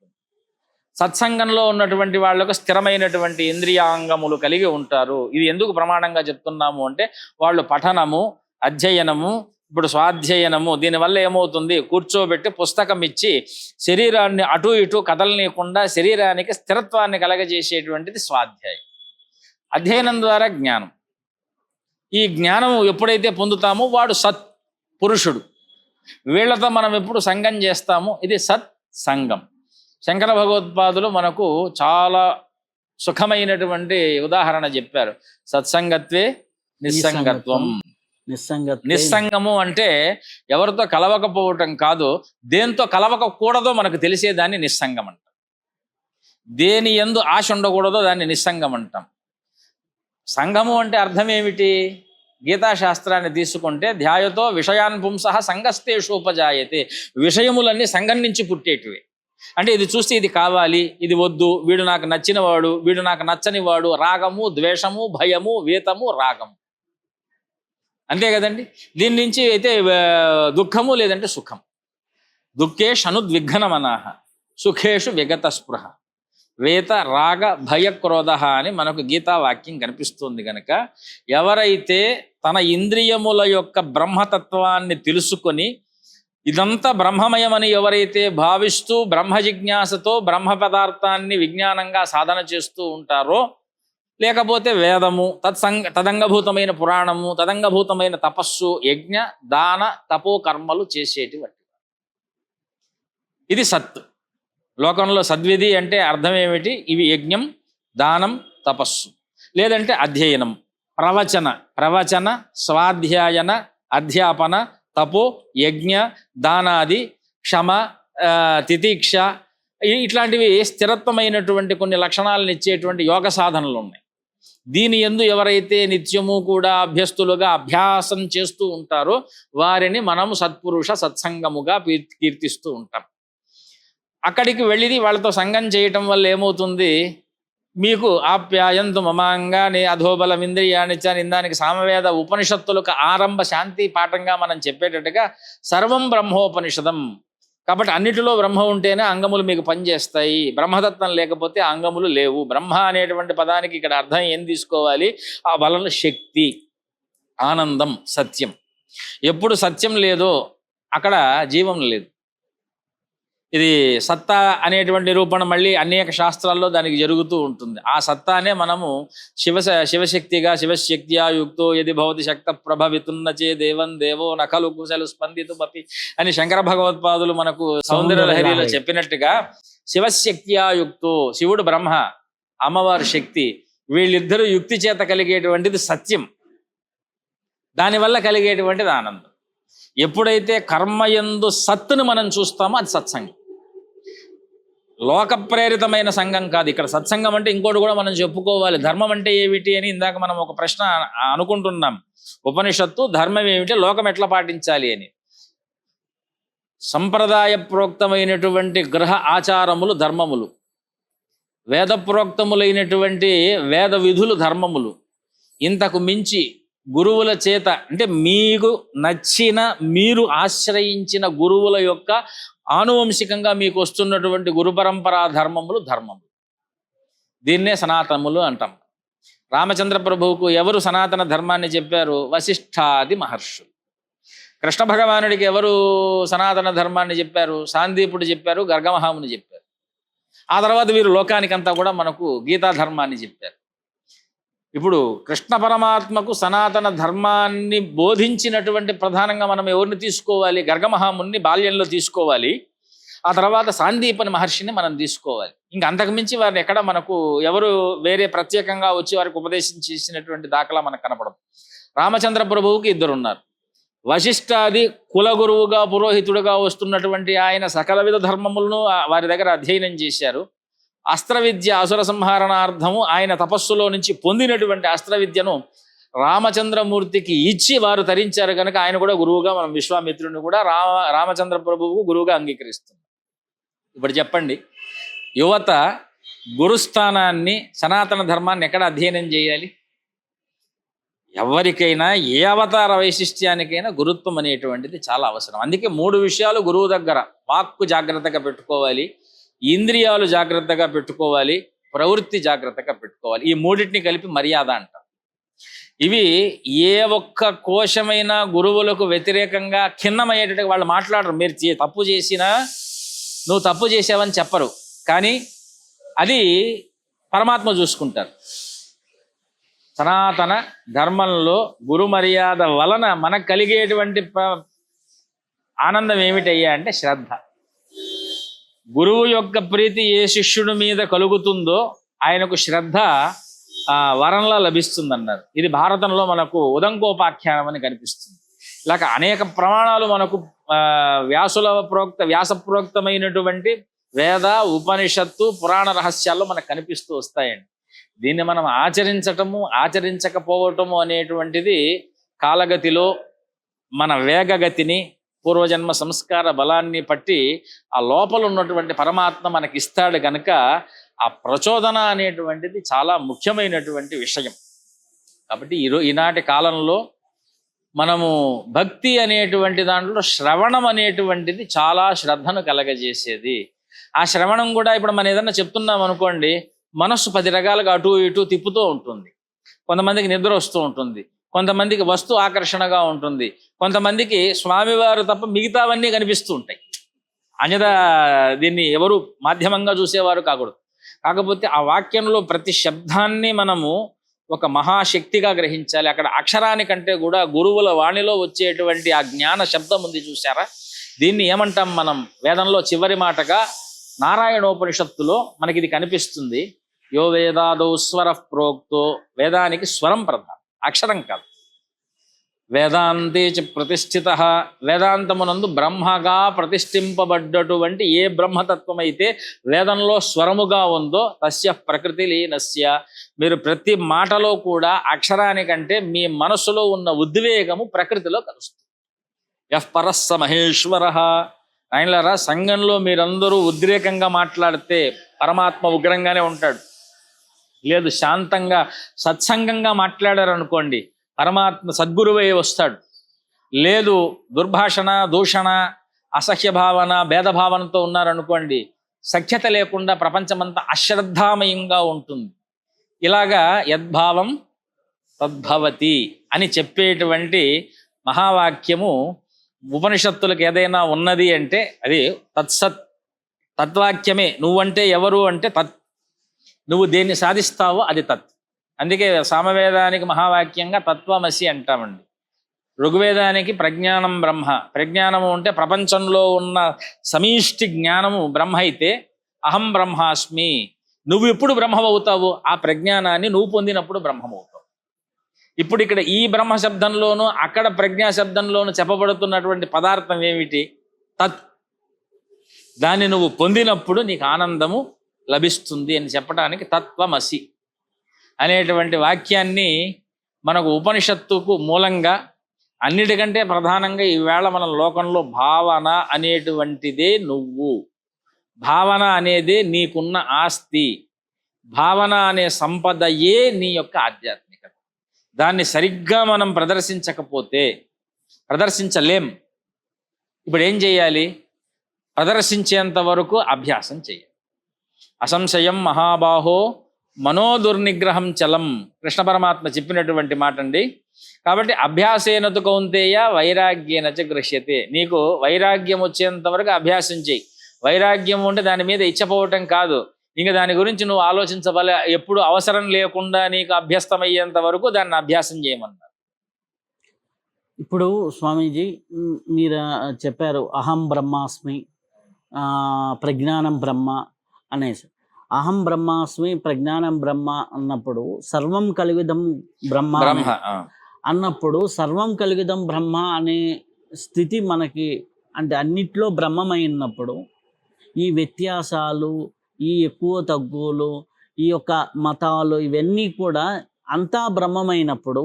సత్సంగంలో ఉన్నటువంటి వాళ్ళకు స్థిరమైనటువంటి ఇంద్రియాంగములు కలిగి ఉంటారు. ఇది ఎందుకు ప్రమాణంగా చెప్తున్నాము అంటే వాళ్ళు పఠనము, అధ్యయనము, ఇప్పుడు స్వాధ్యయనము, దీనివల్ల ఏమవుతుంది? కూర్చోబెట్టి పుస్తకం ఇచ్చి శరీరాన్ని అటు ఇటు కదలనీయకుండా శరీరానికి స్థిరత్వాన్ని కలగజేసేటువంటిది స్వాధ్యాయం. అధ్యయనం ద్వారా జ్ఞానం. ఈ జ్ఞానం ఎప్పుడైతే పొందుతామో వాడు సత్ పురుషుడు. వీళ్ళతో మనం ఎప్పుడు సంగం చేస్తాము? ఇది సత్ సంగం. శంకర భగవత్పాదులు మనకు చాలా సుఖమైనటువంటి ఉదాహరణ చెప్పారు. సత్సంగత్వే నిస్సంగత్వం. నిస్సంగము అంటే ఎవరితో కలవకపోవటం కాదు, దేంతో కలవకూడదో మనకు తెలిసేదాన్ని నిస్సంగం అంటాం. దేని యందు ఆశ ఉండకూడదో దాన్ని నిస్సంగం అంటాం. సంగము అంటే అర్థం ఏమిటి? గీతాశాస్త్రాన్ని తీసుకుంటే ధ్యాయతో విషయాన్ పుంసః సంగస్తేషోపజాయతే. విషయములన్నీ సంఘం నుంచి పుట్టేటివి. అంటే ఇది చూస్తే ఇది కావాలి, ఇది వద్దు, వీడు నాకు నచ్చినవాడు, వీడు నాకు నచ్చనివాడు, రాగము, ద్వేషము, భయము, వేతము, రాగము. అంతే కదండి? దీని నుంచి అయితే దుఃఖము లేదంటే సుఖం. దుఃఖేషు అనుద్విఘ్నమనాహ సుఖేషు విగత స్పృహ. వేత రాగ భయ క్రోధ అని మనకు గీతావాక్యం కనిపిస్తుంది కనుక ఎవరైతే తన ఇంద్రియముల యొక్క బ్రహ్మతత్వాన్ని తెలుసుకొని ఇదంతా బ్రహ్మమయమని ఎవరైతే భావిస్తూ బ్రహ్మ జిజ్ఞాసతో బ్రహ్మ పదార్థాన్ని విజ్ఞానంగా సాధన చేస్తూ ఉంటారో, లేకపోతే వేదము, తదంగభూతమైన పురాణము, తదంగభూతమైన తపస్సు, యజ్ఞ దాన తపో కర్మలు చేసేటివంటి ఇది సత్. లోకంలో సద్విధి అంటే అర్థం ఏమిటి? ఇవి యజ్ఞం, దానం, తపస్సు, లేదంటే అధ్యయనం, ప్రవచన, స్వాధ్యాయన, అధ్యాపన, తపో, యజ్ఞ, దానాది, క్షమ, తితీక్ష, ఇట్లాంటివి స్థిరత్వమైనటువంటి కొన్ని లక్షణాలను ఇచ్చేటువంటి యోగ సాధనలు ఉన్నాయి. దీని యందు ఎవరైతే నిత్యము కూడా అభ్యస్తులుగా అభ్యాసం చేస్తూ ఉంటారో వారిని మనము సత్పురుష సత్సంగముగా కీర్తిస్తూ ఉంటాం. అక్కడికి వెళ్ళి వాళ్ళతో సంగం చేయటం వల్ల ఏమవుతుంది? మీకు ఆప్యాయంతు మమాంగాని అధోబలం ఇంద్రియానిచ్చ నిందానికి సామవేద ఉపనిషత్తులకు ఆరంభ శాంతి పాఠంగా మనం చెప్పేటట్టుగా సర్వం బ్రహ్మోపనిషదం. కాబట్టి అన్నిటిలో బ్రహ్మ ఉంటేనే అంగములు మీకు పనిచేస్తాయి. బ్రహ్మతత్వం లేకపోతే అంగములు లేవు. బ్రహ్మ అనేటువంటి పదానికి ఇక్కడ అర్థం ఏం తీసుకోవాలి? ఆ బలం శక్తి, ఆనందం, సత్యం. ఎప్పుడు సత్యం లేదో అక్కడ జీవం లేదు. ఇది సత్తా అనేటువంటి నిరూపణ మళ్ళీ అనేక శాస్త్రాల్లో దానికి జరుగుతూ ఉంటుంది. ఆ సత్తానే మనము శివశక్తిగా శివశక్త్యా యుక్తో యది భవతి శక్త ప్రభవితున్న చే దేవం దేవో నఖలు కుశలు స్పందితుమపి అని శంకర భగవత్పాదులు మనకు సౌందర్య లహరిలో చెప్పినట్టుగా శివశక్త్యా యుక్తో, శివుడు బ్రహ్మ, అమ్మవారి శక్తి, వీళ్ళిద్దరూ యుక్తి చేత కలిగేటువంటిది సత్యం. దానివల్ల కలిగేటువంటిది ఆనందం. ఎప్పుడైతే కర్మయందు సత్తును మనం చూస్తామో అది సత్సంగం. లోక ప్రేరితమైన సంఘం కాదు. ఇక్కడ సత్సంగం అంటే ఇంకోటి కూడా మనం చెప్పుకోవాలి. ధర్మం అంటే ఏమిటి అని ఇందాక మనం ఒక ప్రశ్న అనుకుంటున్నాం. ఉపనిషత్తు ధర్మం ఏమిటి, లోకం ఎట్లా పాటించాలి అని. సంప్రదాయ ప్రోక్తమైనటువంటి గృహ ఆచారములు ధర్మములు, వేదప్రోక్తములైనటువంటి వేద విధులు ధర్మములు. ఇంతకు మించి గురువుల చేత అంటే మీకు నచ్చిన మీరు ఆశ్రయించిన గురువుల యొక్క ఆనువంశికంగా మీకు వస్తున్నటువంటి గురు పరంపరా ధర్మములు ధర్మములు. దీన్నే సనాతనములు అంటాం. రామచంద్ర ప్రభువుకు ఎవరు సనాతన ధర్మాన్ని చెప్పారు? వశిష్ఠాది మహర్షులు. కృష్ణ భగవానుడికి ఎవరు సనాతన ధర్మాన్ని చెప్పారు? సాందీపుడు చెప్పారు, గర్గమహాముని చెప్పారు. ఆ తర్వాత వీరు లోకానికంతా కూడా మనకు గీతా ధర్మాన్ని చెప్పారు. ఇప్పుడు కృష్ణ పరమాత్మకు సనాతన ధర్మాన్ని బోధించినటువంటి ప్రధానంగా మనం ఎవరిని తీసుకోవాలి? గర్గమహాముని బాల్యంలో తీసుకోవాలి. ఆ తర్వాత సాందీపని మహర్షిని మనం తీసుకోవాలి. ఇంకా అంతకుమించి వారిని ఎక్కడ మనకు ఎవరు వేరే ప్రత్యేకంగా వచ్చి వారికి ఉపదేశం చేసినటువంటి దాఖలా మనకు కనపడదు. రామచంద్ర ప్రభువుకి ఇద్దరు ఉన్నారు. వశిష్ఠాది కులగురువుగా పురోహితుడుగా వస్తున్నటువంటి ఆయన సకల విధ ధర్మములను వారి దగ్గర అధ్యయనం చేశారు. అస్త్ర విద్య అసుర సంహారణార్థము ఆయన తపస్సులో నుంచి పొందినటువంటి అస్త్ర విద్యను రామచంద్రమూర్తికి ఇచ్చి వారు తరించారు కనుక ఆయన కూడా గురువుగా, మనం విశ్వామిత్రుడిని కూడా రామచంద్ర ప్రభువుకు గురువుగా అంగీకరిస్తున్నాం. ఇప్పుడు చెప్పండి, యువత గురుస్థానాన్ని సనాతన ధర్మాన్ని ఎక్కడ అధ్యయనం చేయాలి? ఎవరికైనా ఏ అవతార వైశిష్ట్యానికైనా గురుత్వం అనేటువంటిది చాలా అవసరం. అందుకే 3 విషయాలు గురువు దగ్గర. వాక్కు జాగ్రత్తగా పెట్టుకోవాలి, ఇంద్రియాలు జాగ్రత్తగా పెట్టుకోవాలి, ప్రవృత్తి జాగ్రత్తగా పెట్టుకోవాలి. ఈ 3టిని కలిపి మర్యాద అంటారు. ఇవి ఏ ఒక్క కోశమైనా గురువులకు వ్యతిరేకంగా ఖిన్నమయ్యేటట్టుగా వాళ్ళు మాట్లాడరు. మీరు తప్పు చేసినా నువ్వు తప్పు చేసావని చెప్పరు, కానీ అది పరమాత్మ చూసుకుంటారు. సనాతన ధర్మంలో గురు మర్యాద వలన మనకు కలిగేటువంటి ఆనందం ఏమిటయ్యా అంటే శ్రద్ధ. గురువు యొక్క ప్రీతి ఏ శిష్యుడి మీద కలుగుతుందో ఆయనకు శ్రద్ధ వరంలా లభిస్తుందన్నారు. ఇది భారతంలో మనకు ఉదంకోపాఖ్యానం అని కనిపిస్తుంది. ఇలాగ అనేక ప్రమాణాలు మనకు వ్యాసప్రోక్తమైనటువంటి వేద ఉపనిషత్తు పురాణ రహస్యాల్లో మనకు కనిపిస్తూ వస్తాయండి. దీన్ని మనం ఆచరించకపోవటము అనేటువంటిది కాలగతిలో మన వేగగతిని, పూర్వజన్మ సంస్కార బలాన్ని పట్టి ఆ లోపల ఉన్నటువంటి పరమాత్మ మనకి ఇస్తాడు కనుక ఆ ప్రచోదన అనేటువంటిది చాలా ముఖ్యమైనటువంటి విషయం. కాబట్టి ఈనాటి కాలంలో మనము భక్తి అనేటువంటి దాంట్లో శ్రవణం అనేటువంటిది చాలా శ్రద్ధను కలగజేసేది. ఆ శ్రవణం కూడా ఇప్పుడు మనం ఏదన్నా చెప్తున్నాం అనుకోండి, మనస్సు 10 రకాలుగా అటు ఇటు తిప్పుతూ ఉంటుంది. కొంతమందికి నిద్ర వస్తూ ఉంటుంది, కొంతమందికి వస్తు ఆకర్షణగా ఉంటుంది, కొంతమందికి స్వామివారు తప్ప మిగతావన్నీ కనిపిస్తూ ఉంటాయి. అన్యదా దీన్ని ఎవరు మాధ్యమంగా చూసేవారు కాకూడదు. కాకపోతే ఆ వాక్యంలో ప్రతి శబ్దాన్ని మనము ఒక మహాశక్తిగా గ్రహించాలి. అక్కడ అక్షరానికంటే కూడా గురువుల వాణిలో వచ్చేటువంటి ఆ జ్ఞాన శబ్దం ఉంది చూసారా, దీన్ని ఏమంటాం మనం వేదంలో చివరి మాటగా నారాయణోపనిషత్తులో మనకి ఇది కనిపిస్తుంది. యో వేదాదో స్వర ప్రోక్తో, వేదానికి స్వరం ప్రధానం, అక్షరం కాదు. వేదాంతే చ ప్రతిష్ఠిత, వేదాంతమునందు బ్రహ్మగా ప్రతిష్ఠింపబడ్డటువంటి ఏ బ్రహ్మతత్వం అయితే వేదంలో స్వరముగా ఉందో తస్య ప్రకృతి లీనస్య. మీరు ప్రతి మాటలో కూడా అక్షరానికంటే మీ మనస్సులో ఉన్న ఉద్వేగము ప్రకృతిలో కలుస్తుంది. యః పరస్స మహేశ్వర. ఆయనలారా, సంఘంలో మీరందరూ ఉద్రేకంగా మాట్లాడితే పరమాత్మ ఉగ్రంగానే ఉంటాడు. లేదు శాంతంగా సత్సంగంగా మాట్లాడారు అనుకోండి, పరమాత్మ సద్గురువే వస్తాడు. లేదు దుర్భాషణ, దూషణ, అసహ్య భావన, భేదభావనతో ఉన్నారనుకోండి, సఖ్యత లేకుండా ప్రపంచమంతా అశ్రద్ధామయంగా ఉంటుంది. ఇలాగా యద్భావం తద్భవతి అని చెప్పేటువంటి మహావాక్యము ఉపనిషత్తులకు ఏదైనా ఉన్నది అంటే అది తత్సత్, తత్వాక్యమే. నువ్వంటే ఎవరు అంటే తత్, నువ్వు దేన్ని సాధిస్తావో అది తత్. అందుకే సామవేదానికి మహావాక్యంగా తత్వమసి అంటామండి. ఋగ్వేదానికి ప్రజ్ఞానం బ్రహ్మ. ప్రజ్ఞానము అంటే ప్రపంచంలో ఉన్న సమీష్టి జ్ఞానము బ్రహ్మ అయితే, అహం బ్రహ్మాస్మి, నువ్వు ఎప్పుడు బ్రహ్మమవుతావు? ఆ ప్రజ్ఞానాన్ని నువ్వు పొందినప్పుడు బ్రహ్మమవుతావు. ఇప్పుడు ఇక్కడ ఈ బ్రహ్మ శబ్దంలోనూ అక్కడ ప్రజ్ఞా శబ్దంలోనూ చెప్పబడుతున్నటువంటి పదార్థం ఏమిటి? తత్. దాన్ని నువ్వు పొందినప్పుడు నీకు ఆనందము లభిస్తుంది అని చెప్పడానికి తత్వమసి అనేటువంటి వాక్యాన్ని మనకు ఉపనిషత్తుకు మూలంగా, అన్నిటికంటే ప్రధానంగా ఈవేళ మన లోకంలో భావన అనేటువంటిదే నువ్వు. భావన అనేదే నీకున్న ఆస్తి. భావన అనే సంపదయే నీ యొక్క ఆధ్యాత్మికత. దాన్ని సరిగ్గా మనం ప్రదర్శించలేం. ఇప్పుడు ఏం చేయాలి? ప్రదర్శించేంత వరకు అభ్యాసం చేయాలి. అసంశయం మహాబాహో మనోదుర్నిగ్రహం చలం, కృష్ణ పరమాత్మ చెప్పినటువంటి మాట అండి. కాబట్టి అభ్యాసేనతు కౌంతేయ వైరాగ్యేన చ గృహ్యతే. నీకు వైరాగ్యం వచ్చేంత వరకు అభ్యాసం చేయి. వైరాగ్యం ఉంటే దాని మీద ఇచ్చపోవటం కాదు, ఇంకా దాని గురించి నువ్వు ఆలోచించవలే. ఎప్పుడు అవసరం లేకుండా నీకు అభ్యస్తమయ్యేంత వరకు దాన్ని అభ్యాసం చేయమన్నారు. ఇప్పుడు స్వామీజీ మీరు చెప్పారు అహం బ్రహ్మాస్మి, ప్రజ్ఞానం బ్రహ్మ అనేసి. అహం బ్రహ్మాస్మి, ప్రజ్ఞానం బ్రహ్మ అన్నప్పుడు సర్వం కలివిదం బ్రహ్మ అన్నప్పుడు సర్వం కలివిదం బ్రహ్మ అనే స్థితి మనకి, అంటే అన్నిట్లో బ్రహ్మమైనప్పుడు ఈ వ్యత్యాసాలు, ఈ ఎక్కువ తగ్గులు, ఈ యొక్క మతాలు, ఇవన్నీ కూడా అంతా బ్రహ్మమైనప్పుడు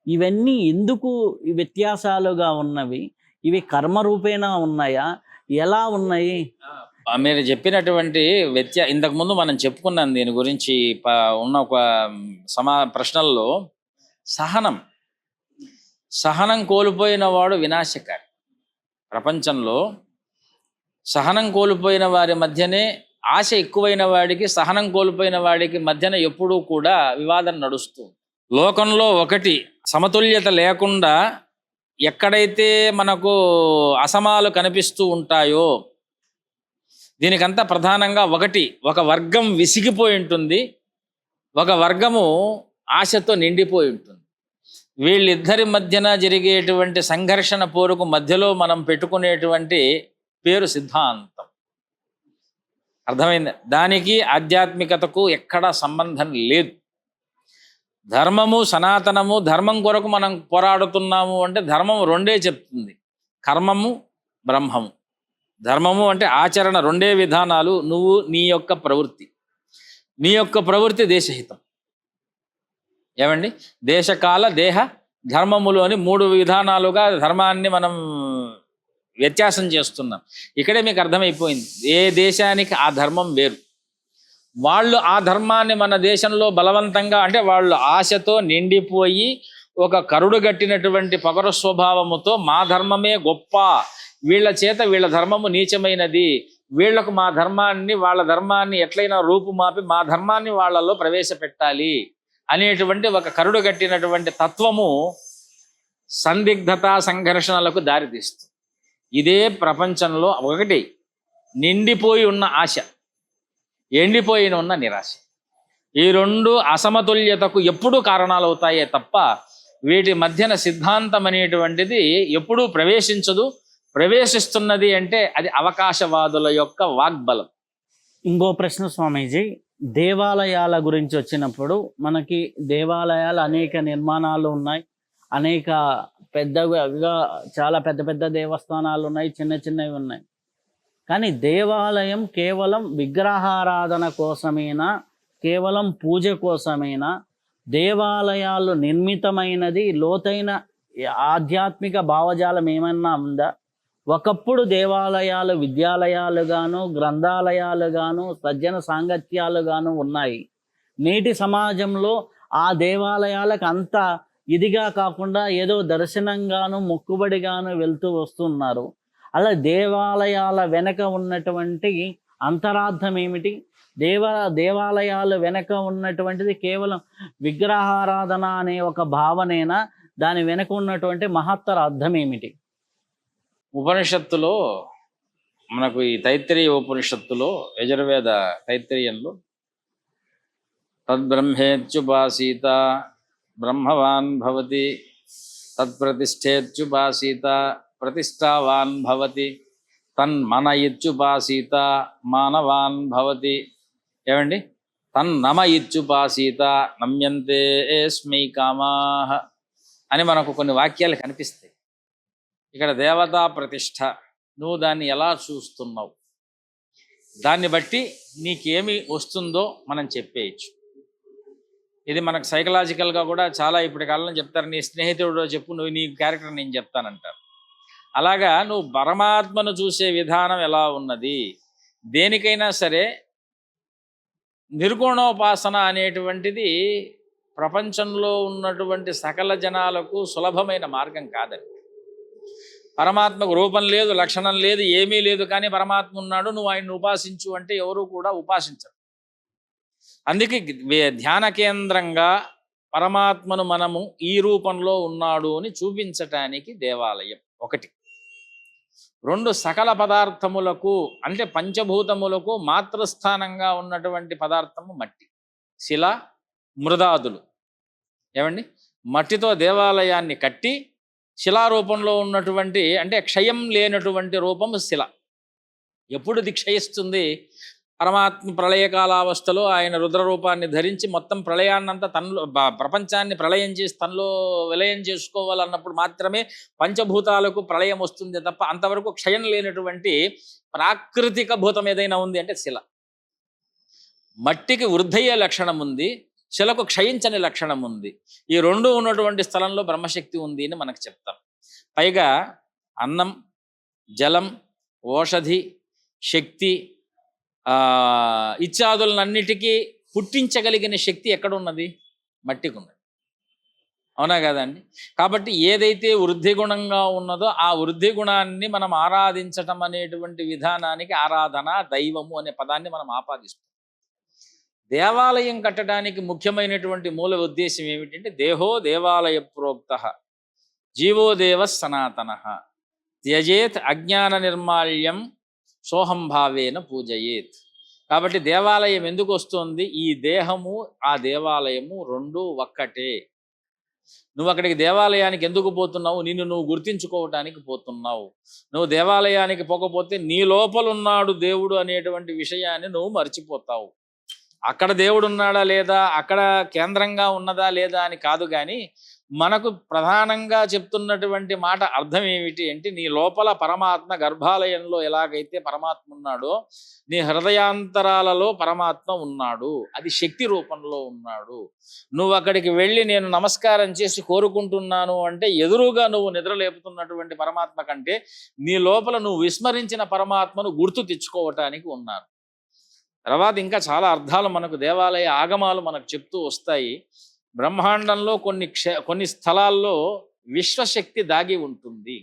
ఇవన్నీ ఎందుకు వ్యత్యాసాలుగా ఉన్నవి? ఇవి కర్మరూపేణా ఉన్నాయా? ఎలా ఉన్నాయి? మీరు చెప్పినటువంటి ఇంతకుముందు మనం చెప్పుకున్నాం దీని గురించి ఉన్న ఒక ప్రశ్నల్లో. సహనం కోల్పోయిన వాడు వినాశకారి. ప్రపంచంలో సహనం కోల్పోయిన వారి మధ్యనే, ఆశ ఎక్కువైన వాడికి సహనం కోల్పోయిన వాడికి మధ్యన ఎప్పుడూ కూడా వివాదం నడుస్తుంది. లోకంలో ఒకటి సమతుల్యత లేకుండా ఎక్కడైతే మనకు అసమాలు కనిపిస్తూ ఉంటాయో, దీనికంతా ప్రధానంగా ఒక వర్గం విసిగిపోయి ఉంటుంది, ఒక వర్గము ఆశతో నిండిపోయి ఉంటుంది. వీళ్ళిద్దరి మధ్యన జరిగేటువంటి సంఘర్షణ పోరుకు మధ్యలో మనం పెట్టుకునేటువంటి పేరు సిద్ధాంతం. అర్థమైంది? దానికి ఆధ్యాత్మికతకు ఎక్కడా సంబంధం లేదు. ధర్మము సనాతనము, ధర్మం కొరకు మనం పోరాడుతున్నాము అంటే ధర్మం రెండే చెప్తుంది, కర్మము బ్రహ్మము. ధర్మము అంటే ఆచరణ, రెండే విధానాలు. నువ్వు నీ యొక్క ప్రవృత్తి దేశహితం. ఏమండి? దేశకాల దేహ ధర్మములు అని 3 విధానాలుగా ధర్మాన్ని మనం వ్యత్యాసం చేస్తున్నాం. ఇక్కడే మీకు అర్థమైపోయింది, ఏ దేశానికి ఆ ధర్మం వేరు. వాళ్ళు ఆ ధర్మాన్ని మన దేశంలో బలవంతంగా, అంటే వాళ్ళు ఆశతో నిండిపోయి ఒక కరుడు గట్టినటువంటి పగరు స్వభావముతో మా ధర్మమే గొప్ప, వీళ్ళ చేత వీళ్ళ ధర్మము నీచమైనది, వీళ్లకు మా ధర్మాన్ని, వాళ్ళ ధర్మాన్ని ఎట్లయినా రూపుమాపి మా ధర్మాన్ని వాళ్ళలో ప్రవేశపెట్టాలి అనేటువంటి ఒక కరుడు కట్టినటువంటి తత్వము సందిగ్ధత, సంఘర్షణలకు దారితీస్తుంది. ఇదే ప్రపంచంలో ఒకటి నిండిపోయి ఉన్న ఆశ, ఎండిపోయిన ఉన్న నిరాశ. ఈ రెండు అసమతుల్యతకు ఎప్పుడూ కారణాలు అవుతాయే తప్ప వీటి మధ్యన సిద్ధాంతం అనేటువంటిది ఎప్పుడూ ప్రవేశించదు. ప్రవేశిస్తున్నది అంటే అది అవకాశవాదుల యొక్క వాగ్బలం. ఇంకో ప్రశ్న స్వామీజీ, దేవాలయాల గురించి వచ్చినప్పుడు మనకి దేవాలయాలు అనేక నిర్మాణాలు ఉన్నాయి, అనేక పెద్దగా చాలా పెద్ద పెద్ద దేవస్థానాలు ఉన్నాయి, చిన్న చిన్నవి ఉన్నాయి. కానీ దేవాలయం కేవలం విగ్రహారాధన కోసమేనా, కేవలం పూజ కోసమేనా? దేవాలయాలు నిర్మితమైనది లోతైన ఆధ్యాత్మిక భావజాలం ఏమన్నా ఉందా? ఒకప్పుడు దేవాలయాలు విద్యాలయాలుగాను, గ్రంథాలయాలుగాను, సజ్జన సాంగత్యాలుగాను ఉన్నాయి. నేటి సమాజంలో ఆ దేవాలయాలకు అంత ఇదిగా కాకుండా ఏదో దర్శనంగాను, మొక్కుబడిగాను వెళ్తూ వస్తున్నారు. అలా దేవాలయాల వెనక ఉన్నటువంటి అంతరార్థం ఏమిటి? దేవాలయాలు వెనక ఉన్నటువంటిది కేవలం విగ్రహారాధన అనే ఒక భావనేనా? దాని వెనక ఉన్నటువంటి మహత్తర అర్థం ఏమిటి? ఉపనిషత్తులో మనకు ఈ తైత్తిరీయ ఉపనిషత్తులో, యజుర్వేద తైత్తిరీయంలో తద్బ్రహ్మేత్యుపాసీత బ్రహ్మవాన్ భవతి, తత్ప్రతిష్ఠేత్యుపాసీత ప్రతిష్టావాన్ భవతి, తన్మన ఇత్యుపాసీత మానవాన్ భవతి. ఏమండి? తన్నమ ఇత్యుపాసీత నమ్యంతే స్మై కామాః అని మనకు కొన్ని వాక్యాలు కనిపిస్తాయి. ఇక్కడ దేవతా ప్రతిష్ఠ, నువ్వు దాన్ని ఎలా చూస్తున్నావు, దాన్ని బట్టి నీకేమి వస్తుందో మనం చెప్పేయచ్చు. ఇది మనకు సైకలాజికల్గా కూడా చాలా ఇప్పటి కాలంలో చెప్తారు, నీ స్నేహితుడు చెప్పు, నువ్వు నీ క్యారెక్టర్ నేను చెప్తానంటారు. అలాగా నువ్వు పరమాత్మను చూసే విధానం ఎలా ఉన్నది? దేనికైనా సరే నిర్గుణోపాసన అనేటువంటిది ప్రపంచంలో ఉన్నటువంటి సకల జనాలకు సులభమైన మార్గం కాదండి. పరమాత్మకు రూపం లేదు, లక్షణం లేదు, ఏమీ లేదు, కానీ పరమాత్మ ఉన్నాడు, నువ్వు ఆయన్ని ఉపాసించు అంటే ఎవరు కూడా ఉపాసించరు. అందుకే ధ్యాన కేంద్రంగా పరమాత్మను మనము ఈ రూపంలో ఉన్నాడు అని చూపించటానికి దేవాలయం ఒకటి. రెండు, సకల పదార్థములకు అంటే పంచభూతములకు మాతృస్థానంగా ఉన్నటువంటి పదార్థము మట్టి, శిల, మృదాదులు. ఏమండి? మట్టితో దేవాలయాన్ని కట్టి శిలారూపంలో ఉన్నటువంటి అంటే క్షయం లేనటువంటి రూపము శిల. ఎప్పుడు ఇది క్షయిస్తుంది? పరమాత్మ ప్రళయకాలావస్థలో ఆయన రుద్రరూపాన్ని ధరించి మొత్తం ప్రళయాన్నంతా తనలో, ప్రపంచాన్ని ప్రళయం చేసి తనలో విలయం చేసుకోవాలన్నప్పుడు మాత్రమే పంచభూతాలకు ప్రళయం వస్తుంది తప్ప అంతవరకు క్షయం లేనటువంటి ప్రాకృతిక భూతం ఏదైనా ఉంది అంటే శిల. మట్టికి వృద్ధయ్యే లక్షణం ఉంది, శిలకు క్షయించని లక్షణం ఉంది. ఈ రెండు ఉన్నటువంటి స్థలంలో బ్రహ్మశక్తి ఉంది అని మనకు చెప్తాం. పైగా అన్నం, జలం, ఓషధి, శక్తి ఇత్యాదులన్నిటికీ పుట్టించగలిగిన శక్తి ఎక్కడున్నది? మట్టికి ఉన్నది. అవునా కదండి? కాబట్టి ఏదైతే వృద్ధి గుణంగా ఉన్నదో ఆ వృద్ధి గుణాన్ని మనం ఆరాధించటం అనేటువంటి విధానానికి ఆరాధన, దైవము అనే పదాన్ని మనం ఆపాదిస్తాం. దేవాలయం కట్టడానికి ముఖ్యమైనటువంటి మూల ఉద్దేశం ఏమిటంటే దేహో దేవాలయ ప్రోక్త జీవో దేవ సనాతన త్యజేత్ అజ్ఞాన నిర్మాల్యం సోహంభావేన పూజయేత్. కాబట్టి దేవాలయం ఎందుకు వస్తుంది? ఈ దేహము ఆ దేవాలయము రెండు ఒక్కటే. నువ్వు అక్కడికి దేవాలయానికి ఎందుకు పోతున్నావు? నిన్ను నువ్వు గుర్తించుకోవటానికి పోతున్నావు. నువ్వు దేవాలయానికి పోకపోతే నీ లోపలున్నాడు దేవుడు అనేటువంటి విషయాన్ని నువ్వు మర్చిపోతావు. అక్కడ దేవుడు ఉన్నాడా లేదా, అక్కడ కేంద్రంగా ఉన్నదా లేదా అని కాదు, కానీ మనకు ప్రధానంగా చెప్తున్నటువంటి మాట అర్థం ఏమిటి అంటే నీ లోపల పరమాత్మ గర్భాలయంలో ఎలాగైతే పరమాత్మ ఉన్నాడో నీ హృదయాంతరాలలో పరమాత్మ ఉన్నాడు, అది శక్తి రూపంలో ఉన్నాడు. నువ్వు అక్కడికి వెళ్ళి నేను నమస్కారం చేసి కోరుకుంటున్నాను అంటే ఎదురుగా నువ్వు నిద్రలేపుతున్నటువంటి పరమాత్మ కంటే నీ లోపల నువ్వు విస్మరించిన పరమాత్మను గుర్తు తెచ్చుకోవటానికి ఉన్నారు. తర్వాత ఇంకా చాలా అర్థాలు మనకు దేవాలయ ఆగమాలు మనకు చెప్తూ వస్తాయి. బ్రహ్మాండంలో కొన్ని స్థలాల్లో విశ్వశక్తి దాగి ఉంటుంది.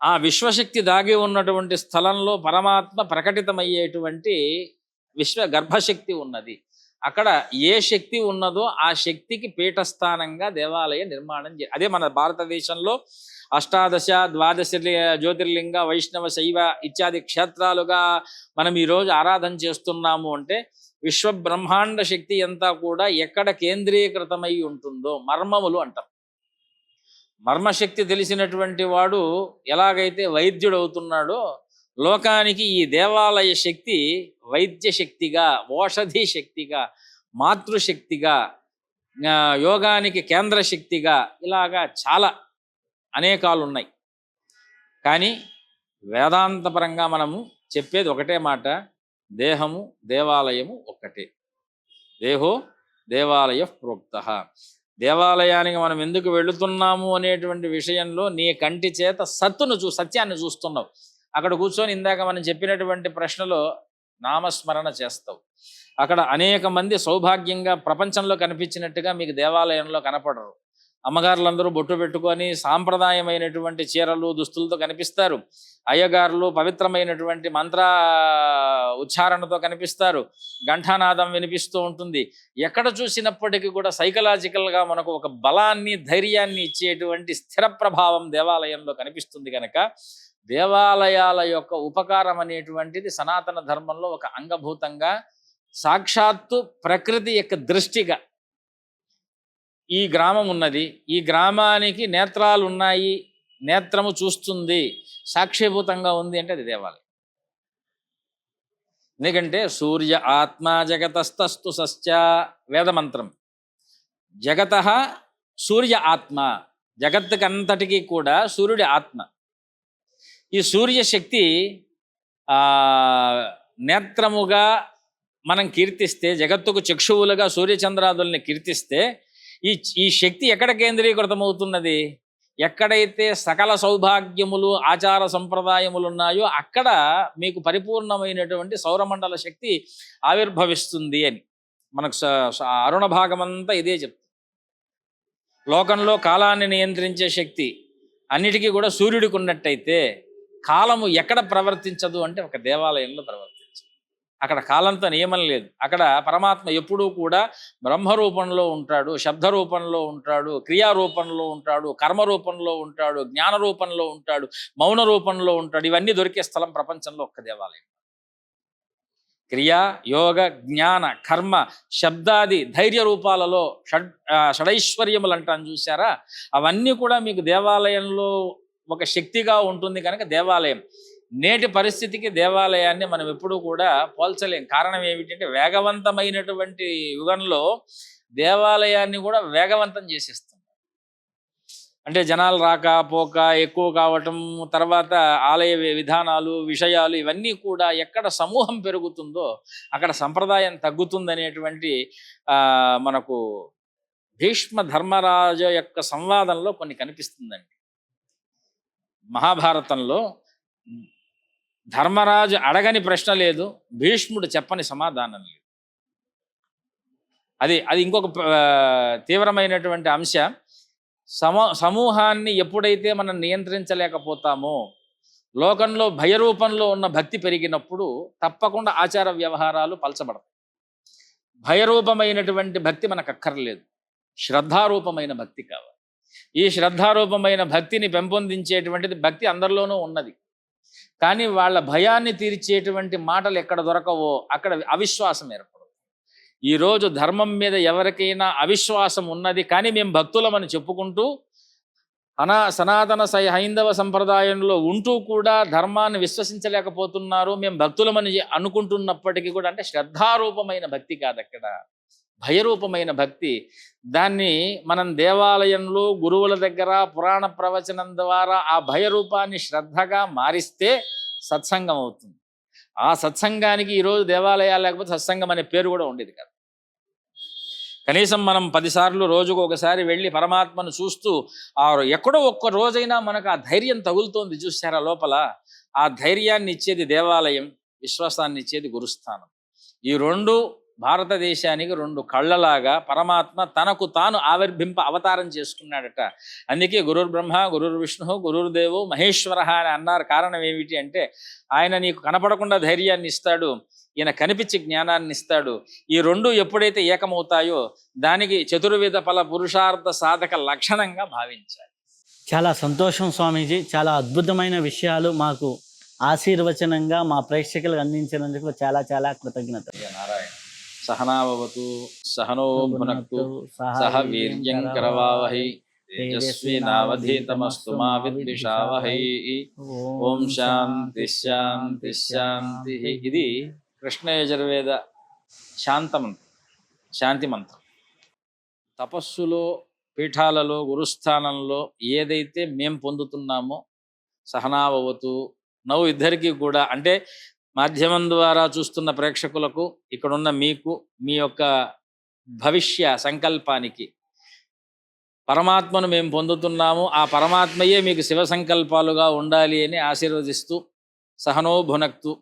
ఆ విశ్వశక్తి దాగి ఉన్నటువంటి స్థలంలో పరమాత్మ ప్రకటితమయ్యేటువంటి విశ్వ గర్భశక్తి ఉన్నది. అక్కడ ఏ శక్తి ఉన్నదో ఆ శక్తికి పీఠస్థానంగా దేవాలయ నిర్మాణం అదే మన భారతదేశంలో అష్టాదశ ద్వాదశ జ్యోతిర్లింగ వైష్ణవ శైవ ఇత్యాది క్షేత్రాలుగా మనం ఈరోజు ఆరాధన చేస్తున్నాము అంటే విశ్వ బ్రహ్మాండ శక్తి అంతా కూడా ఎక్కడ కేంద్రీకృతమై ఉంటుందో మర్మములు అంటాం. మర్మశక్తి తెలిసినటువంటి వాడు ఎలాగైతే వైద్యుడు అవుతున్నాడో లోకానికి ఈ దేవాలయ శక్తి వైద్య శక్తిగా, ఓషధి శక్తిగా, మాతృశక్తిగా, యోగానికి కేంద్ర శక్తిగా ఇలాగా చాలా అనేకాలు ఉన్నాయి. కానీ వేదాంతపరంగా మనము చెప్పేది ఒకటే మాట, దేహము దేవాలయము ఒక్కటే. దేహో దేవాలయ ప్రోక్త. దేవాలయానికి మనం ఎందుకు వెళుతున్నాము అనేటువంటి విషయంలో నీ కంటి చేత సత్యాన్ని చూస్తున్నావు. అక్కడ కూర్చొని ఇందాక మనం చెప్పినటువంటి ప్రశ్నలో నామస్మరణ చేస్తావు. అక్కడ అనేక మంది సౌభాగ్యంగా ప్రపంచంలో కనిపించినట్టుగా మీకు దేవాలయంలో కనపడరు. అమ్మగారులందరూ బొట్టు పెట్టుకొని సాంప్రదాయమైనటువంటి చీరలు దుస్తులతో కనిపిస్తారు. అయ్యగారులు పవిత్రమైనటువంటి మంత్ర ఉచ్చారణతో కనిపిస్తారు. ఘంటానాదం వినిపిస్తూ ఉంటుంది. ఎక్కడ చూసినప్పటికీ కూడా సైకలాజికల్గా మనకు ఒక బలాన్ని, ధైర్యాన్ని ఇచ్చేటువంటి స్థిర ప్రభావం దేవాలయంలో కనిపిస్తుంది. కనుక దేవాలయాల యొక్క ఉపకారం అనేటువంటిది సనాతన ధర్మంలో ఒక అంగభూతంగా, సాక్షాత్తు ప్రకృతి యొక్క దృష్టిగా ఈ గ్రామం ఉన్నది, ఈ గ్రామానికి నేత్రాలు ఉన్నాయి, నేత్రము చూస్తుంది, సాక్షిభూతంగా ఉంది అంటే అది దేవాలయం. ఎందుకంటే సూర్య ఆత్మ జగతస్తస్తు సశ్చ వేదమంత్రం. జగత సూర్య ఆత్మ, జగత్తుకంతటికీ కూడా సూర్యుడి ఆత్మ. ఈ సూర్యశక్తి నేత్రముగా మనం కీర్తిస్తే, జగత్తుకు చక్షువులుగా సూర్యచంద్రాదుల్ని కీర్తిస్తే ఈ శక్తి ఎక్కడ కేంద్రీకృతమవుతున్నది? ఎక్కడైతే సకల సౌభాగ్యములు, ఆచార సంప్రదాయములు ఉన్నాయో అక్కడ మీకు పరిపూర్ణమైనటువంటి సౌరమండల శక్తి ఆవిర్భవిస్తుంది అని మనకు అరుణ భాగమంతా ఇదే చెప్తుంది. లోకంలో కాలాన్ని నియంత్రించే శక్తి అన్నిటికీ కూడా సూర్యుడికి ఉన్నట్టయితే కాలము ఎక్కడ ప్రవర్తించదు అంటే ఒక దేవాలయంలో ప్రవర్తించదు. అక్కడ కాలంతో నియమం లేదు. అక్కడ పరమాత్మ ఎప్పుడూ కూడా బ్రహ్మ రూపంలో ఉంటాడు, శబ్ద రూపంలో ఉంటాడు, క్రియా రూపంలో ఉంటాడు, కర్మ రూపంలో ఉంటాడు, జ్ఞాన రూపంలో ఉంటాడు, మౌన రూపంలో ఉంటాడు. ఇవన్నీ దొరికే స్థలం ప్రపంచంలో ఒక్క దేవాలయం. క్రియా, యోగ, జ్ఞాన, కర్మ, శబ్దాది ధైర్య రూపాలలో షడైశ్వర్యములు అంటాను చూసారా, అవన్నీ కూడా మీకు దేవాలయంలో ఒక శక్తిగా ఉంటుంది. కనుక దేవాలయం నేటి పరిస్థితికి దేవాలయాన్ని మనం ఎప్పుడూ కూడా పోల్చలేం. కారణం ఏమిటంటే వేగవంతమైనటువంటి యుగంలో దేవాలయాన్ని కూడా వేగవంతం చేసేస్తుంది. అంటే జనాలు రాక పోక ఎక్కువ కావటం, తర్వాత ఆలయ విధానాలు, విషయాలు ఇవన్నీ కూడా ఎక్కడ సమూహం పెరుగుతుందో అక్కడ సంప్రదాయం తగ్గుతుందనేటువంటి మనకు భీష్మ ధర్మరాజు యొక్క సంవాదంలో కొన్ని కనిపిస్తుందండి. మహాభారతంలో ధర్మరాజు అడగని ప్రశ్న లేదు, భీష్ముడు చెప్పని సమాధానం లేదు. అది ఇంకొక తీవ్రమైనటువంటి అంశ. సమూహాన్ని ఎప్పుడైతే మనం నియంత్రించలేకపోతామో, లోకంలో భయరూపంలో ఉన్న భక్తి పెరిగినప్పుడు తప్పకుండా ఆచార వ్యవహారాలు పలచబడతాయి. భయరూపమైనటువంటి భక్తి మనకు అక్కర్లేదు, శ్రద్ధారూపమైన భక్తి కావాలి. ఈ శ్రద్ధారూపమైన భక్తిని పెంపొందించేటువంటిది భక్తి అందరిలోనూ ఉన్నది. కానీ వాళ్ళ భయాన్ని తీర్చేటువంటి మాటలు ఎక్కడ దొరకవో అక్కడ అవిశ్వాసం ఏర్పడదు. ఈరోజు ధర్మం మీద ఎవరికైనా అవిశ్వాసం ఉన్నది, కానీ మేము భక్తులమని చెప్పుకుంటూ సనాతన హైందవ సంప్రదాయంలో ఉంటూ కూడా ధర్మాన్ని విశ్వసించలేకపోతున్నారు, మేము భక్తులమని అనుకుంటున్నప్పటికీ కూడా అంటే శ్రద్ధారూపమైన భక్తి కాదు, అక్కడ భయరూపమైన భక్తి. దాన్ని మనం దేవాలయంలో గురువుల దగ్గర పురాణ ప్రవచనం ద్వారా ఆ భయరూపాన్ని శ్రద్ధగా మారిస్తే సత్సంగం అవుతుంది. ఆ సత్సంగానికి ఈరోజు దేవాలయాలు లేకపోతే సత్సంగం అనే పేరు కూడా ఉండేది కాదు. కనీసం మనం 10 సార్లు రోజుకు ఒకసారి వెళ్ళి పరమాత్మను చూస్తూ ఎక్కడో ఒక్క రోజైనా మనకు ఆ ధైర్యం తగులుతోంది చూసారా లోపల. ఆ ధైర్యాన్ని ఇచ్చేది దేవాలయం, విశ్వాసాన్ని ఇచ్చేది గురుస్థానం. ఈ రెండు భారతదేశానికి రెండు కళ్ళలాగా పరమాత్మ తనకు తాను అవతారం చేసుకున్నాడట. అందుకే గురుర్ బ్రహ్మ, గురుర్ విష్ణు, గురుర్దేవో మహేశ్వర అని అన్నారు. కారణం ఏమిటి అంటే ఆయన నీకు కనపడకుండా ధైర్యాన్ని ఇస్తాడు, ఈయన కనిపించి జ్ఞానాన్ని ఇస్తాడు. ఈ రెండు ఎప్పుడైతే ఏకమవుతాయో దానికి చతుర్విధ ఫల పురుషార్థ సాధక లక్షణంగా భావించాలి. చాలా సంతోషం స్వామీజీ. చాలా అద్భుతమైన విషయాలు మాకు ఆశీర్వచనంగా మా ప్రేక్షకులకు అందించినందుకు చాలా చాలా కృతజ్ఞతలు. నారాయణ. సహనావతు సహనో భునక్తు సహ వీర్యం కరవావహై తేజస్వినావధీతమస్తు మా విద్విషావహై. ఓం శాంతి శాంతి శాంతి. ఇది కృష్ణ యజుర్వేద శాంతి మంత్రం. తపస్సులో, పీఠాలలో, గురుస్థానంలో ఏదైతే మేం పొందుతున్నామో సహనావతు నవ్వు ఇద్దరికీ కూడా, అంటే మాధ్యమం ద్వారా చూస్తున్న ప్రేక్షకులకు, ఇక్కడున్న మీకు, మీ యొక్క భవిష్య సంకల్పానికి పరమాత్మను మేము పొందుతున్నాము, ఆ పరమాత్మయే మీకు శివ సంకల్పాలుగా ఉండాలి అని ఆశీర్వదిస్తూ, సహనో భునక్తు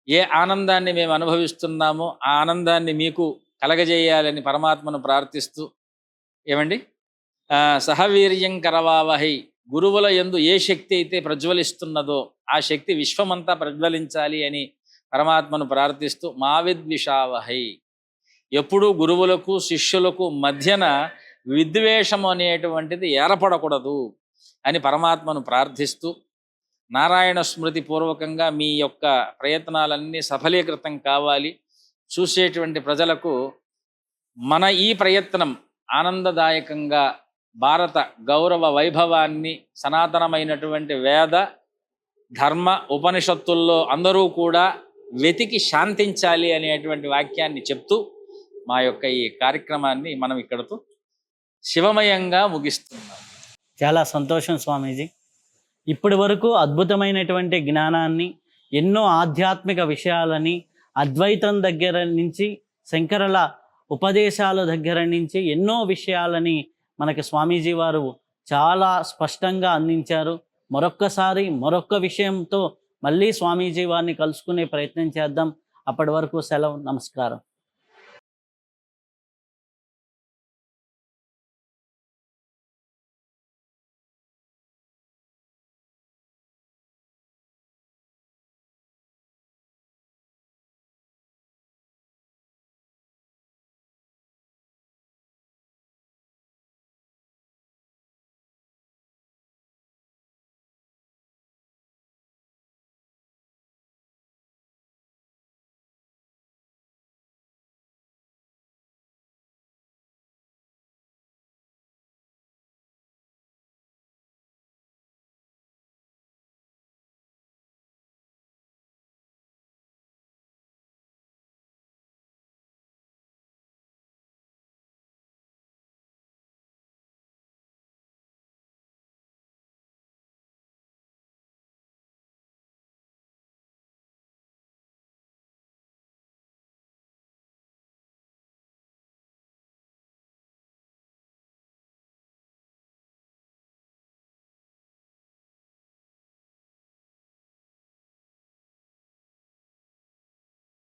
ఏ ఆనందాన్ని మేము అనుభవిస్తున్నామో ఆ ఆనందాన్ని మీకు కలగజేయాలని పరమాత్మను ప్రార్థిస్తూ, ఏమండి, సహవీర్యం కరవావహై, గురువుల యందు ఏ శక్తి అయితే ప్రజ్వలిస్తున్నదో ఆ శక్తి విశ్వమంతా ప్రజ్వలించాలి అని పరమాత్మను ప్రార్థిస్తూ, మా విద్విషావహై, ఎప్పుడూ గురువులకు శిష్యులకు మధ్యన విద్వేషము అనేటువంటిది ఏర్పడకూడదు అని పరమాత్మను ప్రార్థిస్తూ, నారాయణ స్మృతి పూర్వకంగా మీ యొక్క ప్రయత్నాలన్నీ సఫలీకృతం కావాలి. చూసేటువంటి ప్రజలకు మన ఈ ప్రయత్నం ఆనందదాయకంగా భారత గౌరవ వైభవాన్ని, సనాతనమైనటువంటి వేద ధర్మ ఉపనిషత్తుల్లో అందరూ కూడా వెతికి శాంతించాలి అనేటువంటి వాక్యాన్ని చెప్తూ మా యొక్క ఈ కార్యక్రమాన్ని మనం ఇక్కడతో శివమయంగా ముగిస్తున్నాం. చాలా సంతోషం స్వామీజీ. ఇప్పటి వరకు అద్భుతమైనటువంటి జ్ఞానాన్ని, ఎన్నో ఆధ్యాత్మిక విషయాలని, అద్వైతం దగ్గర నుంచి శంకరుల ఉపదేశాల దగ్గర నుంచి ఎన్నో విషయాలని మనకి స్వామీజీ వారు చాలా స్పష్టంగా అందించారు. మరొక్కసారి మరొక్క విషయంతో మళ్ళీ స్వామీజీ వారిని కలుసుకునే ప్రయత్నం చేద్దాం. అప్పటి వరకు సెలవు. నమస్కారం.